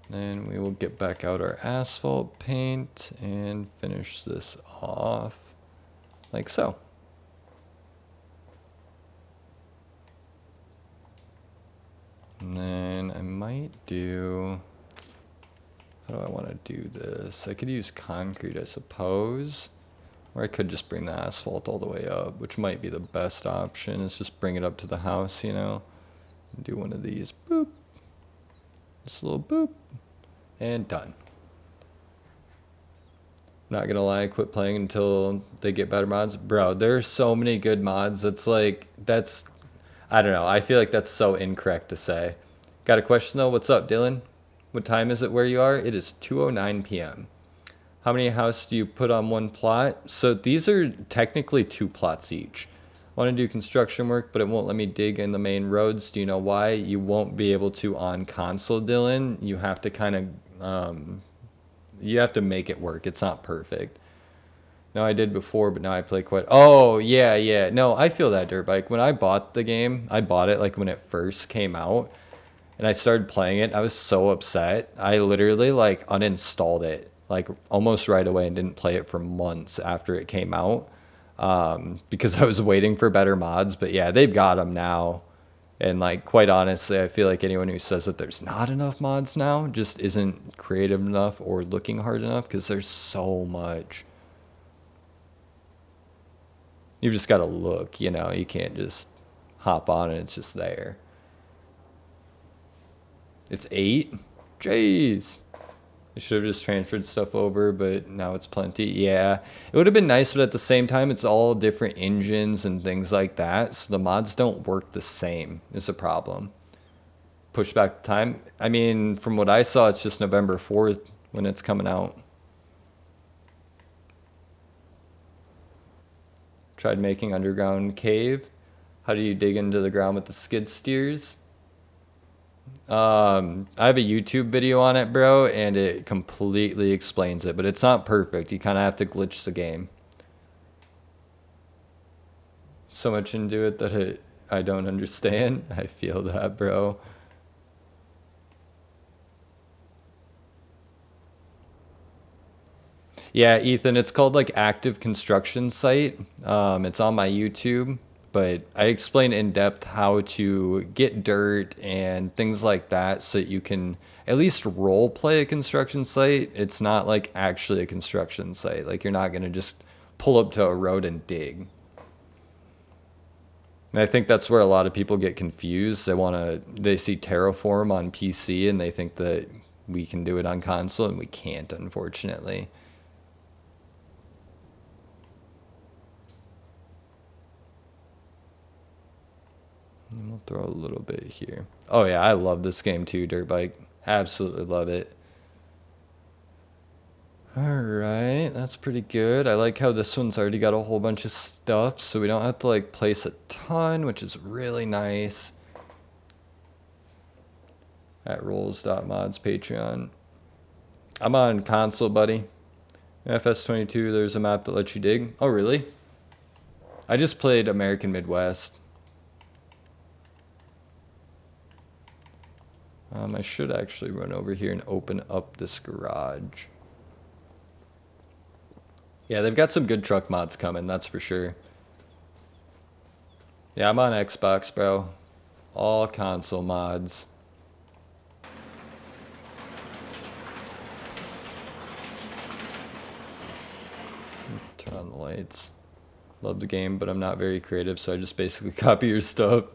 Then we will get back out our asphalt paint and finish this off like so. And then I might do, how do I want to do this? I could use concrete, I suppose. Or I could just bring the asphalt all the way up, which might be the best option, is just bring it up to the house, you know? And do one of these, boop. Just a little boop. And done. Not gonna lie, quit playing until they get better mods. Bro, there's so many good mods. It's like, that's, I don't know. I feel like that's so incorrect to say. Got a question though? What's up, Dylan? What time is it where you are? It is 2:09 p.m. How many houses do you put on one plot? So these are technically 2 plots each. I want to do construction work, but it won't let me dig in the main roads. Do you know why? You won't be able to on console, Dylan. You have to kind of, you have to make it work. It's not perfect. No, I did before, but now I play quite. Oh, yeah, yeah. No, I feel that, dirt bike. When I bought the game, I bought it like when it first came out, and I started playing it. I was so upset. I literally like uninstalled it like almost right away and didn't play it for months after it came out. because I was waiting for better mods. But yeah, they've got them now. And like, quite honestly, I feel like anyone who says that there's not enough mods now just isn't creative enough or looking hard enough, because there's so much. You've just got to look, you know, you can't just hop on and it's just there. It's 8? Jeez. I should have just transferred stuff over, but now it's plenty. Yeah, it would have been nice, but at the same time, it's all different engines and things like that, so the mods don't work the same is a problem. Push back the time. I mean, from what I saw, it's just November 4th when it's coming out. Tried making underground cave. How do you dig into the ground with the skid steers? I have a YouTube video on it, bro, and it completely explains it, but it's not perfect. You kind of have to glitch the game. So much into it that I don't understand. I feel that, bro. Yeah, Ethan, it's called like Active Construction Site. It's on my YouTube, but I explain in depth how to get dirt and things like that so that you can at least role play a construction site. It's not like actually a construction site. Like, you're not going to just pull up to a road and dig. And I think that's where a lot of people get confused. They see Terraform on PC and they think that we can do it on console, and we can't, unfortunately. And we'll throw a little bit here. Oh yeah, I love this game too, Dirt Bike. Absolutely love it. Alright, that's pretty good. I like how this one's already got a whole bunch of stuff, so we don't have to like place a ton, which is really nice. At rolls.mods Patreon. I'm on console, buddy. FS22, there's a map that lets you dig. Oh, really? I just played American Midwest. I should actually run over here and open up this garage. Yeah, they've got some good truck mods coming, that's for sure. Yeah, I'm on Xbox, bro. All console mods. Turn on the lights. Love the game, but I'm not very creative, so I just basically copy your stuff.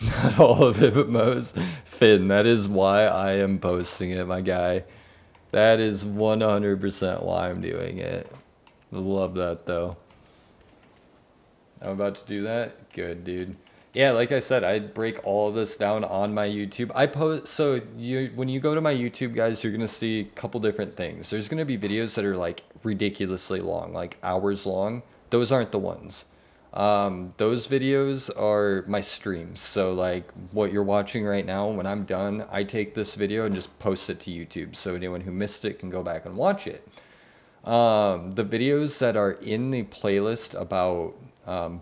Not all of it, but most. Finn, that is why I am posting it, my guy. That is 100% why I'm doing it. Love that, though. I'm about to do that? Good, dude. Yeah, like I said, I break all of this down on my YouTube. When you go to my YouTube, guys, you're gonna see a couple different things. There's gonna be videos that are like ridiculously long, like hours long. Those aren't the ones. Those videos are my streams. So like what you're watching right now, when I'm done, I take this video and just post it to YouTube, so anyone who missed it can go back and watch it. The videos that are in the playlist about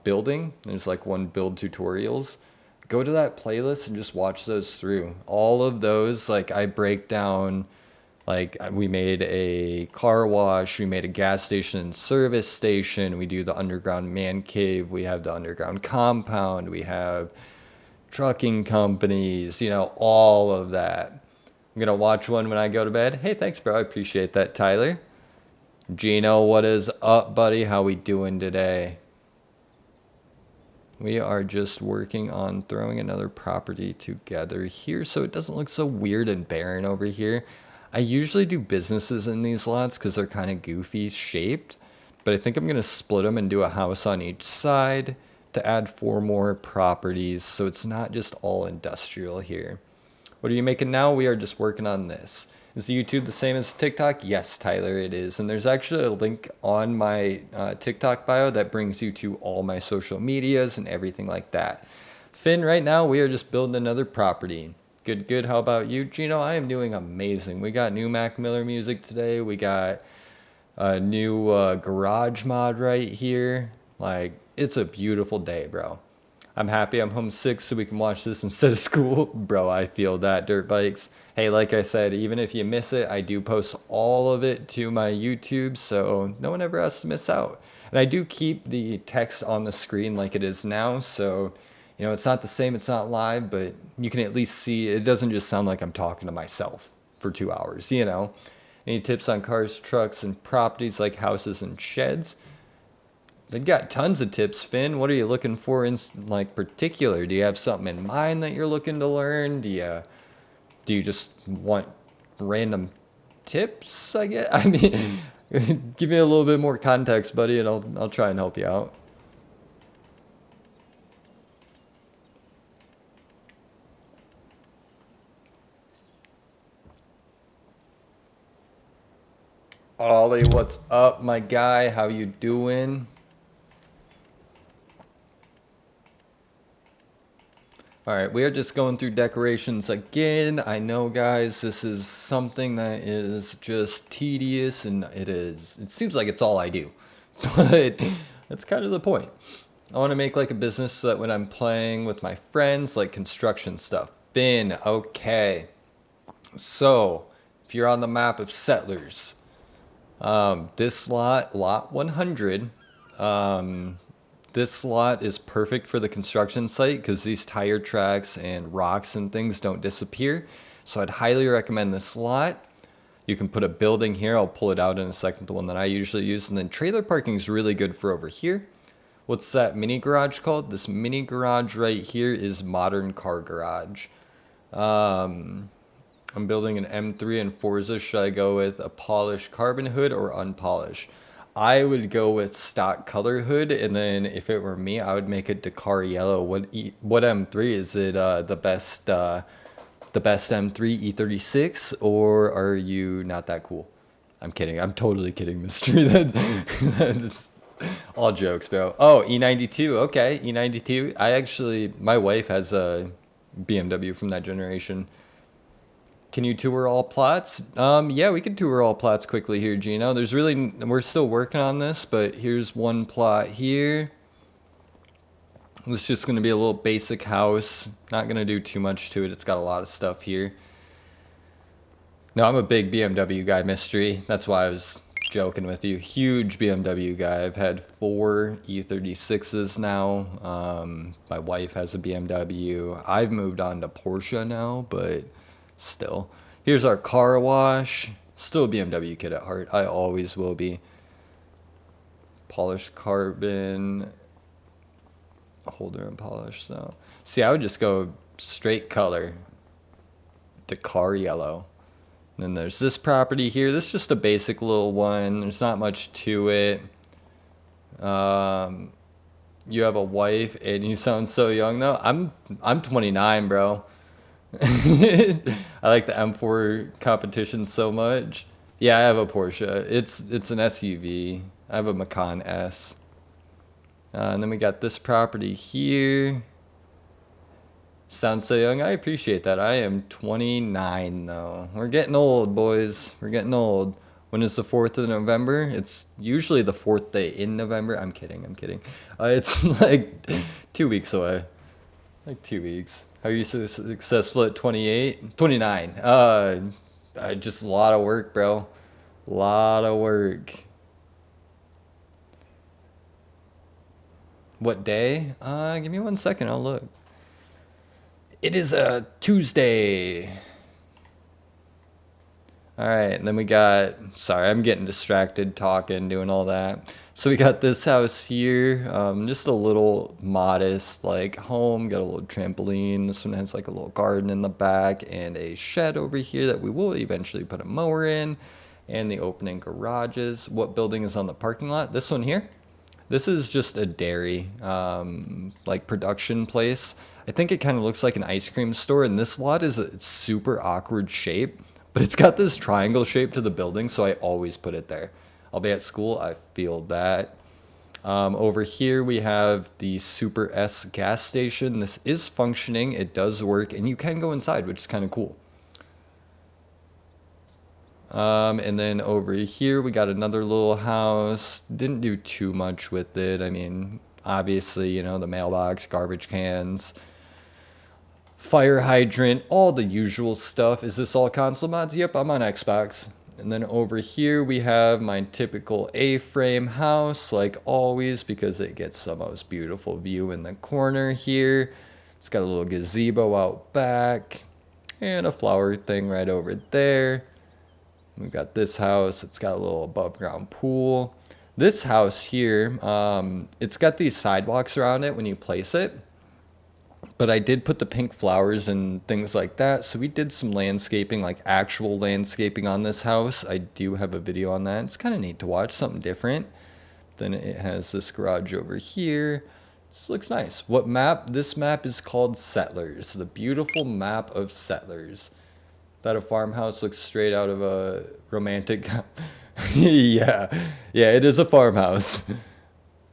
building, there's like one build tutorials. Go to that playlist and just watch those through. All of those, like, I break down, like, we made a car wash, we made a gas station and service station, we do the underground man cave, we have the underground compound, we have trucking companies, you know, all of that. I'm gonna watch one when I go to bed. Hey, thanks, bro. I appreciate that, Tyler. Gino, what is up, buddy? How we doing today? We are just working on throwing another property together here so it doesn't look so weird and barren over here. I usually do businesses in these lots because they're kind of goofy shaped, but I think I'm going to split them and do a house on each side to add 4 more properties so it's not just all industrial here. What are you making now? We are just working on this. Is YouTube the same as TikTok? Yes, Tyler, it is. And there's actually a link on my TikTok bio that brings you to all my social medias and everything like that. Finn, right now we are just building another property. Good, good. How about you, Gino? I am doing amazing. We got new Mac Miller music today. We got a new garage mod right here. Like, it's a beautiful day, bro. I'm happy I'm homesick so we can watch this instead of school. Bro, I feel that, Dirt Bikes. Hey, like I said, even if you miss it, I do post all of it to my YouTube, so no one ever has to miss out. And I do keep the text on the screen like it is now, so it's not the same, it's not live, but you can at least see it doesn't just sound like I'm talking to myself for 2 hours. Any tips on cars, trucks, and properties like houses and sheds? They've got tons of tips, Finn. What are you looking for in like particular? Do you have something in mind that you're looking to learn? Do you just want random tips, I guess? I mean, give me a little bit more context, buddy, and I'll try and help you out. Ollie, what's up, my guy? How you doing? All right, we are just going through decorations again. I know, guys, this is something that is just tedious, and it seems like it's all I do. But that's kind of the point. I want to make like a business so that when I'm playing with my friends, like construction stuff. Finn, okay. So, if you're on the map of Settlers, this lot 100, this lot is perfect for the construction site because these tire tracks and rocks and things don't disappear. So I'd highly recommend this lot. You can put a building here. I'll pull it out in a second, the one that I usually use. And then trailer parking is really good for over here. What's that mini garage called? This mini garage right here is modern car garage. I'm building an M3 in Forza. Should I go with a polished carbon hood or unpolished? I would go with stock color hood, and then if it were me, I would make it Dakar yellow. What M3 is it? The best M3 E36, or are you not that cool? I'm kidding. I'm totally kidding, Mystery. That's all jokes, bro. Oh, E92. Okay, E92. My wife has a BMW from that generation. Can you tour all plots? Yeah, we can tour all plots quickly here, Gino. We're still working on this, but here's one plot here. It's just going to be a little basic house. Not going to do too much to it. It's got a lot of stuff here. No, I'm a big BMW guy, Mystery. That's why I was joking with you. Huge BMW guy. I've had 4 E36s now. My wife has a BMW. I've moved on to Porsche now, but still. Here's our car wash. Still a BMW kid at heart. I always will be. Polished carbon. Holder and polish, so. See, I would just go straight color. Dakar yellow. And then there's this property here. This is just a basic little one. There's not much to it. You have a wife and you sound so young though. I'm 29, bro. I like the M4 competition so much. Yeah, I have a Porsche. It's an SUV. I have a Macan S. And then we got this property here. Sounds so young. I appreciate that. I am 29 though. We're getting old, boys. We're getting old. When is the 4th of November? It's usually the 4th day in November. I'm kidding. It's like 2 weeks away. Like 2 weeks. How are you so successful at 28? 29. Just a lot of work, bro. A lot of work. What day? Give me 1 second. I'll look. It is a Tuesday. All right, and then we got, sorry, I'm getting distracted talking, doing all that. So we got this house here, just a little modest like home, got a little trampoline. This one has like a little garden in the back and a shed over here that we will eventually put a mower in, and the opening garages. What building is on the parking lot? This one here. This is just a dairy, like production place. I think it kind of looks like an ice cream store, and this lot is a super awkward shape, but it's got this triangle shape to the building, so I always put it there. I'll be at school, I feel that. Over here we have the Super S gas station. This is functioning, it does work, and you can go inside, which is kind of cool. And then over here we got another little house. Didn't do too much with it. I mean, obviously, the mailbox, garbage cans, fire hydrant, all the usual stuff. Is this all console mods? Yep, I'm on Xbox. And then over here we have my typical A-frame house, like always, because it gets the most beautiful view in the corner here. It's got a little gazebo out back and a flower thing right over there. We've got this house. It's got a little above ground pool. This house here, it's got these sidewalks around it when you place it. But I did put the pink flowers and things like that. So we did some landscaping, like actual landscaping on this house. I do have a video on that. It's kind of neat to watch, something different. Then it has this garage over here. This looks nice. What map? This map is called Settlers. The beautiful map of Settlers. That a farmhouse looks straight out of a romantic. Yeah, yeah, it is a farmhouse.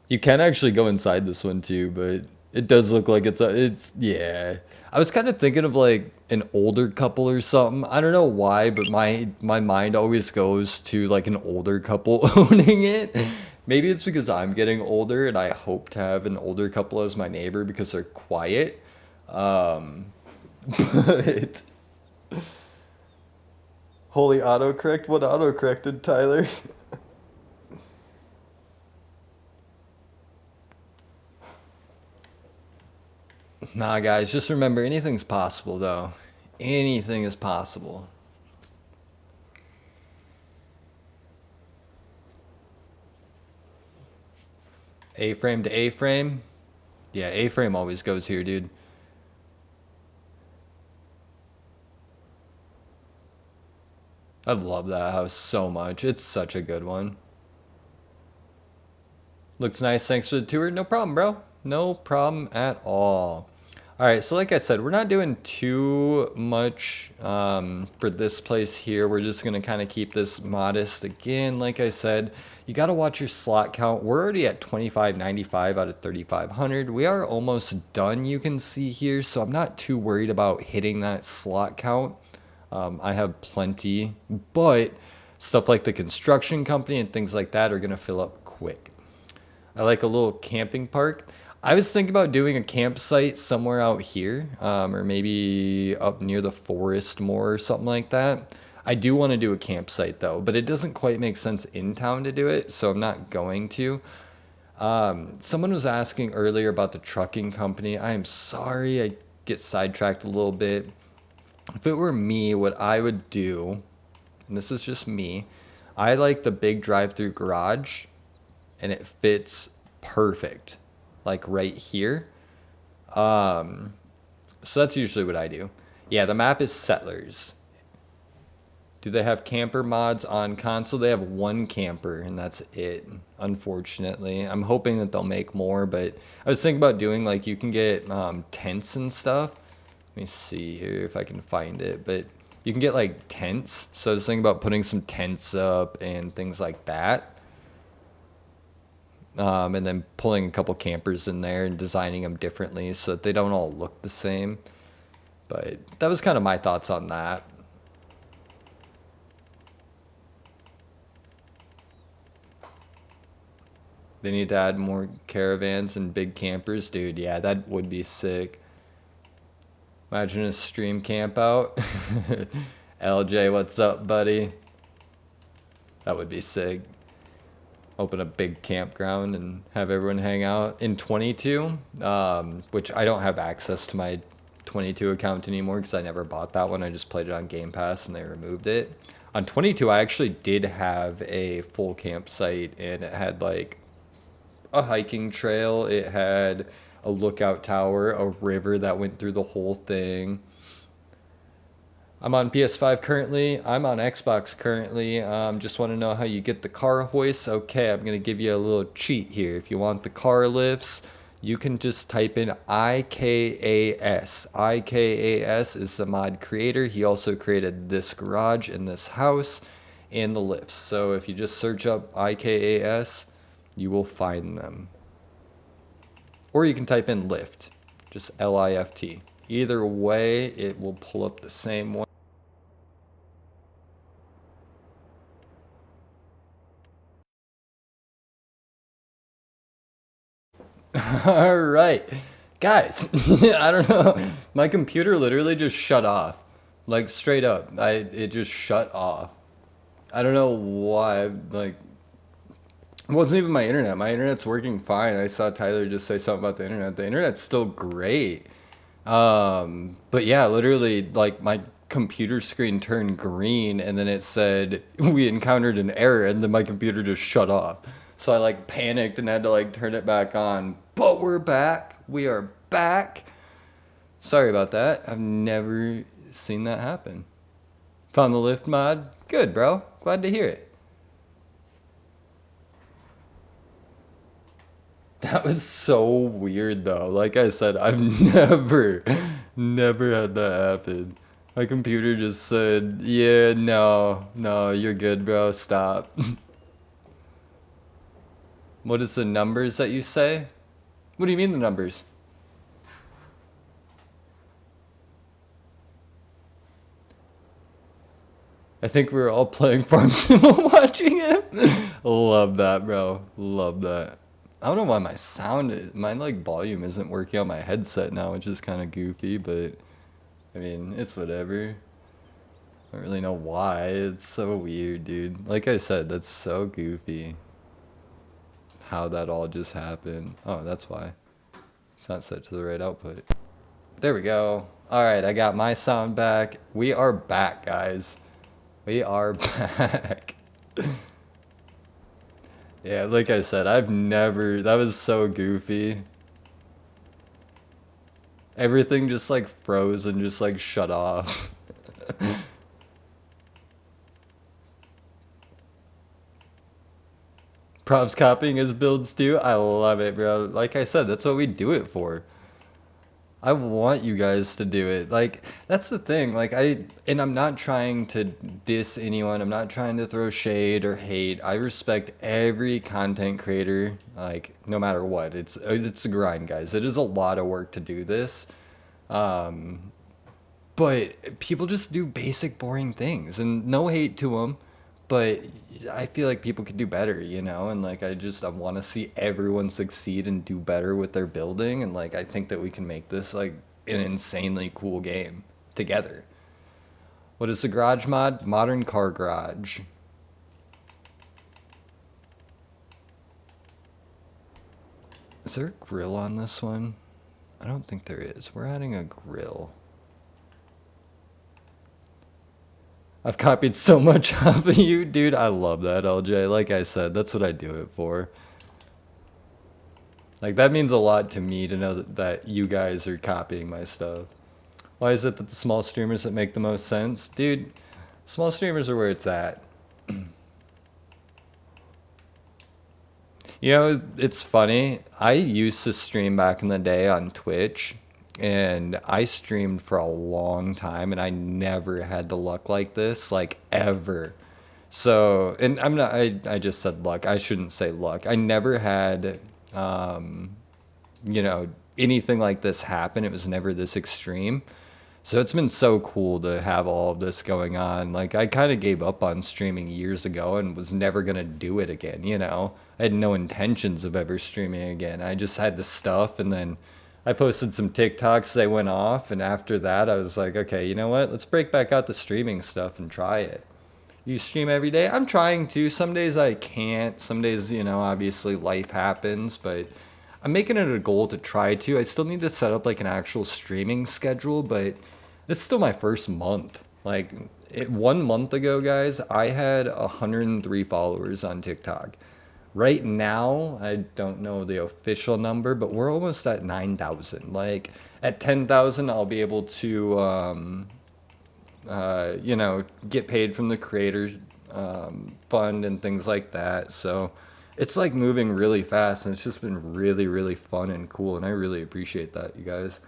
You can actually go inside this one too, but it does look like yeah. I was kind of thinking of like an older couple or something. I don't know why, but my mind always goes to like an older couple owning it. Maybe it's because I'm getting older and I hope to have an older couple as my neighbor because they're quiet. But holy autocorrect, what autocorrected, Tyler? Nah, guys, just remember anything's possible, though. Anything is possible. A-frame to A-frame? Yeah, A-frame always goes here, dude. I love that house so much. It's such a good one. Looks nice. Thanks for the tour. No problem, bro. No problem at all. All right, so like I said, we're not doing too much for this place here. We're just going to kind of keep this modest. Again, like I said, you got to watch your slot count. We're already at 2595 out of 3500. We are almost done, you can see here, so I'm not too worried about hitting that slot count. I have plenty, but stuff like the construction company and things like that are going to fill up quick. I like a little camping park. I was thinking about doing a campsite somewhere out here, or maybe up near the forest more or something like that. I do want to do a campsite though, but it doesn't quite make sense in town to do it, so I'm not going to. Someone was asking earlier about the trucking company. I am sorry I get sidetracked a little bit. If it were me, what I would do, and this is just me, I like the big drive-through garage, and it fits perfect, like right here. So that's usually what I do. Yeah, the map is Settlers. Do they have camper mods on console? They have one camper, and that's it, unfortunately. I'm hoping that they'll make more, but I was thinking about doing, like, you can get tents and stuff. Let me see here if I can find it, but you can get, like, tents. So I was thinking about putting some tents up and things like that. And then pulling a couple campers in there and designing them differently so that they don't all look the same. But that was kind of my thoughts on that. They need to add more caravans and big campers. Dude, yeah, that would be sick. Imagine a stream camp out. LJ, what's up, buddy? That would be sick. Open a big campground and have everyone hang out. In 22, which I don't have access to my 22 account anymore because I never bought that one. I just played it on Game Pass and they removed it. On 22, I actually did have a full campsite and it had like a hiking trail. It had a lookout tower, a river that went through the whole thing. I'm on PS5 currently. I'm on Xbox currently. Just want to know how you get the car hoists. Okay, I'm going to give you a little cheat here. If you want the car lifts, you can just type in IKAS. IKAS is the mod creator. He also created this garage and this house and the lifts. So if you just search up IKAS, you will find them. Or you can type in lift, just LIFT. Either way, it will pull up the same one. All right, guys, I don't know. My computer literally just shut off, like straight up. It just shut off. I don't know why. Like, it wasn't even my internet. My internet's working fine. I saw Tyler just say something about the internet. The internet's still great. But yeah, literally, like my computer screen turned green, and then it said we encountered an error, and then my computer just shut off. So I like panicked and had to like turn it back on. But we're back. We are back. Sorry about that. I've never seen that happen. Found the lift mod. Good, bro. Glad to hear it. That was so weird though. Like I said, I've never had that happen. My computer just said, yeah, no, you're good, bro. Stop. What is the numbers that you say? What do you mean the numbers? I think we were all playing Farm Sim while watching it. Love that, bro. Love that. I don't know why my like volume isn't working on my headset now, which is kind of goofy, but I mean, it's whatever. I don't really know why. It's so weird, dude. Like I said, that's so goofy. How that all just happened. Oh, that's why. It's not set to the right output. There we go. All right, I got my sound back. We are back, guys. We are back. Yeah, like I said, that was so goofy. Everything just like froze and just like shut off. Props copying his builds too. I love it, bro. Like I said, that's what we do it for. I want you guys to do it. Like, that's the thing. And I'm not trying to diss anyone. I'm not trying to throw shade or hate. I respect every content creator, like, no matter what. It's a grind, guys. It is a lot of work to do this. But people just do basic, boring things, and no hate to them. But I feel like people could do better, you know? And like, I want to see everyone succeed and do better with their building. And like, I think that we can make this like an insanely cool game together. What is the garage mod? Modern car garage. Is there a grill on this one? I don't think there is. We're adding a grill. I've copied so much off of you, dude. I love that, LJ. Like I said, that's what I do it for. Like, that means a lot to me to know that you guys are copying my stuff. Why is it that the small streamers that make the most sense? Dude, small streamers are where it's at. You know, it's funny. I used to stream back in the day on Twitch, and I streamed for a long time, and I never had the luck like this, like ever. So, and I just said luck. I shouldn't say luck. I never had, you know, anything like this happen. It was never this extreme. So it's been so cool to have all of this going on. Like, I kind of gave up on streaming years ago and was never going to do it again, you know? I had no intentions of ever streaming again. I just had the stuff, and then I posted some TikToks, they went off, and after that I was like, okay, you know what? Let's break back out the streaming stuff and try it. You stream every day? I'm trying to. Some days I can't. Some days, you know, obviously life happens, but I'm making it a goal to try to. I still need to set up like an actual streaming schedule, but it's still my first month. Like, 1 month ago, guys, I had 103 followers on TikTok. Right now, I don't know the official number, but we're almost at 9,000. Like, at 10,000, I'll be able to, you know, get paid from the creator fund and things like that. So it's like moving really fast, and it's just been really, really fun and cool, and I really appreciate that, you guys.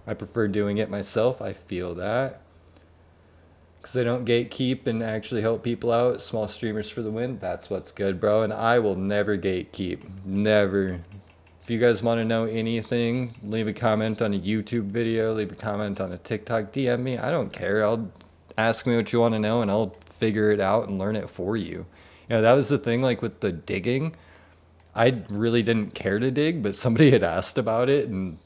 I prefer doing it myself. I feel that. Because they don't gatekeep and actually help people out. Small streamers for the win. That's what's good, bro. And I will never gatekeep. Never. If you guys want to know anything, leave a comment on a YouTube video. Leave a comment on a TikTok. DM me. I don't care. I'll ask me what you want to know, and I'll figure it out and learn it for you. You know, that was the thing, like with the digging. I really didn't care to dig, but somebody had asked about it, and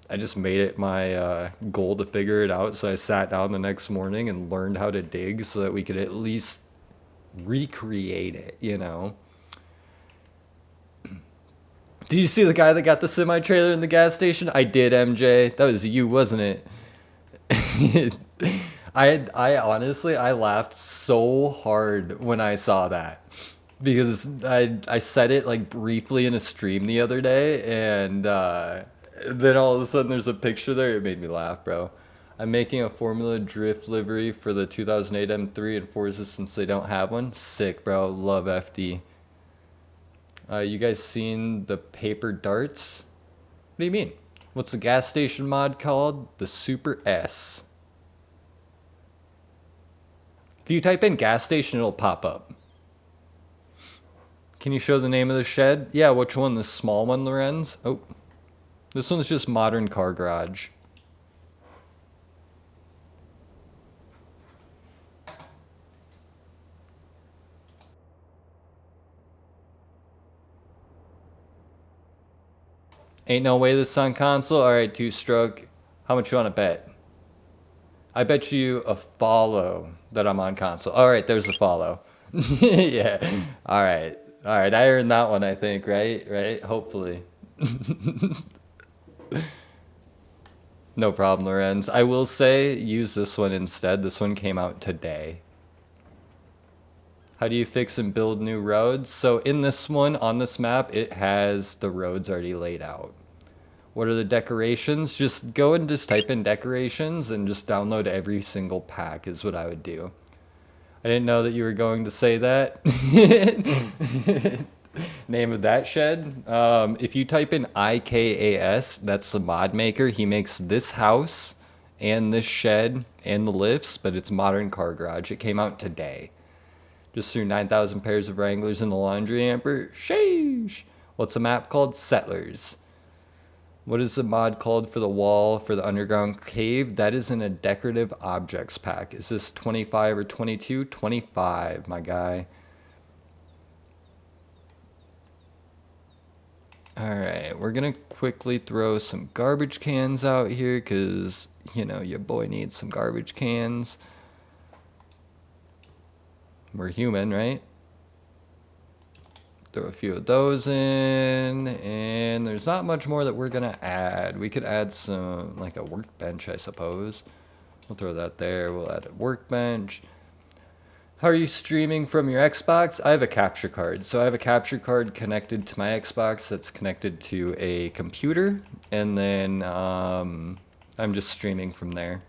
I just made it my goal to figure it out. So I sat down the next morning and learned how to dig so that we could at least recreate it, you know? Did you see the guy that got the semi trailer in the gas station? I did, MJ. That was you, wasn't it? I honestly I laughed so hard when I saw that because I said it like briefly in a stream the other day, and then all of a sudden there's a picture there. It made me laugh, bro. I'm making a Formula Drift livery for the 2008 M3 and Forza since they don't have one. Sick, bro. Love FD. You guys seen the paper darts? What do you mean? What's the gas station mod called? The Super S. If you type in gas station, it'll pop up. Can you show the name of the shed? Yeah, which one? The small one, Lorenz? Oh, this one's just Modern Car Garage. Ain't no way this is on console? Alright, Two Stroke. How much you want to bet? I bet you a follow that I'm on console. Alright, there's a follow. Yeah. Alright. Alright, I earned that one, I think, right? Right? Hopefully. No problem, Lorenz. I will say, use this one instead. This one came out today. How do you fix and build new roads? So in this one, on this map, it has the roads already laid out. What are the decorations? Just go and just type in decorations and just download every single pack is what I would do. I didn't know that you were going to say that. Name of that shed? If you type in IKAS, that's the mod maker. He makes this house and this shed and the lifts, but it's Modern Car Garage. It came out today. Just threw 9,000 pairs of Wranglers in the laundry hamper. Sheesh. What's the map called? Settlers. What is the mod called for the wall for the underground cave? That is in a decorative objects pack. Is this 25 or 22? 25, my guy. Alright, we're gonna quickly throw some garbage cans out here because, you know, your boy needs some garbage cans. We're human, right? Throw a few of those in, and there's not much more that we're gonna add. We could add some, like a workbench, I suppose. We'll throw that there. We'll add a workbench. How are you streaming from your Xbox? I have a capture card. So I have a capture card connected to my Xbox that's connected to a computer, and then I'm just streaming from there.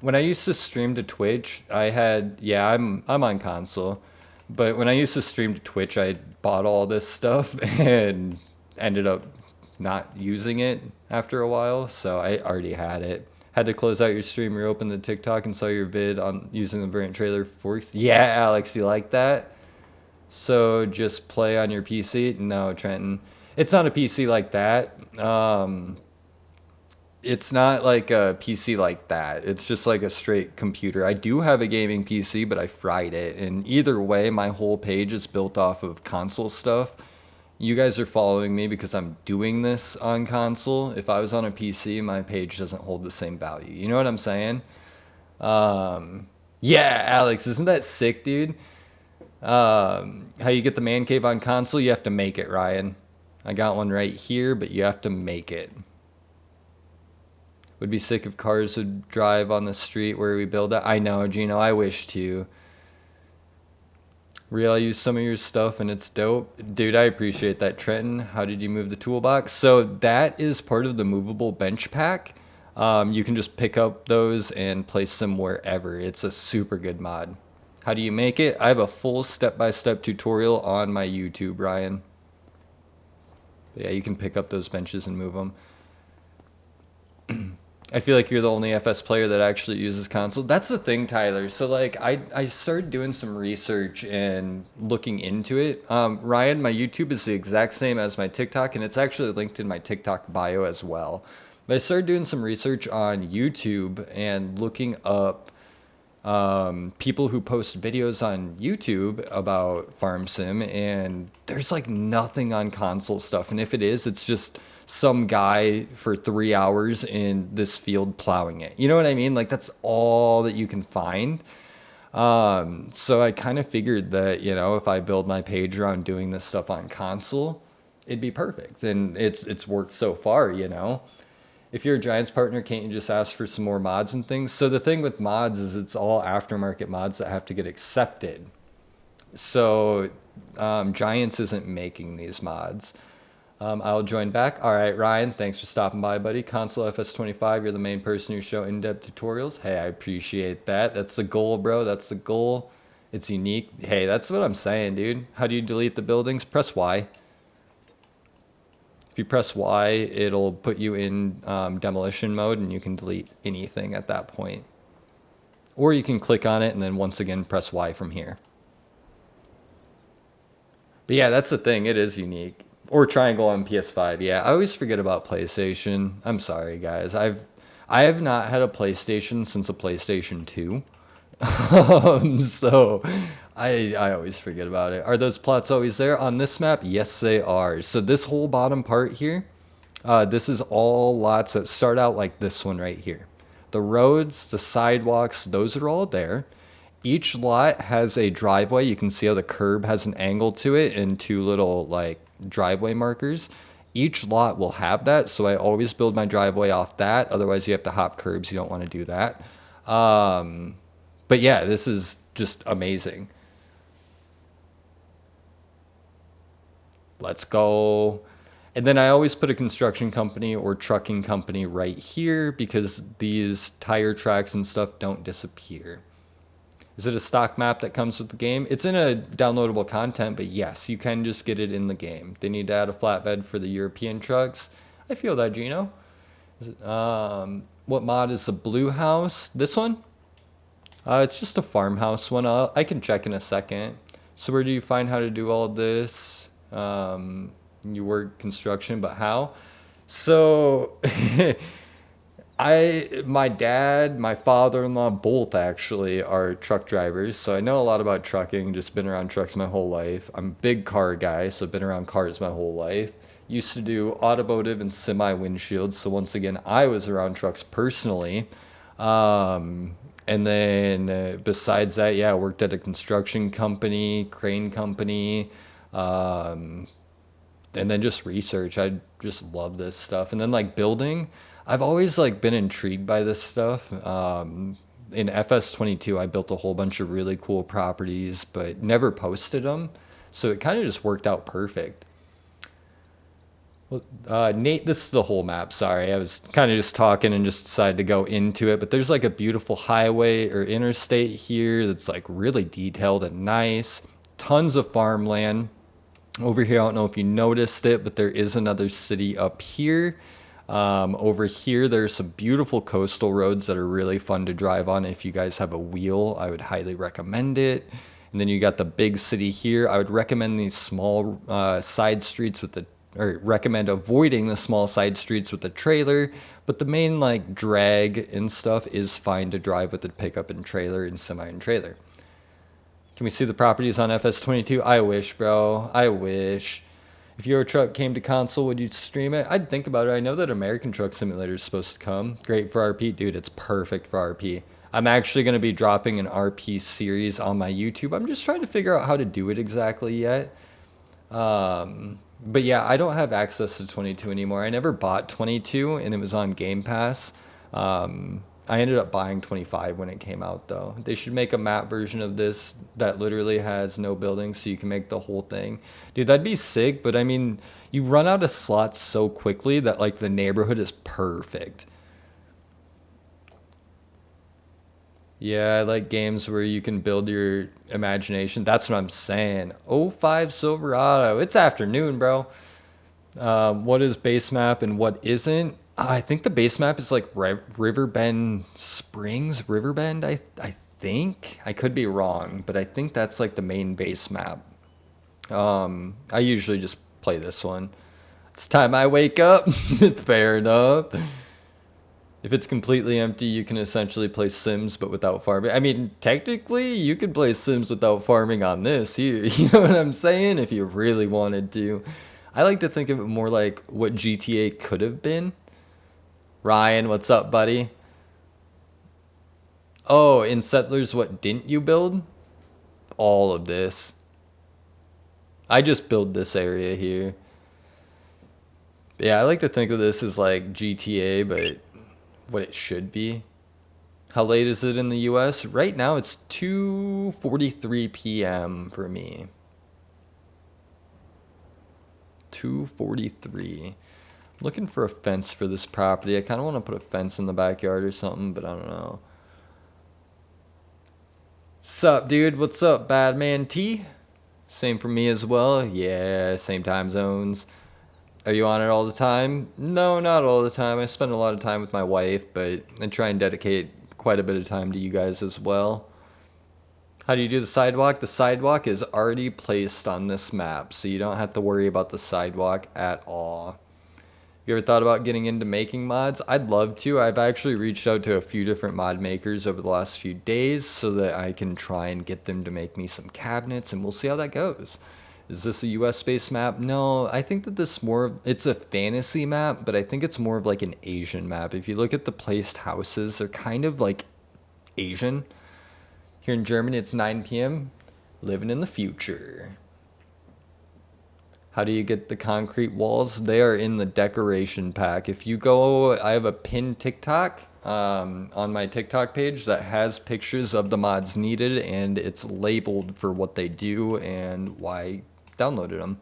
When I used to stream to Twitch, I had, yeah, I'm on console. But when I used to stream to Twitch, I bought all this stuff and ended up not using it after a while. So I already had it. Had to close out your stream, reopen the TikTok, and saw your vid on using the Variant trailer forks. Yeah, Alex, you like that? So just play on your PC? No, Trenton. It's not a PC like that. It's not like a PC like that. It's just like a straight computer. I do have a gaming PC, but I fried it. And either way, my whole page is built off of console stuff. You guys are following me because I'm doing this on console. If I was on a PC, my page doesn't hold the same value. You know what I'm saying? Yeah, Alex, isn't that sick, dude? How you get the man cave on console? You have to make it, Ryan. I got one right here, but you have to make it. Would be sick if cars would drive on the street where we build it. I know, Gino, I wish to. Real, I use some of your stuff and it's dope. Dude, I appreciate that, Trenton. How did you move the toolbox? So that is part of the movable bench pack. You can just pick up those and place them wherever. It's a super good mod. How do you make it? I have a full step-by-step tutorial on my YouTube, Ryan. Yeah, you can pick up those benches and move them. I feel like you're the only FS player that actually uses console. That's the thing, Tyler. So like I started doing some research and looking into it. Ryan, my YouTube is the exact same as my TikTok, and it's actually linked in my TikTok bio as well. But I started doing some research on YouTube and looking up people who post videos on YouTube about Farm Sim, and there's like nothing on console stuff. And if it is, it's just some guy for 3 hours in this field plowing it. You know what I mean? Like that's all that you can find. So I kind of figured that, you know, if I build my page around doing this stuff on console, it'd be perfect. And it's worked so far, you know. If you're a Giants partner, can't you just ask for some more mods and things? So the thing with mods is it's all aftermarket mods that have to get accepted. So Giants isn't making these mods. I'll join back. All right, Ryan, thanks for stopping by, buddy. Console FS25, you're the main person who show in-depth tutorials. Hey, I appreciate that. That's the goal, bro. That's the goal. It's unique. Hey, that's what I'm saying, dude. How do you delete the buildings? Press Y. If you press Y, it'll put you in demolition mode, and you can delete anything at that point. Or you can click on it, and then once again, press Y from here. But yeah, that's the thing. It is unique. Or triangle on PS5. Yeah, I always forget about PlayStation. I'm sorry, guys. I have not had a PlayStation since a PlayStation 2. So I always forget about it. Are those plots always there on this map? Yes, they are. So this whole bottom part here, this is all lots that start out like this one right here. The roads, the sidewalks, those are all there. Each lot has a driveway. You can see how the curb has an angle to it and two little like driveway markers. Each lot will have that, so I always build my driveway off that. Otherwise, you have to hop curbs. You don't want to do that. But yeah, this is just amazing. Let's go. And then I always put a construction company or trucking company right here because these tire tracks and stuff don't disappear. Is it a stock map that comes with the game? It's in a downloadable content, but yes, you can just get it in the game. They need to add a flatbed for the European trucks. I feel that, Gino. What mod is the blue house? This one? It's just a farmhouse one. I can check in a second. So where do you find how to do all this? You work construction, but how? So my dad, my father-in-law, both actually are truck drivers. So I know a lot about trucking, just been around trucks my whole life. I'm a big car guy, so I've been around cars my whole life. Used to do automotive and semi windshields. So once again, I was around trucks personally. And then besides that, yeah, I worked at a construction company, crane company, and then just research. I just love this stuff. And then like building, I've always like been intrigued by this stuff. In FS22, I built a whole bunch of really cool properties, but never posted them. So it kind of just worked out perfect. Well, Nate, this is the whole map. Sorry, I was kind of just talking and just decided to go into it. But there's like a beautiful highway or interstate here that's like really detailed and nice. Tons of farmland. Over here, I don't know if you noticed it, but there is another city up here. Over here, there's some beautiful coastal roads that are really fun to drive on. If you guys have a wheel, I would highly recommend it. And then you got the big city here. I would recommend these small side streets with the or recommend avoiding the small side streets with the trailer, but the main like drag and stuff is fine to drive with the pickup and trailer and semi and trailer. Can we see the properties on FS22? I wish, bro. I wish. If your truck came to console, would you stream it? I'd think about it. I know that American Truck Simulator is supposed to come. Great for RP. Dude, it's perfect for RP. I'm actually going to be dropping an RP series on my YouTube. I'm just trying to figure out how to do it exactly yet. But yeah, I don't have access to 22 anymore. I never bought 22 and it was on Game Pass. I ended up buying 25 when it came out though. They should make a map version of this that literally has no buildings so you can make the whole thing. Dude, that'd be sick, but I mean, you run out of slots so quickly that like the neighborhood is perfect. Yeah, I like games where you can build your imagination. That's what I'm saying. '05 Silverado. It's afternoon, bro. What is base map and what isn't? I think the base map is like Riverbend Springs, Riverbend, I think. I could be wrong, but I think that's like the main base map. I usually just play this one. It's time I wake up. Fair enough. If it's completely empty, you can essentially play Sims, but without farming. I mean, technically, you could play Sims without farming on this here. You know what I'm saying? If you really wanted to. I like to think of it more like what GTA could have been. Ryan, what's up, buddy? Oh, in Settlers, what didn't you build? All of this. I just built this area here. Yeah, I like to think of this as like GTA, but what it should be. How late is it in the US? Right now it's 2:43 p.m. for me. 2:43. Looking for a fence for this property. I kind of want to put a fence in the backyard or something, but I don't know. Sup, dude? What's up, Badman T? Same for me as well. Yeah, same time zones. Are you on it all the time? No, not all the time. I spend a lot of time with my wife, but I try and dedicate quite a bit of time to you guys as well. How do you do the sidewalk? The sidewalk is already placed on this map, so you don't have to worry about the sidewalk at all. You ever thought about getting into making mods? I'd love to. I've actually reached out to a few different mod makers over the last few days so that I can try and get them to make me some cabinets, and we'll see how that goes. Is this a US-based map? No, I think that it's a fantasy map, but I think it's more of like an Asian map. If you look at the placed houses, they're kind of like Asian. Here in Germany, it's 9 p.m. Living in the future. How do you get the concrete walls? They are in the decoration pack. If you go, I have a pinned TikTok on my TikTok page that has pictures of the mods needed, and it's labeled for what they do and why I downloaded them.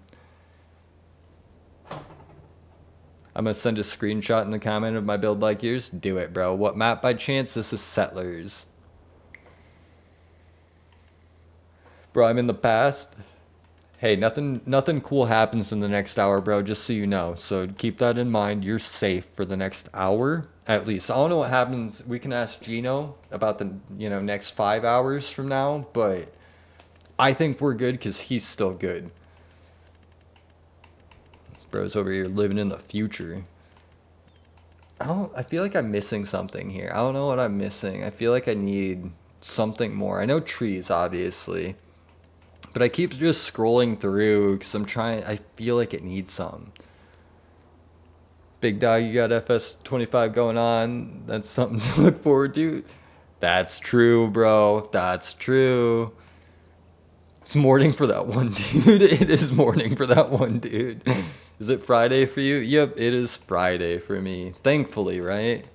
I'm going to send a screenshot in the comment of my build like yours. Do it, bro. What map by chance? This is Settlers. Bro, I'm in the past. Hey, nothing cool happens in the next hour, bro, just so you know. So keep that in mind. You're safe for the next hour, at least. I don't know what happens. We can ask Gino about the, next 5 hours from now, but I think we're good because he's still good. Bro's over here living in the future. I feel like I'm missing something here. I don't know what I'm missing. I feel like I need something more. I know trees, obviously. But I keep just scrolling through because I feel like it needs some. Big dog, you got FS25 going on. That's something to look forward to. That's true, bro. That's true. It's morning for that one dude. It is morning for that one dude. Is it Friday for you? Yep, it is Friday for me. Thankfully, right?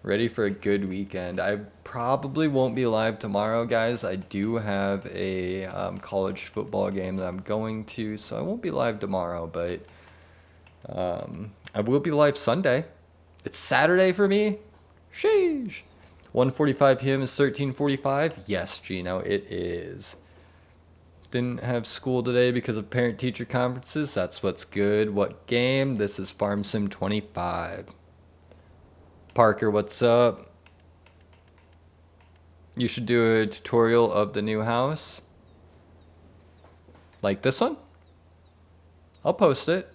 Ready for a good weekend. I probably won't be live tomorrow, guys. I do have a college football game that I'm going to, so I won't be live tomorrow, but I will be live Sunday. It's Saturday for me. Sheesh. 1:45 p.m. is 13:45. Yes, Gino, it is. Didn't have school today because of parent-teacher conferences. That's what's good. What game? This is Farm Sim 25. Parker, what's up? You should do a tutorial of the new house. Like this one? I'll post it.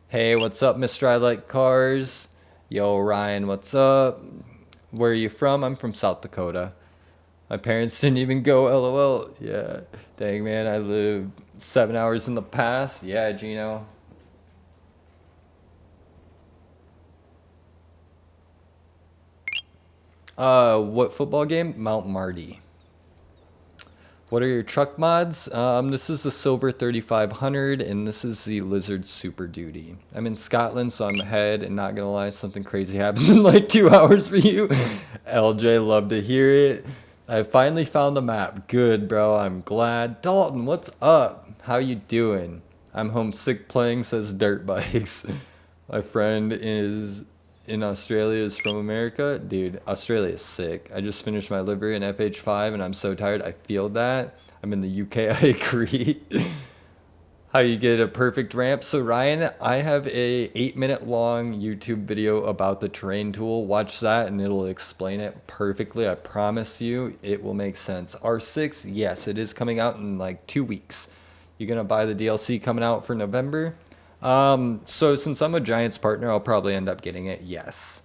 Hey, what's up, Mr. I Like Cars? Yo, Ryan, what's up? Where are you from? I'm from South Dakota. My parents didn't even go, LOL. Yeah, dang, man, I live 7 hours in the past. Yeah, Gino. What football game? Mount Marty. What are your truck mods? This is the Silver 3500, and this is the Lizard Super Duty. I'm in Scotland, so I'm ahead, and not gonna lie, something crazy happens in like 2 hours for you. LJ, love to hear it. I finally found the map. Good, bro. I'm glad. Dalton, what's up? How you doing? I'm homesick playing, says Dirt Bikes. My friend in Australia is from America. Dude, Australia is sick. I just finished my livery in FH5 and I'm so tired. I feel that. I'm in the UK. I agree. How you get a perfect ramp. So Ryan, I have a 8-minute long YouTube video about the terrain tool. Watch that and it'll explain it perfectly. I promise you it will make sense. R6, yes, it is coming out in like 2 weeks. You gonna buy the DLC coming out for November? So since I'm a Giants partner, I'll probably end up getting it. Yes.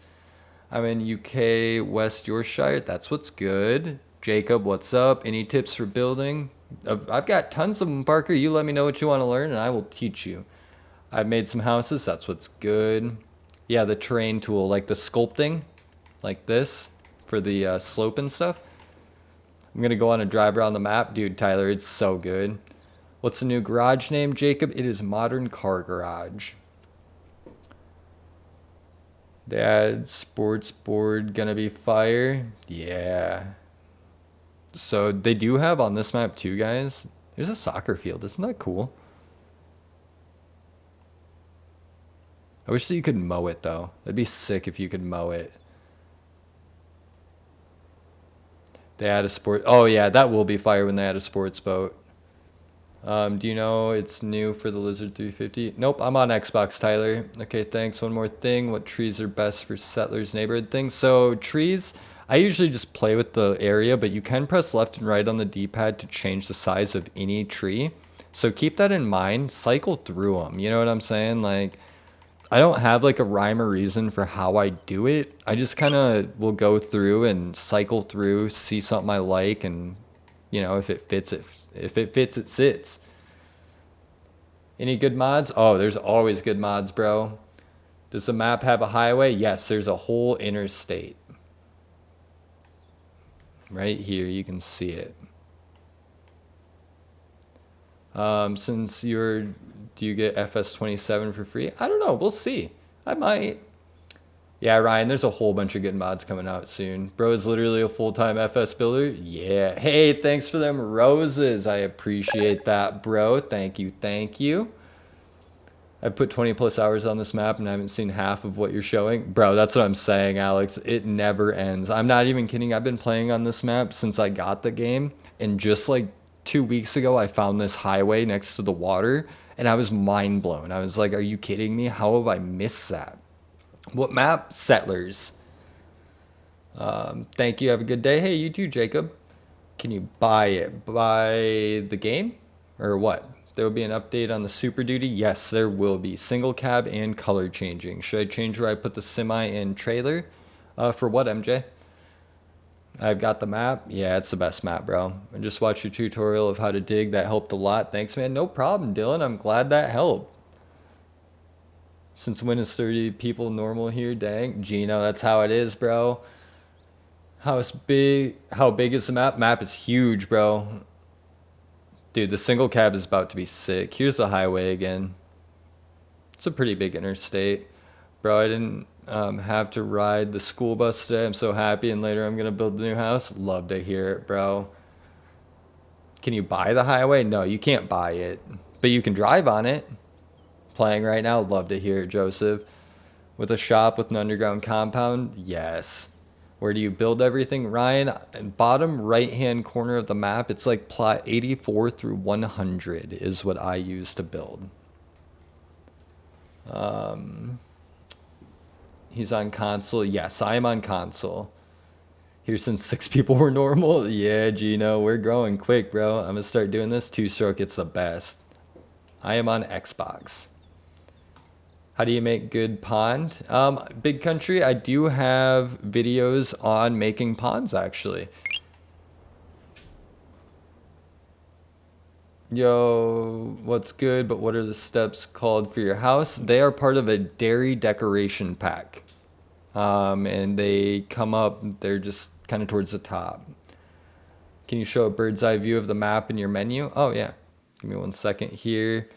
I'm in UK, West Yorkshire. That's what's good. Jacob, what's up? Any tips for building? I've got tons of them, Parker. You let me know what you want to learn and I will teach you. I've made some houses. That's what's good. Yeah, the terrain tool, like the sculpting, like this, for the slope and stuff. I'm gonna go on a drive around the map. Dude, Tyler, it's so good. What's the new garage name, Jacob? It is Modern Car Garage. Dad, sports board gonna be fire. Yeah. So they do have on this map too, guys. There's a soccer field. Isn't that cool? I wish that you could mow it though. That'd be sick if you could mow it. They add a sport. Oh yeah, that will be fire when they add a sports boat. Do you know it's new for the Lizard 350? Nope, I'm on Xbox, Tyler. Okay, thanks. One more thing. What trees are best for Settlers Neighborhood things? So trees, I usually just play with the area, but you can press left and right on the D-pad to change the size of any tree. So keep that in mind. Cycle through them. You know what I'm saying? Like, I don't have like a rhyme or reason for how I do it. I just kind of will go through and cycle through, see something I like, and you know, if it fits, it sits. Any good mods? Oh, there's always good mods, bro. Does the map have a highway? Yes, there's a whole interstate. Right here, you can see it. Since do you get FS27 for free? I don't know, we'll see. I might. Yeah, Ryan, there's a whole bunch of good mods coming out soon. Bro is literally a full-time FS builder. Yeah. Hey, thanks for them roses. I appreciate that, bro. Thank you, thank you. I've put 20 plus hours on this map and I haven't seen half of what you're showing. Bro, that's what I'm saying, Alex. It never ends. I'm not even kidding. I've been playing on this map since I got the game. And just like 2 weeks ago, I found this highway next to the water and I was mind blown. I was like, are you kidding me? How have I missed that? What map? Settlers. Thank you. Have a good day. Hey, you too, Jacob. Can you buy it? Buy the game? Or what? There will be an update on the Super Duty? Yes, there will be. Single cab and color changing. Should I change where I put the semi and trailer? For what, MJ? I've got the map. Yeah, it's the best map, bro. I just watched your tutorial of how to dig. That helped a lot. Thanks, man. No problem, Dylan. I'm glad that helped. Since when is 30 people normal here? Dang. Gino, that's how it is, bro. How big is the map? Map is huge, bro. Dude, the single cab is about to be sick. Here's the highway again. It's a pretty big interstate. Bro, I didn't have to ride the school bus today. I'm so happy, and later I'm going to build a new house. Love to hear it, bro. Can you buy the highway? No, you can't buy it. But you can drive on it. Playing right now. Love to hear it, Joseph. With a shop with an underground compound? Yes. Where do you build everything? Ryan, bottom right-hand corner of the map, it's like plot 84 through 100 is what I use to build. He's on console. Yes, I am on console. Here since 6 people were normal? Yeah, Gino, we're growing quick, bro. I'm going to start doing this. Two-stroke, it's the best. I am on Xbox. How do you make good pond? Big Country, I do have videos on making ponds, actually. Yo, what's good, but what are the steps called for your house? They are part of a dairy decoration pack. And they come up, they're just kind of towards the top. Can you show a bird's eye view of the map in your menu? Oh, yeah. Give me 1 second here.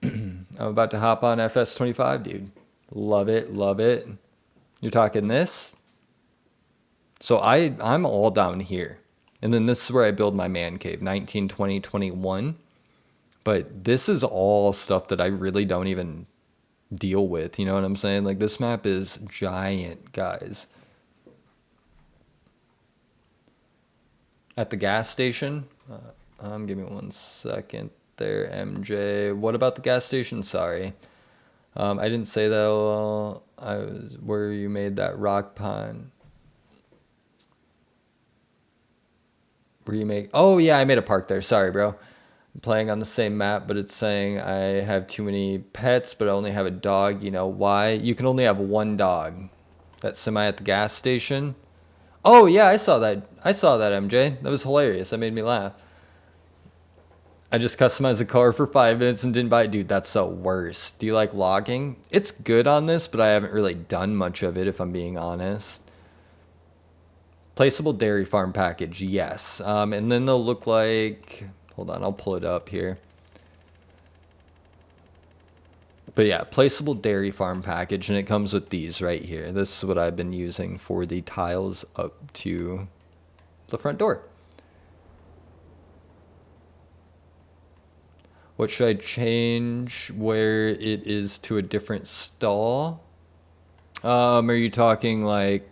I'm about to hop on FS25, dude. Love it, love it. You're talking this? So I'm all down here. And then this is where I build my man cave, 19, 20, 21. But this is all stuff that I really don't even deal with. You know what I'm saying? Like, this map is giant, guys. At the gas station? Give me 1 second. There, MJ. What about the gas station? Sorry. I didn't say that well. I was where you made that rock pond. Where you make... Oh, yeah, I made a park there. Sorry, bro. I'm playing on the same map, but it's saying I have too many pets, but I only have a dog. You know why? You can only have one dog. That semi at the gas station. Oh, yeah, I saw that. I saw that, MJ. That was hilarious. That made me laugh. I just customized a car for 5 minutes and didn't buy it. Dude, that's the worst. Do you like logging? It's good on this, but I haven't really done much of it if I'm being honest. Placeable dairy farm package, yes. And then they'll look like, hold on, I'll pull it up here. But yeah, placeable dairy farm package, and it comes with these right here. This is what I've been using for the tiles up to the front door. What should I change where it is to a different stall? Are you talking like,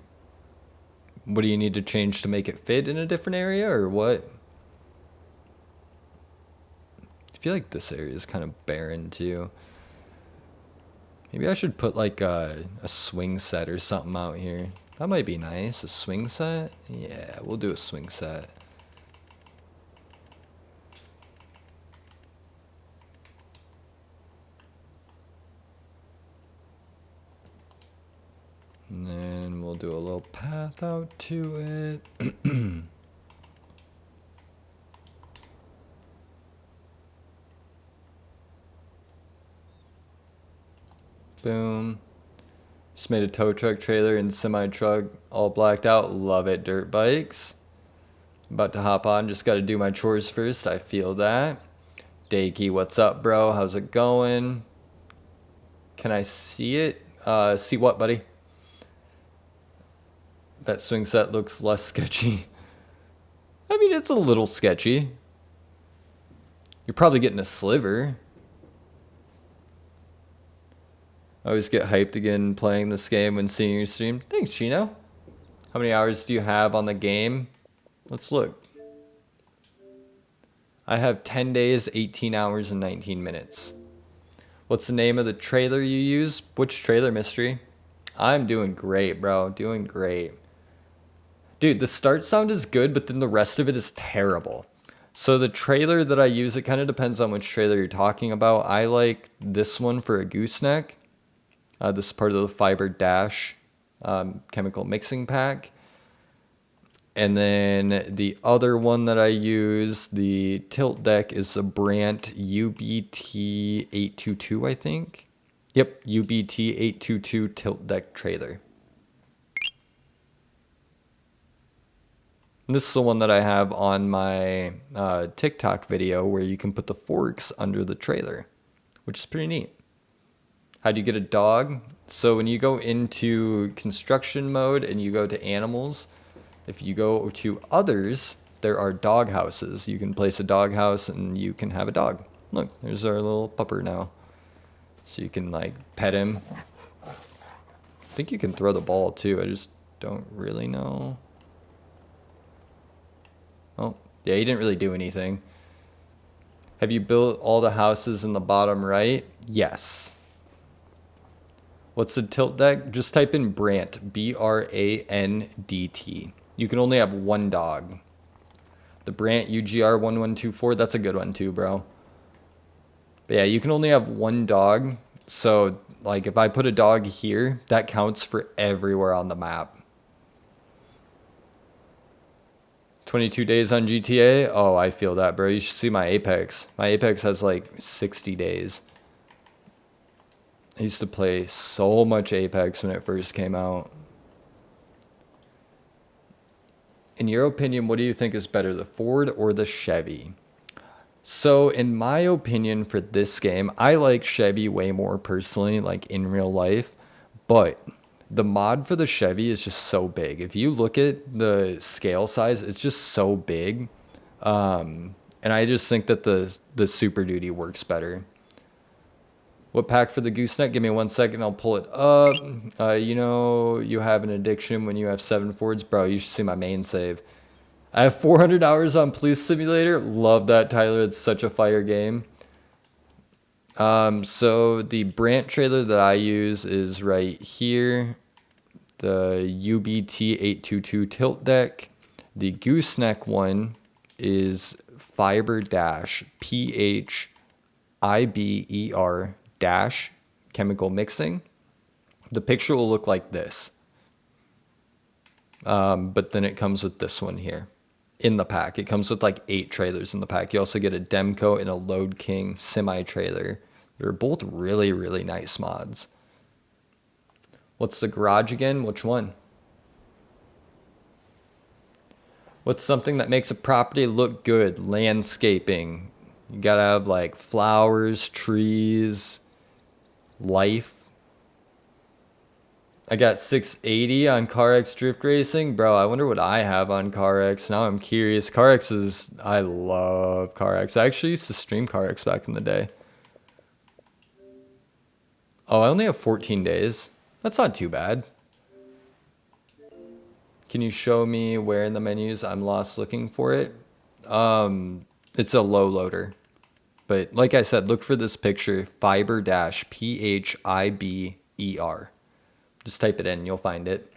what do you need to change to make it fit in a different area or what? I feel like this area is kind of barren too. Maybe I should put like a swing set or something out here. That might be nice. A swing set? Yeah, we'll do a swing set. And then we'll do a little path out to it. Boom. Just made a tow truck trailer and semi truck all blacked out. Love it, dirt bikes. About to hop on. Just got to do my chores first. I feel that. Dakey, what's up, bro? How's it going? Can I see it? See what, buddy? That swing set looks less sketchy. I mean, it's a little sketchy. You're probably getting a sliver. I always get hyped again playing this game when seeing your stream. Thanks, Chino. How many hours do you have on the game? Let's look. I have 10 days, 18 hours, and 19 minutes. What's the name of the trailer you use? Which trailer, Mystery? I'm doing great, bro. Doing great. Dude, the start sound is good, but then the rest of it is terrible. So the trailer that I use, it kind of depends on which trailer you're talking about. I like this one for a gooseneck. This is part of the Fiber Dash chemical mixing pack. And then the other one that I use, the tilt deck, is a Brandt UBT 822, I think. Yep, UBT 822 tilt deck trailer. And this is the one that I have on my TikTok video where you can put the forks under the trailer, which is pretty neat. How do you get a dog? So when you go into construction mode and you go to animals, if you go to others, there are dog houses. You can place a dog house and you can have a dog. Look, there's our little pupper now. So you can like pet him. I think you can throw the ball too. I just don't really know. Oh, yeah, he didn't really do anything. Have you built all the houses in the bottom right? Yes. What's the tilt deck? Just type in Brandt, B-R-A-N-D-T. You can only have one dog. The Brandt UGR 1124, that's a good one too, bro. But yeah, you can only have one dog. So like if I put a dog here, that counts for everywhere on the map. 22 days on GTA? Oh, I feel that, bro. You should see my Apex. My Apex has like 60 days. I used to play so much Apex when it first came out. In your opinion, what do you think is better, the Ford or the Chevy? So in my opinion for this game, I like Chevy way more personally, like in real life. But the mod for the Chevy is just so big. If you look at the scale size, it's just so big. And I just think that the Super Duty works better. What pack for the gooseneck? Give me 1 second. I'll pull it up. You know, you have an addiction when you have 7 Fords. Bro, you should see my main save. I have 400 hours on Police Simulator. Love that, Tyler. It's such a fire game. So the Brandt trailer that I use is right here. The UBT 822 tilt deck. The gooseneck one is Fiber Dash, PHIBER dash chemical mixing. The picture will look like this, but then it comes with this one here. in the pack. It comes with like 8 trailers in the pack. You also get a Demco and a Load King semi-trailer. They're both really, really nice mods. What's the garage again? Which one? What's something that makes a property look good? Landscaping. You gotta have like flowers, trees, life. I got 680 on CarX Drift Racing. Bro, I wonder what I have on CarX. Now I'm curious. CarX is... I love CarX. I actually used to stream CarX back in the day. Oh, I only have 14 days. That's not too bad. Can you show me where in the menus? I'm lost looking for it. It's a low loader. But like I said, look for this picture. Fiber-P-H-I-B-E-R. Just type it in, you'll find it.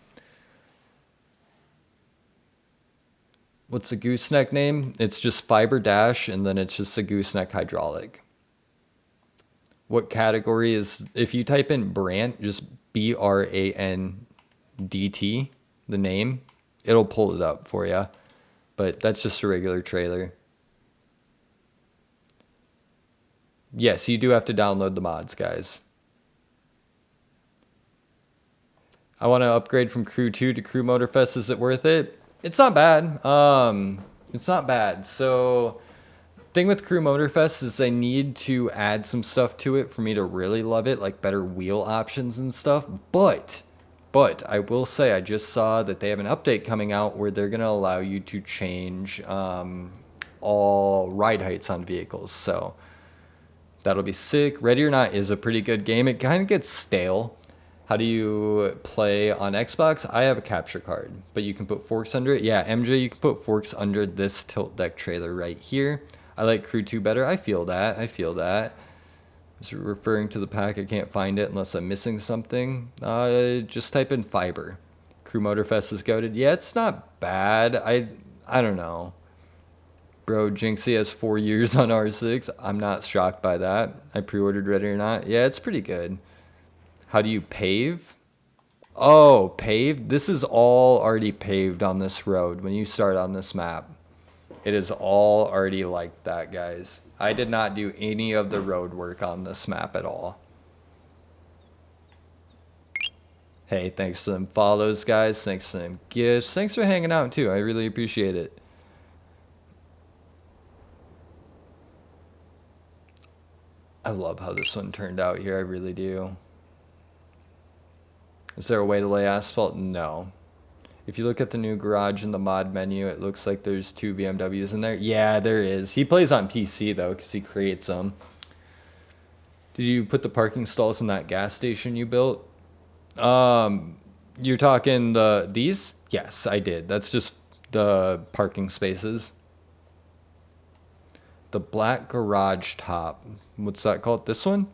What's the gooseneck name? It's just Fiber Dash, and then it's just a gooseneck hydraulic. What category is, if you type in Brant, just B-R-A-N-D-T, the name, it'll pull it up for you. But that's just a regular trailer. Yes, you do have to download the mods, guys. I want to upgrade from Crew 2 to Crew Motorfest. Is it worth it? It's not bad. It's not bad. So, thing with Crew Motorfest is I need to add some stuff to it for me to really love it, like better wheel options and stuff. But I will say I just saw that they have an update coming out where they're going to allow you to change all ride heights on vehicles. So, that'll be sick. Ready or Not is a pretty good game. It kind of gets stale. How do you play on Xbox? I have a capture card, but you can put forks under it. Yeah, MJ, you can put forks under this tilt deck trailer right here. I like Crew 2 better. I feel that. I feel that. Just referring to the pack, I can't find it unless I'm missing something. Just type in Fiber. Crew Motorfest is goated. Yeah, it's not bad. I don't know. Bro, Jinxie has 4 years on R6. I'm not shocked by that. I pre-ordered Ready or Not. Yeah, it's pretty good. How do you pave? Oh, paved? This is all already paved on this road when you start on this map. It is all already like that, guys. I did not do any of the road work on this map at all. Hey, thanks for them follows, guys. Thanks for them gifts. Thanks for hanging out, too. I really appreciate it. I love how this one turned out here. I really do. Is there a way to lay asphalt? No. If you look at the new garage in the mod menu, it looks like there's 2 BMWs in there. Yeah, there is. He plays on PC, though, because he creates them. Did you put the parking stalls in that gas station you built? You're talking these? Yes, I did. That's just the parking spaces. The black garage top. What's that called? This one?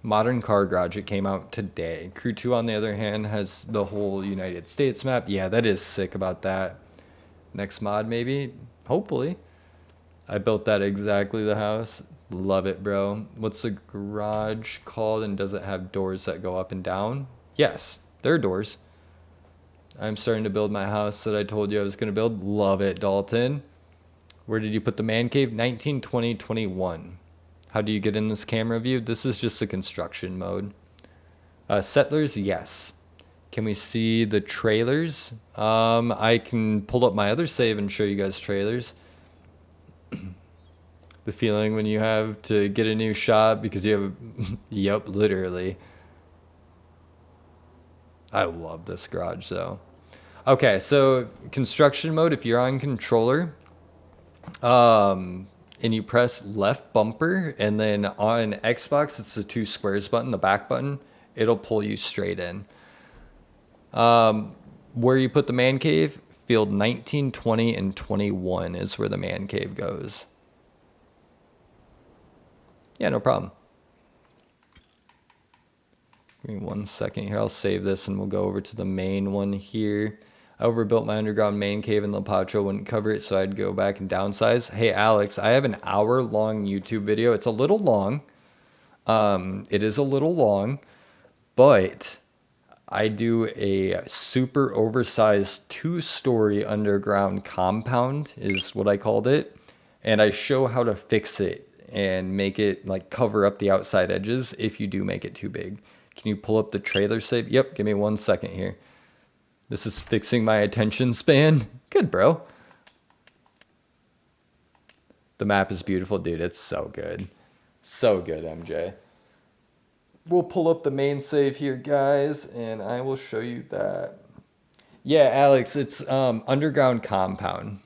Modern Car Garage. It came out today. Crew 2, on the other hand, has the whole United States map. Yeah, that is sick about that. Next mod, maybe? Hopefully. I built that exactly the house. Love it, bro. What's the garage called, and does it have doors that go up and down? Yes, there are doors. I'm starting to build my house that I told you I was going to build. Love it, Dalton. Where did you put the man cave? 19, 20, 21. How do you get in this camera view? This is just a construction mode. Settlers, yes. Can we see the trailers? I can pull up my other save and show you guys trailers. The feeling when you have to get a new shot because you have yep, literally. I love this garage though. Okay, so construction mode, if you're on controller, and you press left bumper, and then on Xbox it's the 2 squares button, the back button, it'll pull you straight in. Where you put the man cave, field 19, 20, and 21 is where the man cave goes. Yeah, no problem. Give me 1 second here. I'll save this and we'll go over to the main one here. I overbuilt my underground main cave and the Pacho wouldn't cover it, so I'd go back and downsize. Hey, Alex, I have an hour-long YouTube video. It's a little long. It is a little long, but I do a super oversized 2-story underground compound is what I called it. And I show how to fix it and make it like cover up the outside edges if you do make it too big. Can you pull up the trailer save? Yep, give me 1 second here. This is fixing my attention span. Good, bro. The map is beautiful, dude. It's so good. So good, MJ. We'll pull up the main save here, guys, and I will show you that. Yeah, Alex, it's underground compound.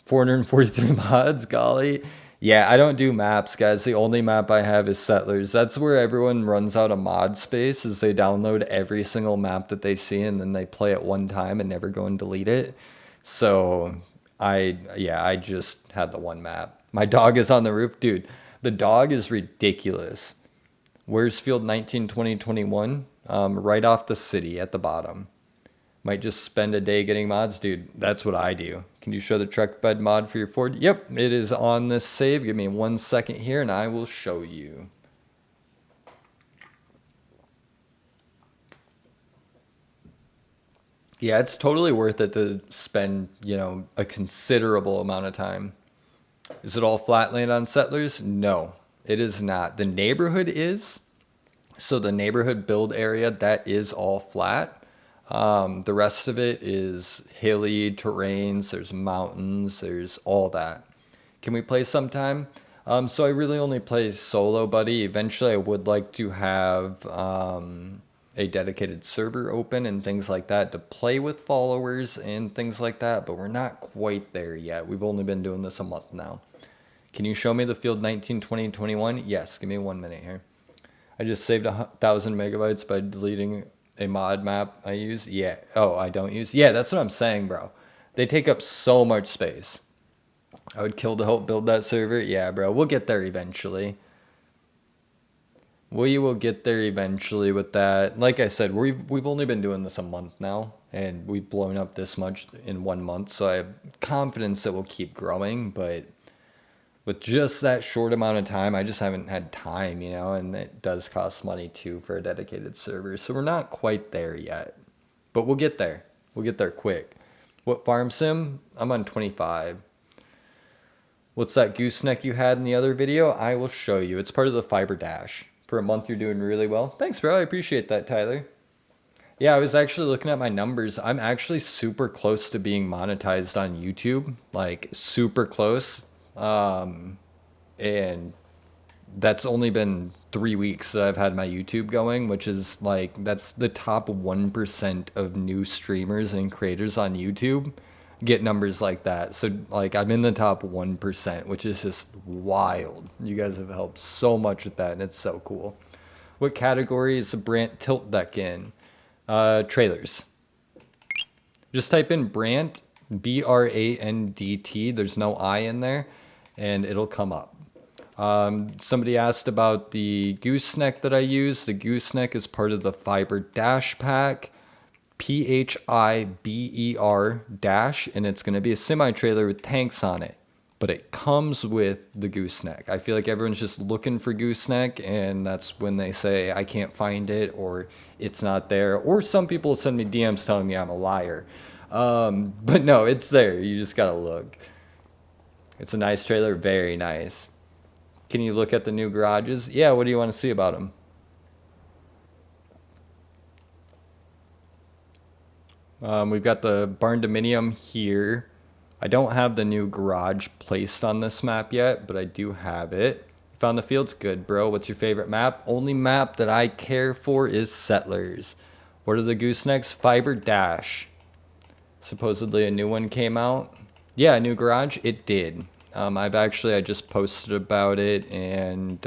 443 mods, golly. Yeah, I don't do maps, guys. The only map I have is Settlers. That's where everyone runs out of mod space, is they download every single map that they see and then they play it one time and never go and delete it. So I just had the one map. My dog is on the roof. Dude, the dog is ridiculous. Where's field 19, 20, 21? Right off the city at the bottom. Might just spend a day getting mods. Dude, that's what I do. Can you show the truck bed mod for your Ford? Yep, it is on this save. Give me 1 second here and I will show you. Yeah, it's totally worth it to spend, a considerable amount of time. Is it all flat land on Settlers? No, it is not. The neighborhood is. So the neighborhood build area, that is all flat. The rest of it is hilly terrains, there's mountains, there's all that. Can we play sometime? So I really only play solo, buddy. Eventually I would like to have a dedicated server open and things like that to play with followers and things like that, but we're not quite there yet. We've only been doing this a month now. Can you show me the field 19, 20, 21? Yes, give me 1 minute here. I just saved 1,000 megabytes by deleting a mod map I use. Yeah. Oh, I don't use. Yeah, that's what I'm saying, bro. They take up so much space. I would kill to help build that server. Yeah, bro. We'll get there eventually. We will get there eventually with that. Like I said, we've only been doing this a month now, and we've blown up this much in 1 month. So I have confidence that we'll keep growing, but with just that short amount of time, I just haven't had time, and it does cost money too for a dedicated server. So we're not quite there yet, but we'll get there. We'll get there quick. What farm sim? I'm on 25. What's that gooseneck you had in the other video? I will show you. It's part of the Fiber Dash. For a month, you're doing really well. Thanks, bro. I appreciate that, Tyler. Yeah, I was actually looking at my numbers. I'm actually super close to being monetized on YouTube, like super close. And that's only been 3 weeks that I've had my YouTube going, which is like, that's the top 1% of new streamers and creators on YouTube get numbers like that. So like I'm in the top 1%, which is just wild. You guys have helped so much with that and it's so cool. What category is the Brant tilt deck in? Trailers. Just type in Brant, BRANDT. There's no I in there and it'll come up. Somebody asked about the gooseneck that I use. The gooseneck is part of the Fiber Dash pack. PHIBER dash, and it's going to be a semi-trailer with tanks on it, but it comes with the gooseneck. I feel like everyone's just looking for gooseneck, and that's when they say I can't find it or it's not there, or some people send me DMs telling me I'm a liar. But no, it's there. You just gotta look. It's a nice trailer, very nice. Can you look at the new garages? Yeah, what do you want to see about them? We've got the barn dominium here. I don't have the new garage placed on this map yet, but I do have it. Found the fields? Good, bro. What's your favorite map? Only map that I care for is Settlers. What are the goosenecks? Fiber Dash. Supposedly a new one came out. Yeah, a new garage. It did. I just posted about it, and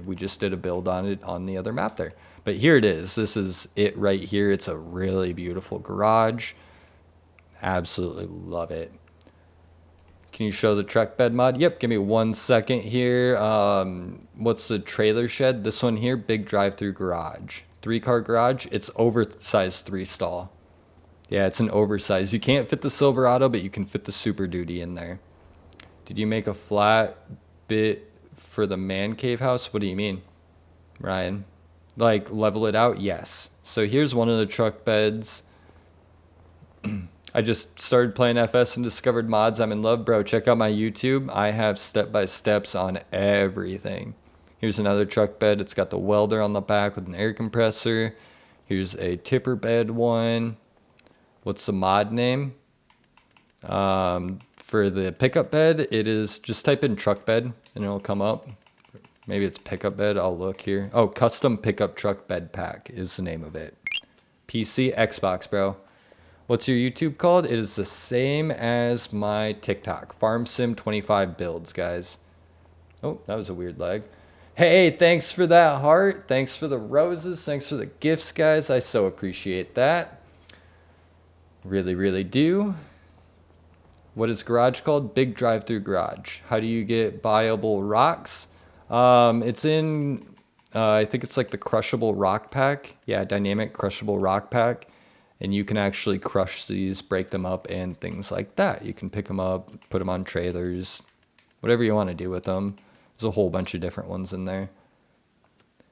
we just did a build on it on the other map there. But here it is. This is it right here. It's a really beautiful garage. Absolutely love it. Can you show the truck bed mod? Yep, give me 1 second here. What's the trailer shed? This one here, big drive-through garage. 3-car garage. It's oversized 3-stall. Yeah, it's an oversized. You can't fit the Silverado, but you can fit the Super Duty in there. Did you make a flat bit for the man cave house? What do you mean, Ryan? like level it out? Yes. So here's one of the truck beds. I just started playing FS and discovered mods. I'm in love, bro. Check out my YouTube. I have step-by-steps on everything. Here's another truck bed. It's got the welder on the back with an air compressor. Here's a tipper bed one. What's the mod name? For the pickup bed, it is just type in truck bed and it'll come up. Maybe it's pickup bed. I'll look here. Oh, custom pickup truck bed pack is the name of it. PC, Xbox, bro. What's your YouTube called? It is the same as my TikTok. FarmSim25 builds, guys. Oh, that was a weird lag. Hey, thanks for that heart. Thanks for the roses. Thanks for the gifts, guys. I so appreciate that. Really, really do. What is garage called? Big drive-through garage. How do you get buyable rocks? It's in, I think it's like the crushable rock pack. Yeah, dynamic crushable rock pack. And you can actually crush these, break them up, and things like that. You can pick them up, put them on trailers, whatever you want to do with them. There's a whole bunch of different ones in there.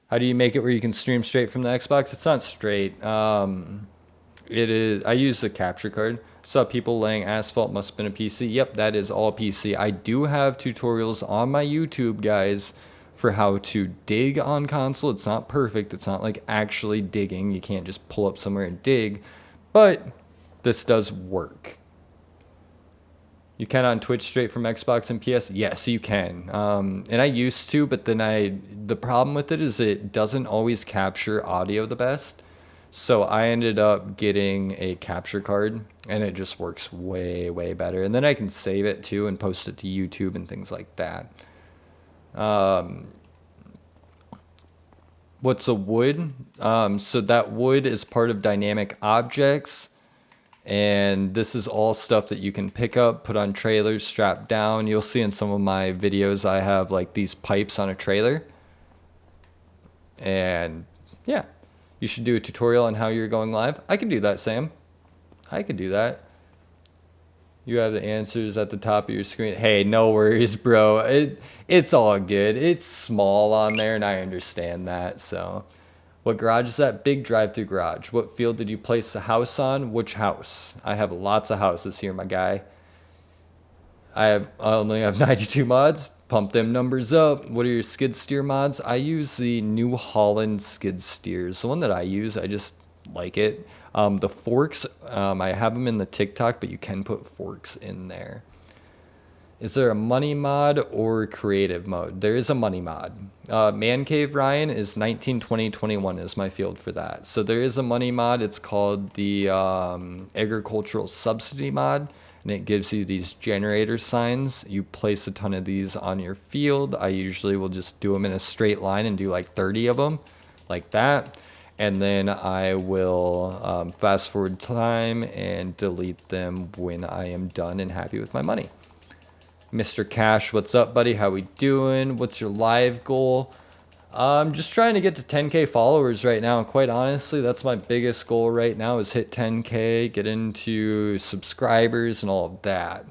How do you make it where you can stream straight from the Xbox? It's not straight. It is. I use a capture card. Saw people laying asphalt. Must have been a PC. Yep, that is all PC. I do have tutorials on my YouTube, guys, for how to dig on console. It's not perfect. It's not like actually digging. You can't just pull up somewhere and dig. But this does work. You can on Twitch straight from Xbox and PS? Yes, you can. And I used to, but then the problem with it is it doesn't always capture audio the best. So I ended up getting a capture card, and it just works way, way better. And then I can save it too and post it to YouTube and things like that. What's a wood? So that wood is part of dynamic objects. And this is all stuff that you can pick up, put on trailers, strap down. You'll see in some of my videos I have like these pipes on a trailer. And yeah, you should do a tutorial on how you're going live. I can do that, Sam. I could do that. You have the answers at the top of your screen. Hey, no worries, bro. It's all good. It's small on there, and I understand that. So, what garage is that? Big drive-through garage. What field did you place the house on? Which house? I have lots of houses here, my guy. I only have 92 mods. Pump them numbers up. What are your skid steer mods? I use the New Holland skid steers. The one that I use, I just like it. The forks, I have them in the TikTok, but you can put forks in there. Is there a money mod or creative mode? There is a money mod. Man Cave Ryan is 19, 20, 21 is my field for that. So there is a money mod. It's called the agricultural subsidy mod, and it gives you these generator signs. You place a ton of these on your field. I usually will just do them in a straight line and do like 30 of them like that. And then I will fast forward time and delete them when I am done and happy with my money. Mr. Cash, what's up, buddy? How we doing? What's your live goal? I'm just trying to get to 10K followers right now. And quite honestly, that's my biggest goal right now is hit 10K, get into subscribers and all of that.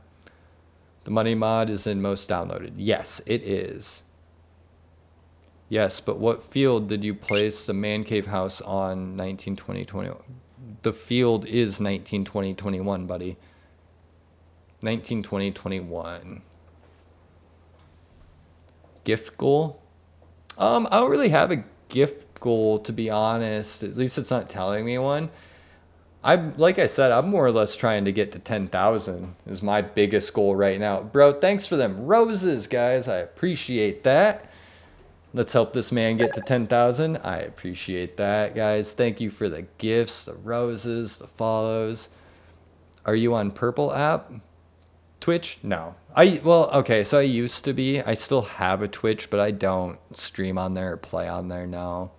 The money mod is in most downloaded. Yes, it is. Yes, but what field did you place the man cave house on 19, 20, 21? The field is 19, 20, 21, buddy. 19, 20, 21. Gift goal? I don't really have a gift goal, to be honest. At least it's not telling me one. Like I said, I'm more or less trying to get to 10,000 is my biggest goal right now. Bro, thanks for them roses, guys. I appreciate that. Let's help this man get to 10,000. I appreciate that, guys. Thank you for the gifts, the roses, the follows. Are you on Purple app? Twitch? No. Well, okay, so I used to be. I still have a Twitch, but I don't stream on there or play on there now.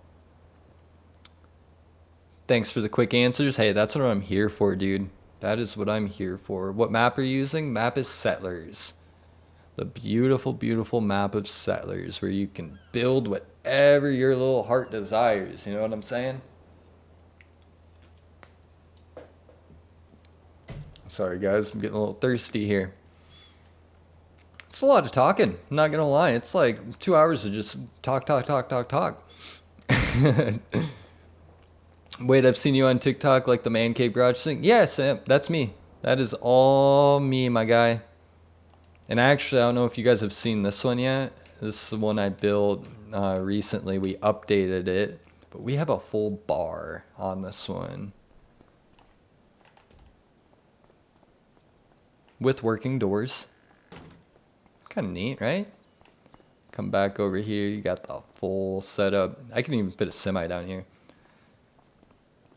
Thanks for the quick answers. Hey, that's what I'm here for, dude. That is what I'm here for. What map are you using? Map is Settlers. The beautiful, beautiful map of Settlers where you can build whatever your little heart desires. You know what I'm saying? Sorry, guys. I'm getting a little thirsty here. It's a lot of talking. I'm not going to lie. It's like 2 hours of just talk. Wait, I've seen you on TikTok, like the man cave garage thing. Yeah, Sam, that's me. That is all me, my guy. And actually, I don't know if you guys have seen this one yet. This is the one I built recently. We updated it, but we have a full bar on this one with working doors. Kind of neat, right? Come back over here. You got the full setup. I can even fit a semi down here.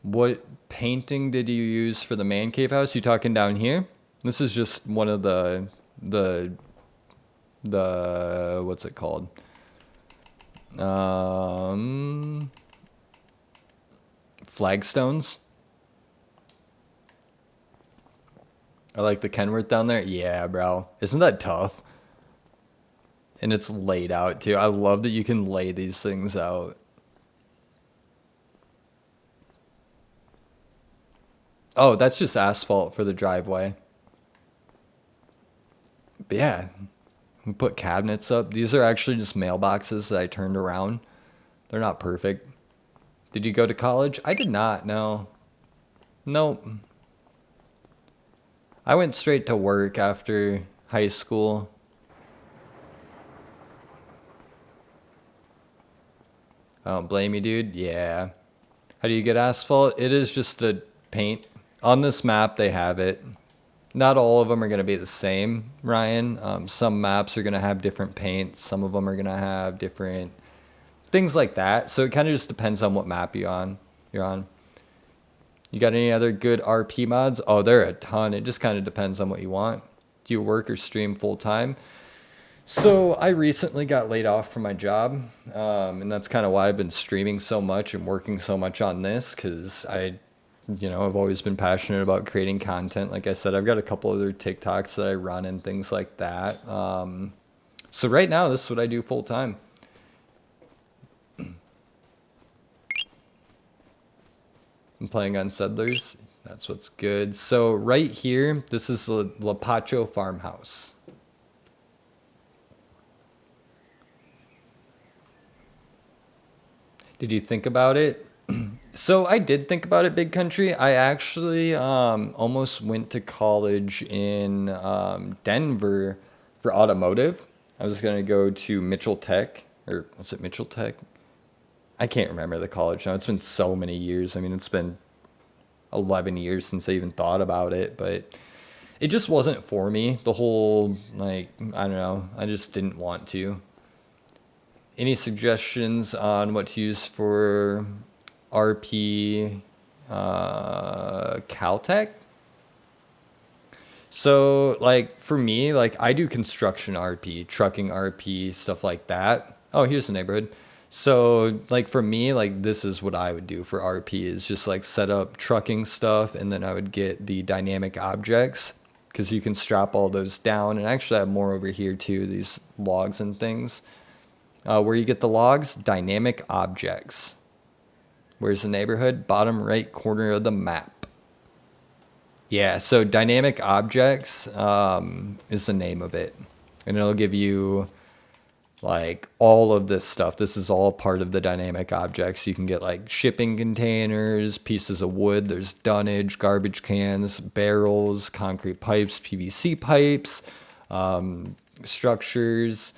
What painting did you use for the man cave house? You talking down here? This is just one of the what's it called? Flagstones. I like the Kenworth down there. Yeah, bro. Isn't that tough? And it's laid out too. I love that you can lay these things out. Oh, that's just asphalt for the driveway. But yeah, we put cabinets up. These are actually just mailboxes that I turned around. They're not perfect. Did you go to college? I did not, no. Nope. I went straight to work after high school. I don't blame you, dude. Yeah. How do you get asphalt? It is just the paint. On this map, they have it. Not all of them are going to be the same, Ryan. Some maps are going to have different paints. Some of them are going to have different things like that. So it kind of just depends on what map you're on. You got any other good RP mods? Oh, there are a ton. It just kind of depends on what you want. Do you work or stream full time? So I recently got laid off from my job, and that's kind of why I've been streaming so much and working so much on this, because I've always been passionate about creating content. Like I said, I've got a couple other TikToks that I run and things like that. So right now, this is what I do full time. I'm playing on Settlers. That's what's good. So right here, this is the Lapacho farmhouse. Did you think about it? So I did think about it, Big Country. I actually almost went to college in Denver for automotive. I was going to go to Mitchell Tech, or was it Mitchell Tech? I can't remember the college now. It's been so many years. I mean, it's been 11 years since I even thought about it, but it just wasn't for me. The whole, I don't know, I just didn't want to. Any suggestions on what to use for RP Caltech? So for me, I do construction RP, trucking RP, stuff like that. Oh, here's the neighborhood. So for me, this is what I would do for RP, is just set up trucking stuff, and then I would get the dynamic objects, because you can strap all those down. And actually I have more over here too, these logs and things. Where you get the logs, dynamic objects. Where's the neighborhood? Bottom right corner of the map. Yeah, so dynamic objects is the name of it. And it'll give you all of this stuff. This is all part of the dynamic objects. You can get shipping containers, pieces of wood, there's dunnage, garbage cans, barrels, concrete pipes, PVC pipes, structures.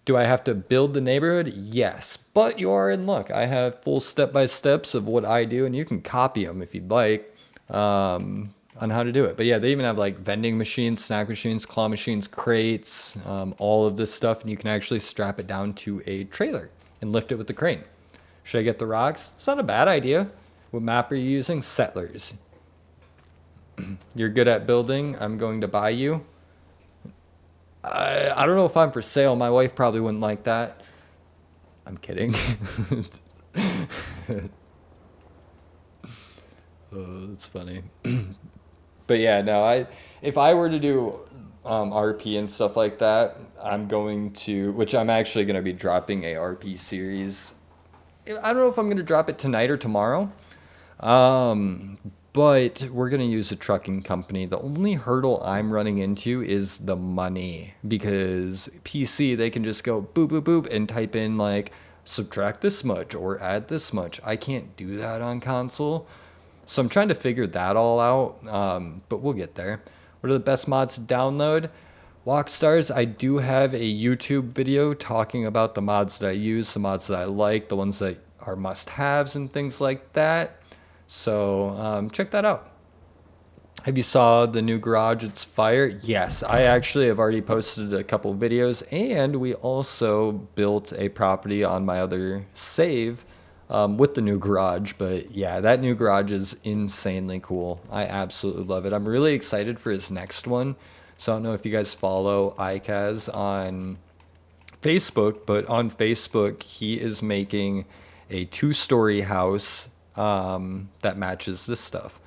Do I have to build the neighborhood? Yes, but you are in luck. I have full step-by-steps of what I do, and you can copy them if you'd like on how to do it. But yeah, they even have vending machines, snack machines, claw machines, crates, all of this stuff, and you can actually strap it down to a trailer and lift it with the crane. Should I get the rocks? It's not a bad idea. What map are you using? Settlers. You're good at building. I'm going to buy you. I don't know if I'm for sale. My wife probably wouldn't like that. I'm kidding. Oh, that's funny. But yeah, no, if I were to do RP and stuff like that, I'm going to, which I'm actually going to be dropping a RP series. I don't know if I'm going to drop it tonight or tomorrow. But we're going to use a trucking company. The only hurdle I'm running into is the money, because PC, they can just go boop, boop, boop and type in subtract this much or add this much. I can't do that on console. So I'm trying to figure that all out, but we'll get there. What are the best mods to download? Walkstars, I do have a YouTube video talking about the mods that I use, the mods that I like, the ones that are must-haves and things like that. So check that out. Have you saw the new garage? It's fire. Yes, I actually have already posted a couple videos, and we also built a property on my other save with the new garage. But yeah, that new garage is insanely cool. I absolutely love it. I'm really excited for his next one. So I don't know if you guys follow ICAZ on Facebook, but on Facebook, he is making a 2-story house that matches this stuff.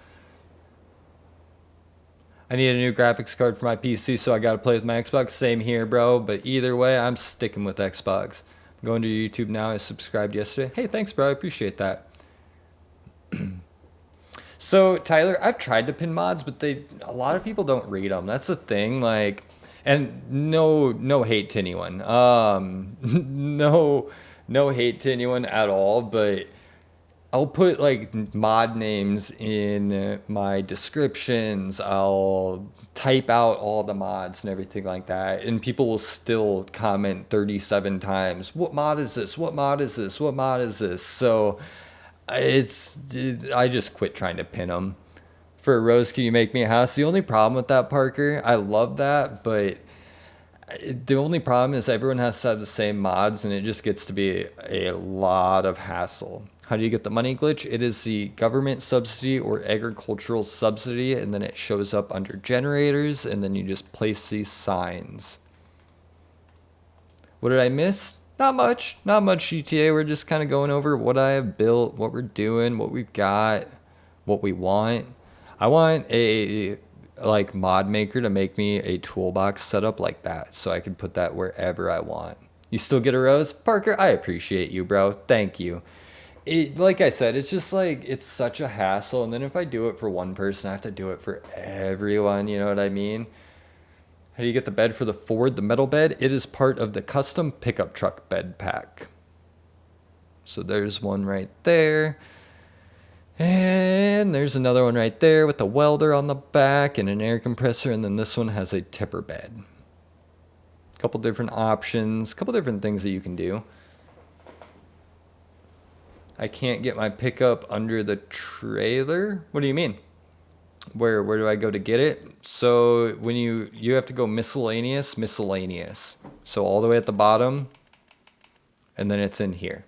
I need a new graphics card for my PC, so I gotta play with my Xbox. Same here, bro. But either way, I'm sticking with Xbox. I'm going to YouTube now. I subscribed yesterday. Hey, thanks, bro. I appreciate that. So, Tyler, I've tried to pin mods, but a lot of people don't read them. That's the thing. Like, and no hate to anyone. No hate to anyone at all. But I'll put like mod names in my descriptions. I'll type out all the mods and everything like that. And people will still comment 37 times. What mod is this? What mod is this? What mod is this? So I just quit trying to pin them. For a rose, can you make me a house? The only problem with that, Parker, I love that, but the only problem is everyone has to have the same mods, and it just gets to be a lot of hassle. How do you get the money glitch? It is the government subsidy or agricultural subsidy, and then it shows up under generators, and then you just place these signs. What did I miss? Not much GTA. We're just kind of going over what I have built, what we're doing, what we've got, what we want. I want a like mod maker to make me a toolbox setup like that, so I can put that wherever I want. You still get a rose? Parker, I appreciate you, bro. Thank you. Like I said, it's just like, it's such a hassle. And then if I do it for one person, I have to do it for everyone. You know what I mean? How do you get the bed for the Ford, the metal bed? It is part of the custom pickup truck bed pack. So there's one right there. And there's another one right there with a welder on the back and an air compressor. And then this one has a tipper bed. A couple different options, a couple different things that you can do. I can't get my pickup under the trailer. What do you mean? Where do I go to get it? So when you have to go miscellaneous. So all the way at the bottom, and then it's in here.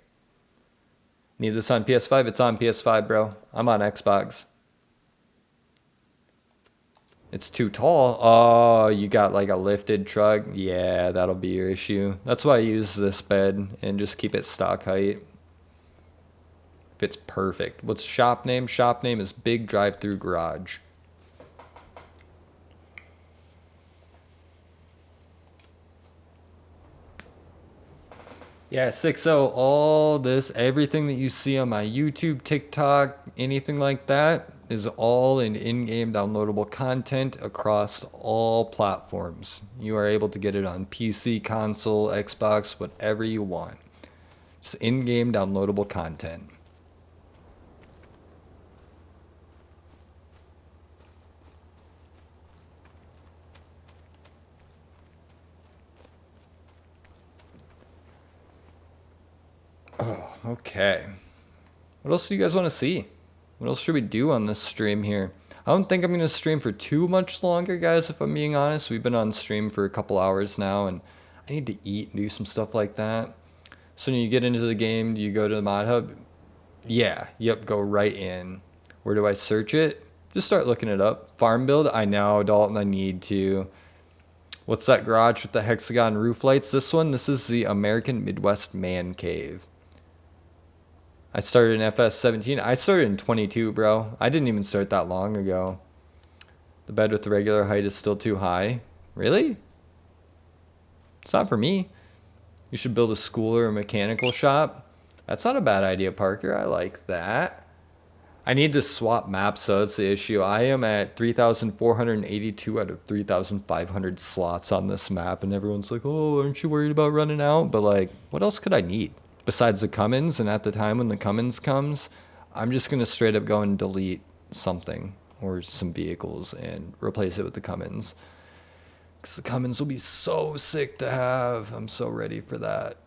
Need this on PS5? It's on PS5, bro. I'm on Xbox. It's too tall. Oh, you got like a lifted truck? Yeah, that'll be your issue. That's why I use this bed and just keep it stock height. Fits perfect. What's shop name? Shop name is Big Drive-Through Garage. Yeah, 6.0, all this, everything that you see on my YouTube, TikTok, anything like that is all in-game downloadable content across all platforms. You are able to get it on PC, console, Xbox, whatever you want. Just in-game downloadable content. Oh, okay. What else do you guys want to see? What else should we do on this stream here? I don't think I'm going to stream for too much longer, guys, if I'm being honest. We've been on stream for a couple hours now, and I need to eat and do some stuff like that. So when you get into the game, do you go to the mod hub? Yeah, yep, go right in. Where do I search it? Just start looking it up. Farm build? I know, Dalton, I need to. What's that garage with the hexagon roof lights? This one? This is the American Midwest Man Cave. I started in FS17. I started in 22, bro. I didn't even start that long ago. The bed with the regular height is still too high. Really? It's not for me. You should build a school or a mechanical shop. That's not a bad idea, Parker. I like that. I need to swap maps, though. That's the issue. I am at 3,482 out of 3,500 slots on this map, and everyone's like, oh, aren't you worried about running out? But, like, what else could I need? besides the Cummins. And at the time when the Cummins comes, I'm just going to straight up go and delete something or some vehicles and replace it with the Cummins. Because the Cummins will be so sick to have. I'm so ready for that.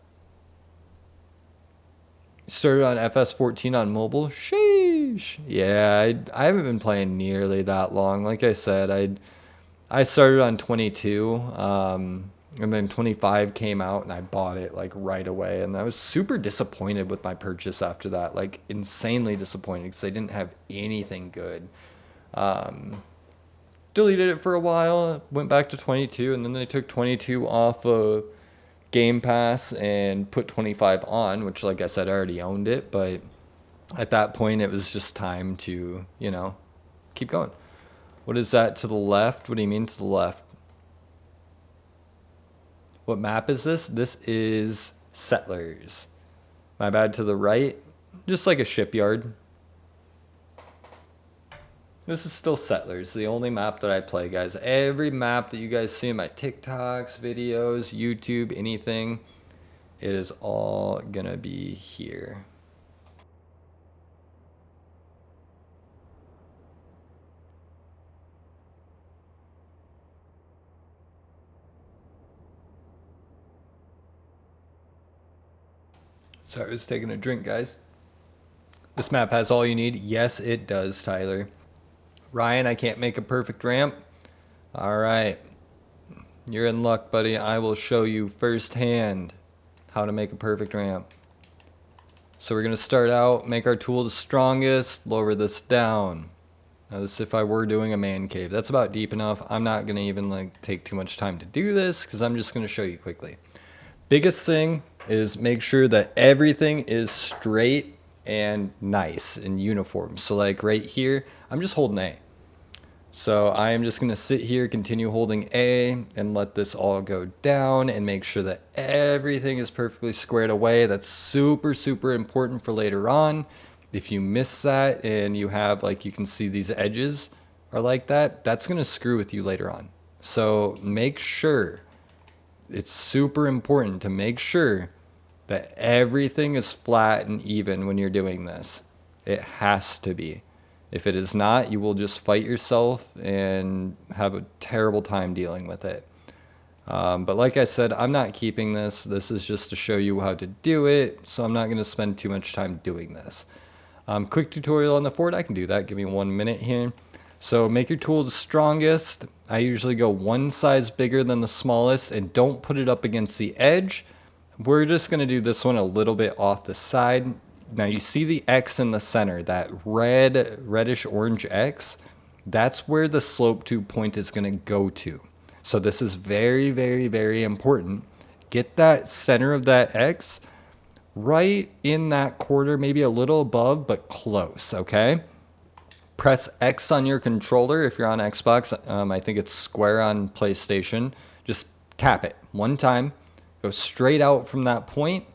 Started on FS14 on mobile. Sheesh. Yeah, I haven't been playing nearly that long. Like I said, I started on 22, and then 25 came out, and I bought it like right away. And I was super disappointed with my purchase after that, like insanely disappointed because I didn't have anything good. Deleted it for a while, went back to 22, and then they took 22 off of Game Pass and put 25 on, which, like I said, I already owned it, but at that point it was just time to, keep going. What is that to the left? What do you mean to the left? What map is this? This is Settlers. My bad, to the right, just like a shipyard. This is still Settlers, the only map that I play, guys. Every map that you guys see in my TikToks, videos, YouTube, anything, it is all gonna be here. Sorry, I was taking a drink, guys. This map has all you need. Yes, it does, Tyler. Ryan, I can't make a perfect ramp. All right. You're in luck, buddy. I will show you firsthand how to make a perfect ramp. So we're going to start out, make our tool the strongest, lower this down. Now this if I were doing a man cave. That's about deep enough. I'm not going to even take too much time to do this because I'm just going to show you quickly. Biggest thing is make sure that everything is straight and nice and uniform. So like right here, I'm just holding A. So I am just going to sit here, continue holding A, and let this all go down and make sure that everything is perfectly squared away. That's super, super important for later on. If you miss that and you have, you can see these edges are like that, that's going to screw with you later on. So make sure, it's super important to make sure that everything is flat and even when you're doing this. It has to be. If it is not, you will just fight yourself and have a terrible time dealing with it. But like I said, I'm not keeping this. This is just to show you how to do it, so I'm not going to spend too much time doing this. Quick tutorial on the Ford, I can do that. Give me 1 minute here. So make your tool the strongest. I usually go one size bigger than the smallest, and don't put it up against the edge. We're just going to do this one a little bit off the side. Now you see the X in the center, that reddish orange X, that's where the slope tube point is going to go to. So this is very, very, very important. Get that center of that X right in that quarter, maybe a little above, but close, okay? Press X on your controller if you're on Xbox. I think it's square on PlayStation. Just tap it one time. Go straight out from that point.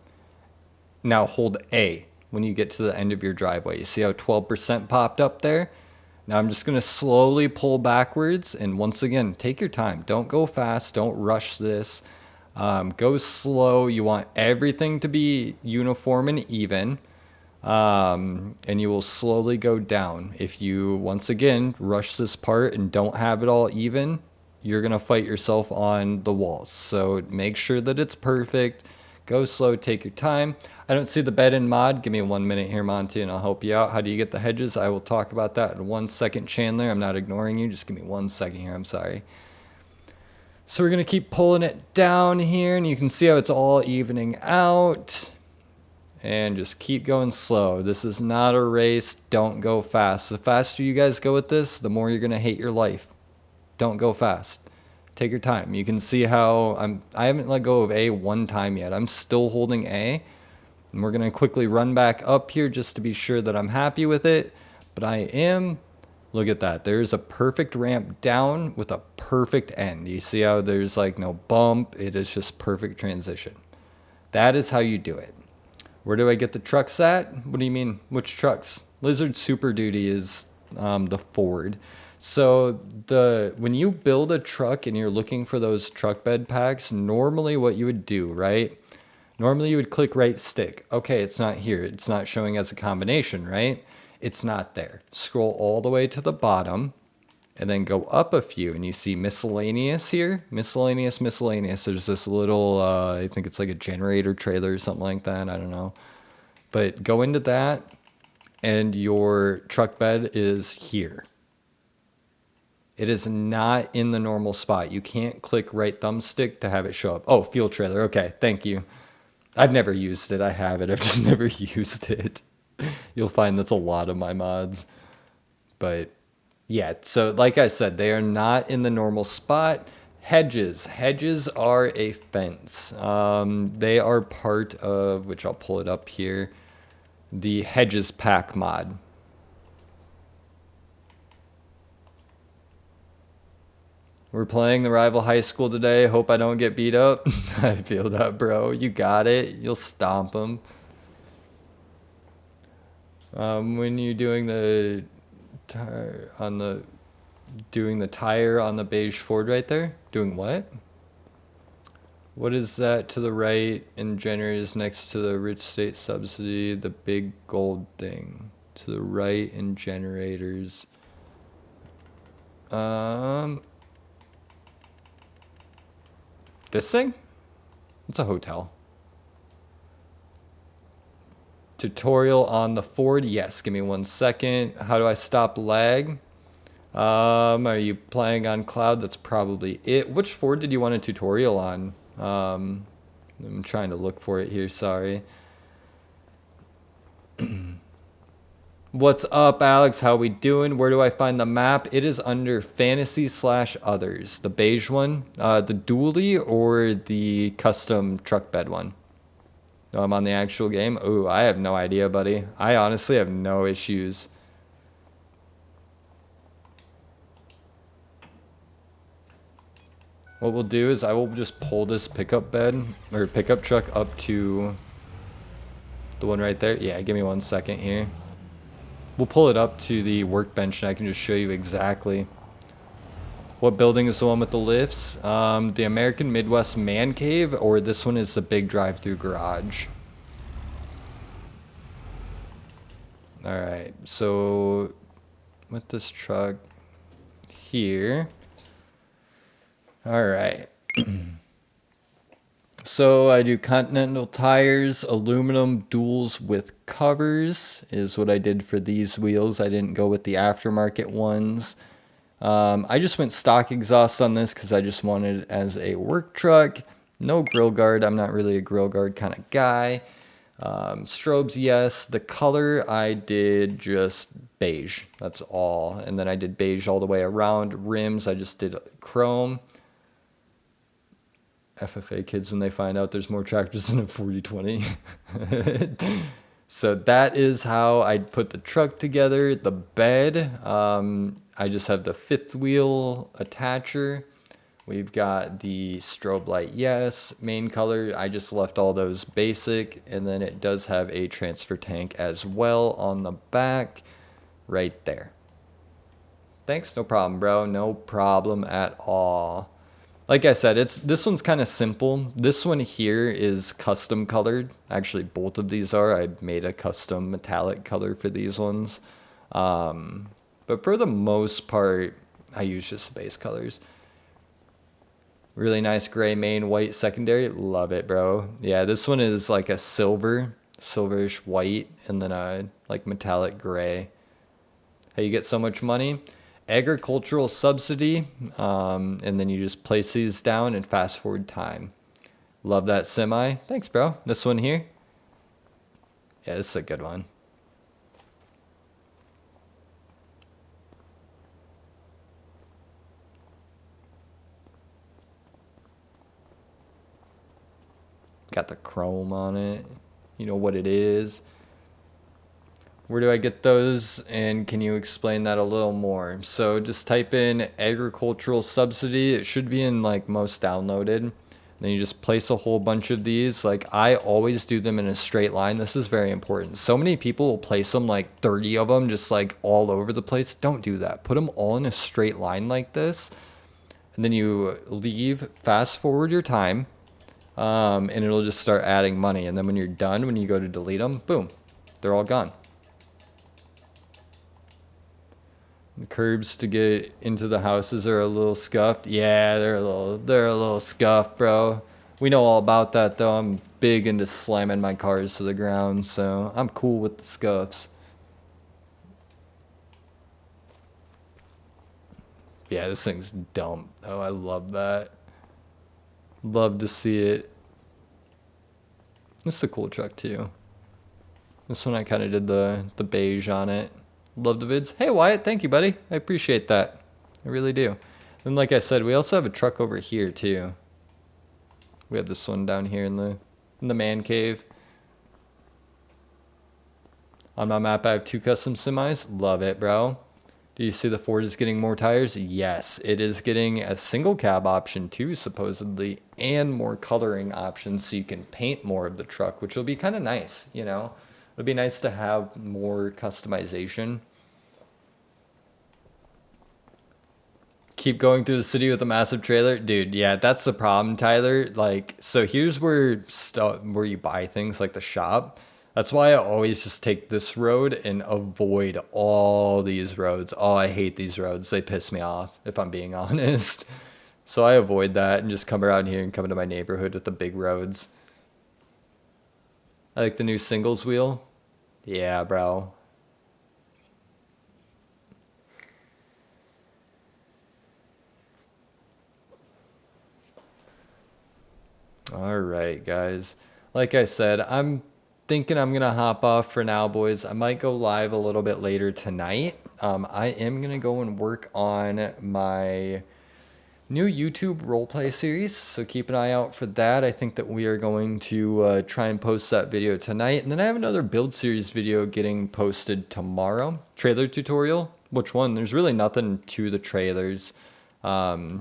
Now hold A when you get to the end of your driveway. You see how 12% popped up there? Now I'm just going to slowly pull backwards. And once again, take your time. Don't go fast. Don't rush this. Go slow. You want everything to be uniform and even. And you will slowly go down. If you, once again, rush this part and don't have it all even, you're going to fight yourself on the walls. So make sure that it's perfect. Go slow, take your time. I don't see the bed in mod. Give me 1 minute here, Monty, and I'll help you out. How do you get the hedges? I will talk about that in 1 second, Chandler. I'm not ignoring you. Just give me 1 second here. I'm sorry. So we're going to keep pulling it down here, and you can see how it's all evening out. And just keep going slow. This is not a race. Don't go fast. The faster you guys go with this, the more you're going to hate your life. Don't go fast. Take your time. You can see how I haven't let go of A 1 time yet. I'm still holding A. And we're going to quickly run back up here just to be sure that I'm happy with it. But I am. Look at that. There's a perfect ramp down with a perfect end. You see how there's no bump? It is just perfect transition. That is how you do it. Where do I get the trucks at? What do you mean? Which trucks? Lizard Super Duty is the Ford. So when you build a truck and you're looking for those truck bed packs, normally what you would do, right? Normally you would click right stick. Okay, it's not here. It's not showing as a combination, right? It's not there. Scroll all the way to the bottom and then go up a few and you see miscellaneous here. Miscellaneous, miscellaneous. There's this little, I think it's like a generator trailer or something like that. I don't know. But go into that and your truck bed is here. It is not in the normal spot. You can't click right thumbstick to have it show up. Oh, fuel trailer. Okay, thank you. I've never used it. I have it. I've just never used it. You'll find that's a lot of my mods. But yeah, so like I said, they are not in the normal spot. Hedges. Hedges are a fence. They are part of, which I'll pull it up here, the Hedges pack mod. We're playing the rival high school today. Hope I don't get beat up. I feel that, bro. You got it. You'll stomp them. When you're doing the tire on the tire on the beige Ford right there. Doing what? What is that to the right in generators next to the rich state subsidy? The big gold thing to the right in generators. This thing? It's a hotel. Tutorial on the Ford. Yes, give me 1 second. How do I stop lag? Are you playing on cloud? That's probably it. Which Ford did you want a tutorial on? I'm trying to look for it here, sorry. What's up, Alex? How we doing? Where do I find the map? It is under fantasy/others. The beige one, the dually or the custom truck bed one? No, I'm on the actual game. Ooh, I have no idea, buddy. I honestly have no issues. What we'll do is I will just pull this pickup bed or pickup truck up to the one right there. Yeah, give me 1 second here. We'll pull it up to the workbench and I can just show you exactly. What building is the one with the lifts? The American Midwest Man Cave, or this one is the big drive-through garage. Alright, so with this truck here. Alright. So I do Continental tires, aluminum duals with covers is what I did for these wheels. I didn't go with the aftermarket ones. I just went stock exhaust on this because I just wanted it as a work truck. No grill guard. I'm not really a grill guard kind of guy. Strobes, yes. The color I did just beige. That's all. And then I did beige all the way around. Rims, I just did chrome. FFA kids when they find out there's more tractors than a 4020. So that is how I put the truck together. The bed, I just have the fifth wheel attacher. We've got the strobe light, yes. Main color, I just left all those basic. And then it does have a transfer tank as well on the back right there. Thanks, no problem, bro. No problem at all. Like I said, this one's kind of simple. This one here is custom colored. Actually, both of these are. I made a custom metallic color for these ones. But for the most part, I use just the base colors. Really nice gray main, white secondary. Love it, bro. Yeah, this one is like a silverish white, and then a like metallic gray. How you get so much money? Agricultural subsidy, and then you just place these down and fast forward time. Love that semi. Thanks, bro. This one here. Yeah, this is a good one. Got the chrome on it. You know what it is. Where do I get those? And can you explain that a little more? So just type in agricultural subsidy. It should be in like most downloaded. Then you just place a whole bunch of these. Like I always do them in a straight line. This is very important. So many people will place them like 30 of them just like all over the place. Don't do that. Put them all in a straight line like this. And then you leave, fast forward your time. And it'll just start adding money. And then when you're done, when you go to delete them, boom, they're all gone. The curbs to get into the houses are a little scuffed. Yeah, they're a little scuffed, bro. We know all about that though. I'm big into slamming my cars to the ground, so I'm cool with the scuffs. Yeah, this thing's dumb. Oh, I love that. Love to see it. This is a cool truck too. This one I kind of did the beige on it. Love the vids. Hey Wyatt, thank you, buddy. I appreciate that. I really do. And like I said, we also have a truck over here too. We have this one down here in the man cave. On my map, I have 2 custom semis. Love it, bro. Do you see the Ford is getting more tires? Yes, it is getting a single cab option too, supposedly, and more coloring options so you can paint more of the truck, which will be kind of nice, you know? It'd be nice to have more customization. Keep going through the city with a massive trailer, dude. Yeah, that's the problem, Tyler. Like, so here's where where you buy things, like the shop. That's why I always just take this road and avoid all these roads. Oh, I hate these roads. They piss me off, if I'm being honest. So I avoid that and just come around here and come into my neighborhood with the big roads. I like the new singles wheel. Yeah, bro. All right, guys. Like I said, I'm thinking I'm gonna hop off for now, boys. I might go live a little bit later tonight. I am gonna go and work on my new YouTube roleplay series, so keep an eye out for that. I think that we are going to try and post that video tonight, and then I have another build series video getting posted tomorrow. Trailer tutorial. Which one? There's really nothing to the trailers. I'll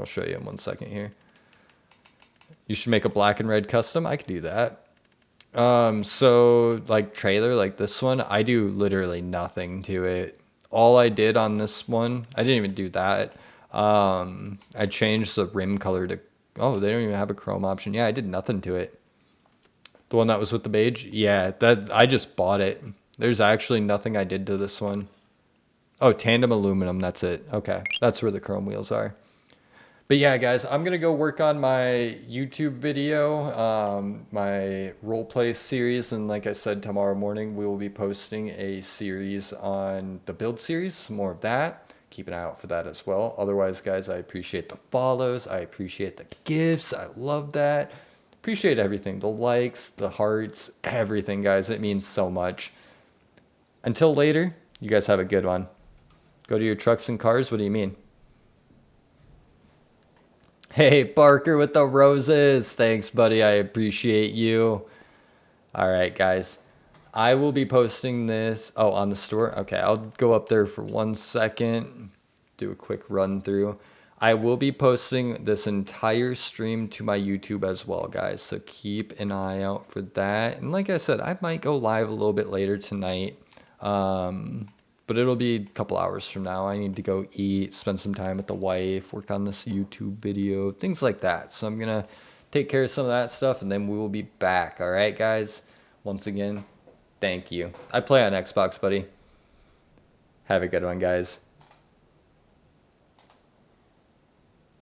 show you in 1 second here. You should make a black and red custom. I could do that. So like trailer like this one, I do literally nothing to it. All I did on this one, I didn't even do that. I changed the rim color to, oh, they don't even have a chrome option. Yeah, I did nothing to it. The one that was with the beige? Yeah, that I just bought it. There's actually nothing I did to this one. Oh, tandem aluminum, that's it. Okay, that's where the chrome wheels are. But yeah, guys, I'm going to go work on my YouTube video, my roleplay series. And like I said, tomorrow morning, we will be posting a series on the build series, more of that. Keep an eye out for that as well. Otherwise, guys, I appreciate the follows. I appreciate the gifts. I love that. Appreciate everything. The likes, the hearts, everything, guys. It means so much. Until later, you guys have a good one. Go to your trucks and cars. What do you mean? Hey, Barker with the roses. Thanks, buddy. I appreciate you. All right, guys. I will be posting this. Oh, on the store? Okay, I'll go up there for 1 second. Do a quick run through. I will be posting this entire stream to my YouTube as well, guys. So keep an eye out for that. And like I said, I might go live a little bit later tonight. But it'll be a couple hours from now. I need to go eat, spend some time with the wife, work on this YouTube video, things like that. So I'm going to take care of some of that stuff, and then we will be back. All right, guys? Once again, thank you. I play on Xbox, buddy. Have a good one, guys.